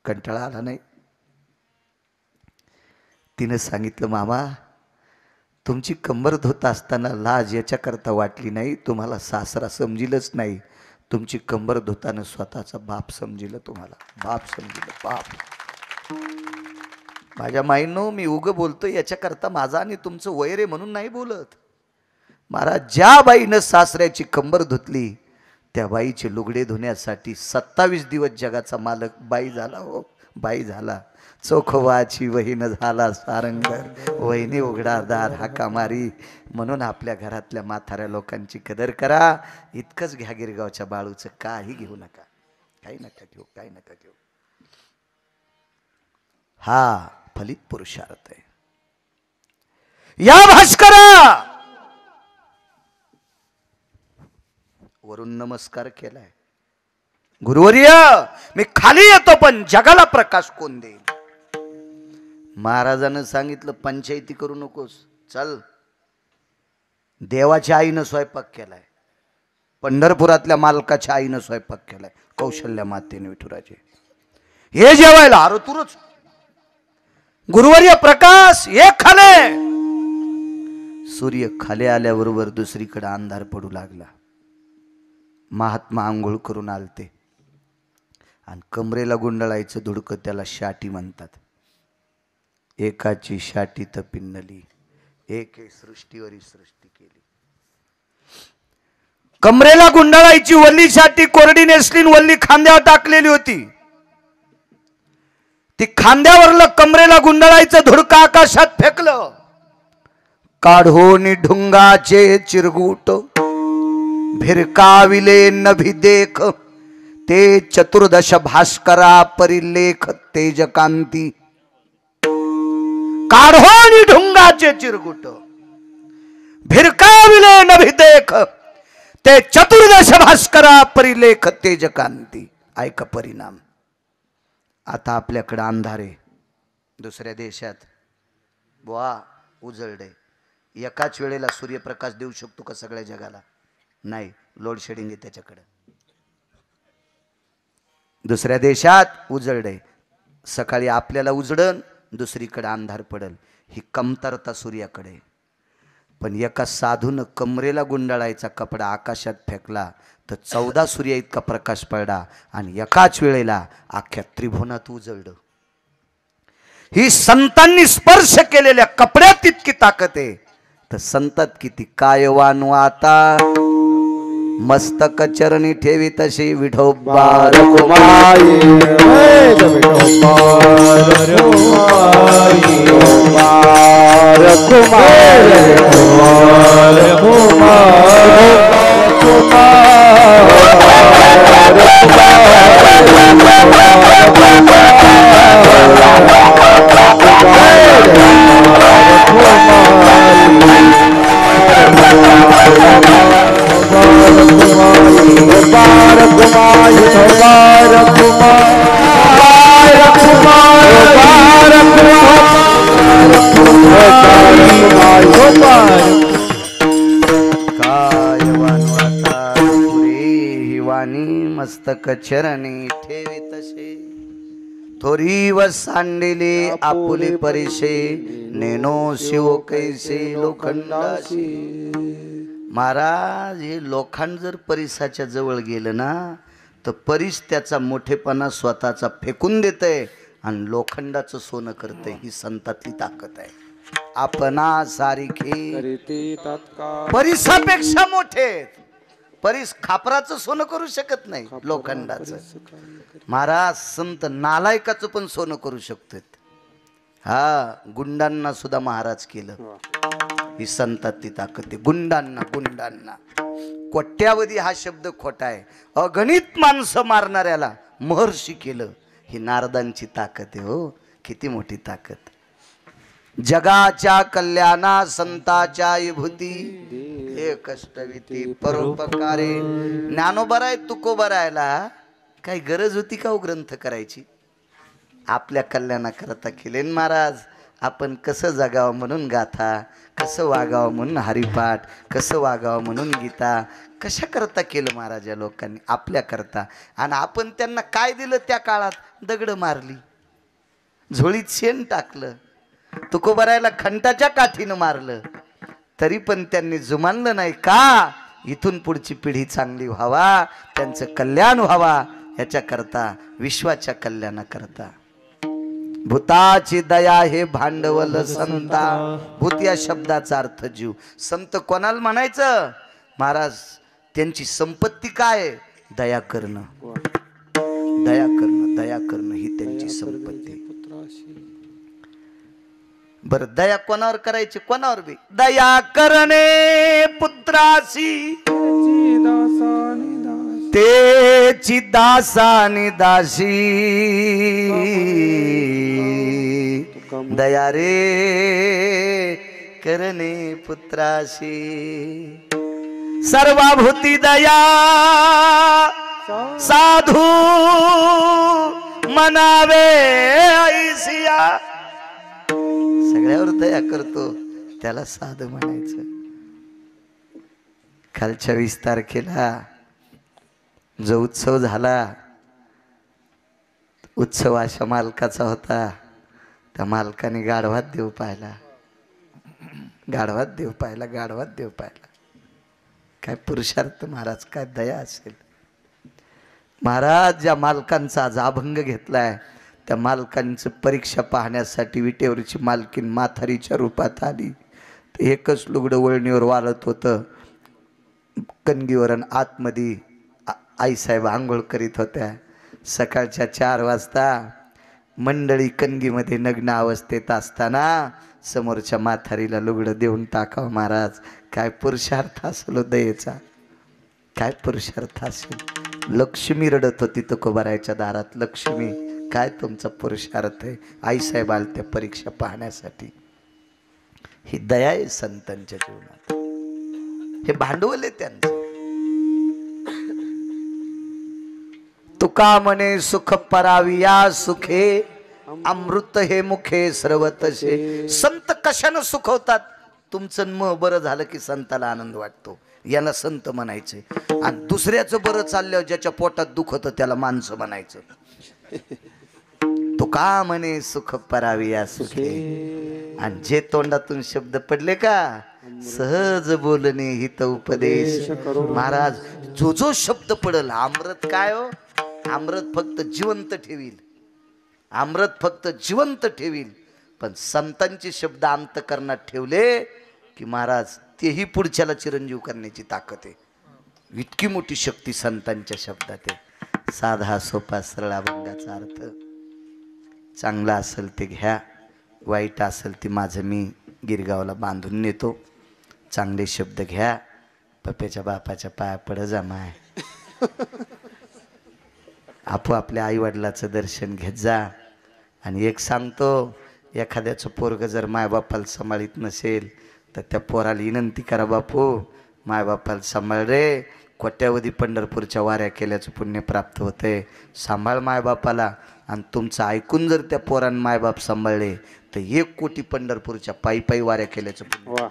कंटाळा आला नाही? तिनं सांगितलं, मामा तुमची कंबर धोत असताना लाज याच्याकरता वाटली नाही, तुम्हाला सासरा समजिलच नाही, तुमची कंबर धोतानं स्वतःचा बाप समजिलं, तुम्हाला बाप समजिलं, बाप. माझ्या माईंनो, मी उगं बोलतो याच्याकरता माझा आणि तुमचं वैर आहे म्हणून नाही बोलत. महाराज, ज्या बाईनं सासऱ्याची कंबर धुतली त्या बाईचे लुगडे धुण्यासाठी 27 दिवस जगाचा मालक बाई झाला. हो बाई झाला. चोखवाची वहीन झाला सारंगर, वहिनी उघडादार हाका मारी. म्हणून आपल्या घरातल्या म्हाताऱ्या लोकांची कदर करा. इतकंच घ्या गिरगावच्या बाळूचं, काही घेऊ नका, काही नका घेऊ, काही नका घेऊ. हा फलित पुरुषार्थ आहे. या भास्करा वरून नमस्कार केलाय. गुरुवर्य, मी खाली येतो पण जगाला प्रकाश कोण देईल? महाराजानं सांगितलं, पंचायती करू नकोस, चल. देवाच्या आईनं स्वयंपाक केलाय, पंढरपुरातल्या मालकाच्या आईनं स्वयंपाक केलाय, कौशल्या मातेने विठुराजे. हे जेवायला अरे तुरच. गुरुवर्य प्रकाश ये खाले. सूर्य खाली आल्याबरोबर दुसरीकडे अंधार पडू लागला. महात्मा आंघोळ करून आलते आणि कमरेला गुंडळायचं धुडकं, त्याला शाटी म्हणतात. एकाची शाटी तर पिन्नली, एक सृष्टीवरी सृष्टी केली. कमरेला गुंडाळायची वल्ली शाटी कोरडी नेसली, वल्ली खांद्यावर टाकलेली होती. ती खांद्यावरलं कमरेला गुंडाळायचं धुडकं आकाशात फेकलं. काढून ढुंगाचे चिरगुट भिरकाविले नभी देख, ते चतुर्दश भास्करा परिलेख तेजकांती. काढोनी ढुंगाचे चिरगुट भिरकाविले नभी देख, ते चतुर्दश भास्करा परिलेख तेजकांती. ऐका परिणाम. आता आपल्याकडे अंधार आहे, दुसऱ्या देशात बुवा उजळडे. एकाच वेळेला सूर्यप्रकाश देऊ शकतो का सगळ्या जगाला? नाही, लोड शेडिंग आहे त्याच्याकडे. दुसऱ्या देशात उजळडे, सकाळी आपल्याला उजडन, दुसरीकडे अंधार पडल. ही कमतरता सूर्याकडे. पण एका साधून कमरेला गुंडाळायचा कपडा आकाशात फेकला तर 14 सूर्य इतका प्रकाश पडला आणि एकाच वेळेला अख्ख्या त्रिभुवनात उजळलं. ही संतांनी स्पर्श केलेल्या कपड्यात तितकी ताकद आहे. तर संतात किती कायवान आता मस्तक चरणी ठेवी तशी विठोबा रखुमाई. मस्तक चरणी ठेवी तसे थोरी व सांडिले आपुले परिशे नेनो शिव कैसे लोखंडाशी. महाराज, हे लोखंड जर परिसाच्या जवळ गेलं ना तर परिस त्याचा मोठेपणा स्वतःचा फेकून देतय आणि लोखंडाचं सोनं करतय. ही संतातली ताकद आहे. आपणा सारिखे परिसापेक्षा मोठे. परिस खापराचं सोनं करू शकत नाही, लोखंडाचं. महाराज, संत नालायकाचं पण सोनं करू शकतात. हा, गुंडांना सुद्धा महाराज केलं. ही संतातली ताकद आहे. गुंडांना गुंडांना कोट्यावधी हा शब्द खोटा आहे. अगणित माणसं मारणाऱ्याला महर्षी केलं. ही नारदांची ताकद आहे. हो, किती मोठी ताकद. जगाच्या कल्याणा संताच्या विभूती हे कष्टविती परोपकारे. ज्ञानोबराय तुकोबरायला काही गरज होती का हो ग्रंथ करायची? आपल्या कल्याणाकरता केले महाराज. आपण कसं जगावं म्हणून गाथा, कसं वागावं म्हणून हरिपाठ, कसं वागावं म्हणून गीता, कशा करता केलं महाराज या लोकांनी आपल्या करता. आणि आपण त्यांना काय दिलं त्या काळात? दगड मारली, झोळीत शेण टाकलं. तुकोबारायला खंटाच्या काठीनं मारलं तरी पण त्यांनी जुमानलं नाही. का? इथून पुढची पिढी चांगली व्हावा, त्यांचं कल्याण व्हावा याच्या करता, विश्वाच्या कल्याणाकरता. भूताची दया हे भांडवल संता. भूत या शब्दाचा अर्थ जीव. संत कोणाला म्हणायचं? महाराज त्यांची संपत्ती काय? दया करणं. दया करणं, दया करणं ही त्यांची संपत्ती. बर दया कोणावर करायची? कोणावर बी दया करणे पुत्रासी तेची दासानी दासी. दया रे करणे पुत्रासी. सर्वभूती दया साधू मनावे ऐसिया. सगळ्यावर दया करतो त्याला साधू म्हणायचं. कालच्या 20 तारखेला जो उत्सव झाला, उत्सव अशा मालकाचा होता. त्या मालकाने गाढवात देव पाहिला, गाढवात देव पाहिला, गाढवात देव पाहिला. काय पुरुषार्थ महाराज, काय दया असेल. महाराज ज्या मालकांचा आज अभंग घेतलाय त्या मालकांचं परीक्षा पाहण्यासाठी विटेवरची मालकीन म्हातारीच्या रूपात आली. एकच लुगडं वळणीवर वाळत होतं कणगीवर, आतमध्ये आईसाहेब आंघोळ करीत होत्या. सकाळच्या 4 वाजता मंडळी कणगीमध्ये नग्न अवस्थेत असताना समोरच्या म्हातारीला लुगडं देऊन टाकावं. महाराज काय पुरुषार्थ असेल दयेचा, काय पुरुषार्थ असेल. लक्ष्मी रडत होती तुकोबारायच्या दारात. लक्ष्मी, काय तुमचा पुरुषार्थ आहे. आईसाहेब आले त्या परीक्षा पाहण्यासाठी. ही दया आहे संतांच्या जीवनात. हे भांडवल आहे त्यांचं. तुका म्हणे सुख पराविया सुखे अमृत हे मुखे सर्वतसे. संत कशानं सुखवतात? तुमचं म बरं झालं की संताला आनंद वाटतो, याला संत म्हणायचे. आणि दुसऱ्याचं बरं चालल्यावर ज्याच्या पोटात दुखत त्याला माणसं म्हणायचं. तुका म्हणे सुख पराविया सुखे. आणि जे तोंडातून शब्द पडले का, सहज बोलणे हित उपदेश. महाराज जो जो शब्द पडल, अमृत काय हो, अमृत फक्त जिवंत ठेवील, अमृत फक्त जिवंत ठेवील. पण संतांचे शब्द अंतकरणात ठेवले की महाराज तेही पुढच्याला चिरंजीव करण्याची ताकद आहे. इतकी मोठी शक्ती संतांच्या शब्दात आहे. साधा सोपा सरळ अभंगाचा अर्थ. चांगला असेल ते घ्या, वाईट असेल ते माझं मी गिरगावला बांधून नेतो. चांगले शब्द घ्या, पप्प्याच्या बापाच्या पाया पड जा माय. आपल्या आईवडिलाचं दर्शन घेत जा. आणि एक सांगतो, एखाद्याचं पोरग जर मायबापाला सांभाळीत नसेल तर त्या पोराला विनंती करा, बापू मायबापाला सांभाळ रे. कोट्यावधी पंढरपूरच्या वाऱ्या केल्याचं पुण्य प्राप्त होतंय. सांभाळ मायबापाला. आणि तुमचं ऐकून जर त्या पोरानं मायबाप सांभाळले तर 1 कोटी पंढरपूरच्या पायी पायी वाऱ्या केल्याचं पुण्य.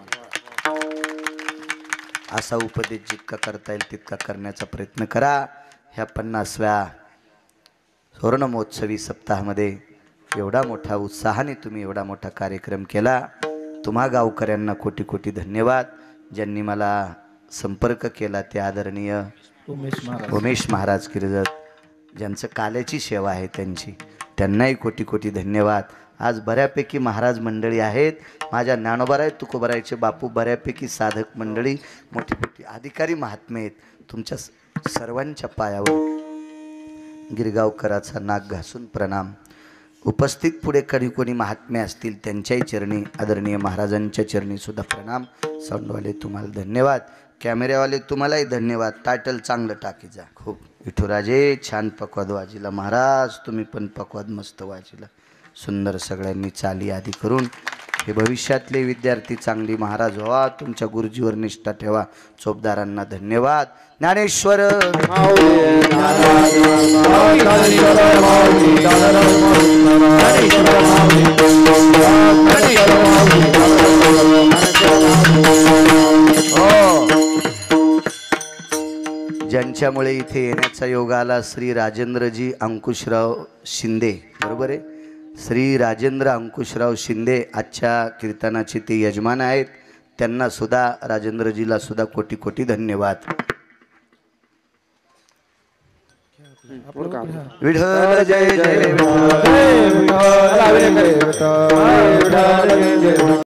असा उपदेश जितका करता येईल तितका करण्याचा प्रयत्न करा. ह्या 50व्या सुवर्ण महोत्सवी सप्ताहामध्ये एवढा मोठा उत्साहाने तुम्ही एवढा मोठा कार्यक्रम केला. तुम्हा गावकऱ्यांना कोटी कोटी धन्यवाद. ज्यांनी मला संपर्क केला ते आदरणीय उमेश महाराज किर्जत, ज्यांचं काल्याची सेवा आहे त्यांनाही कोटी कोटी धन्यवाद. आज बऱ्यापैकी महाराज मंडळी आहेत. माझ्या ज्ञानोबाराय तुकोबारायचे बापू बऱ्यापैकी साधक मंडळी, मोठी मोठी अधिकारी महात्मे आहेत. तुमच्या सर्वांच्या पायावर गिरगावकराचा नाक घासून प्रणाम. उपस्थित पुढे कधी कोणी महात्मे असतील त्यांच्याही चरणी, आदरणीय महाराजांच्या चरणी सुद्धा प्रणाम. साऊंडवाले तुम्हाला धन्यवाद, कॅमेऱ्यावाले तुम्हालाही धन्यवाद. टायटल चांगलं टाकी जा. खूप विठुराजे छान पकवाद वाजिला. महाराज तुम्ही पण पकवाद मस्त वाजिला. सुंदर सगळ्यांनी चाली आदी करून हे भविष्यातले विद्यार्थी चांगली महाराज व्हा. तुमच्या गुरुजीवर निष्ठा ठेवा. चोपदारांना धन्यवाद. ज्ञानेश्वर ज्यांच्यामुळे इथे येण्याचा योग आला, श्री राजेंद्रजी अंकुशराव शिंदे, बरोबर आहे. श्री राजेंद्र अंकुशराव शिंदे आजच्या कीर्तनाचे ते यजमान आहेत. त्यांना सुद्धा राजेंद्रजीला सुद्धा कोटी कोटी धन्यवाद. विठ्ठल जय जय विठ्ठल.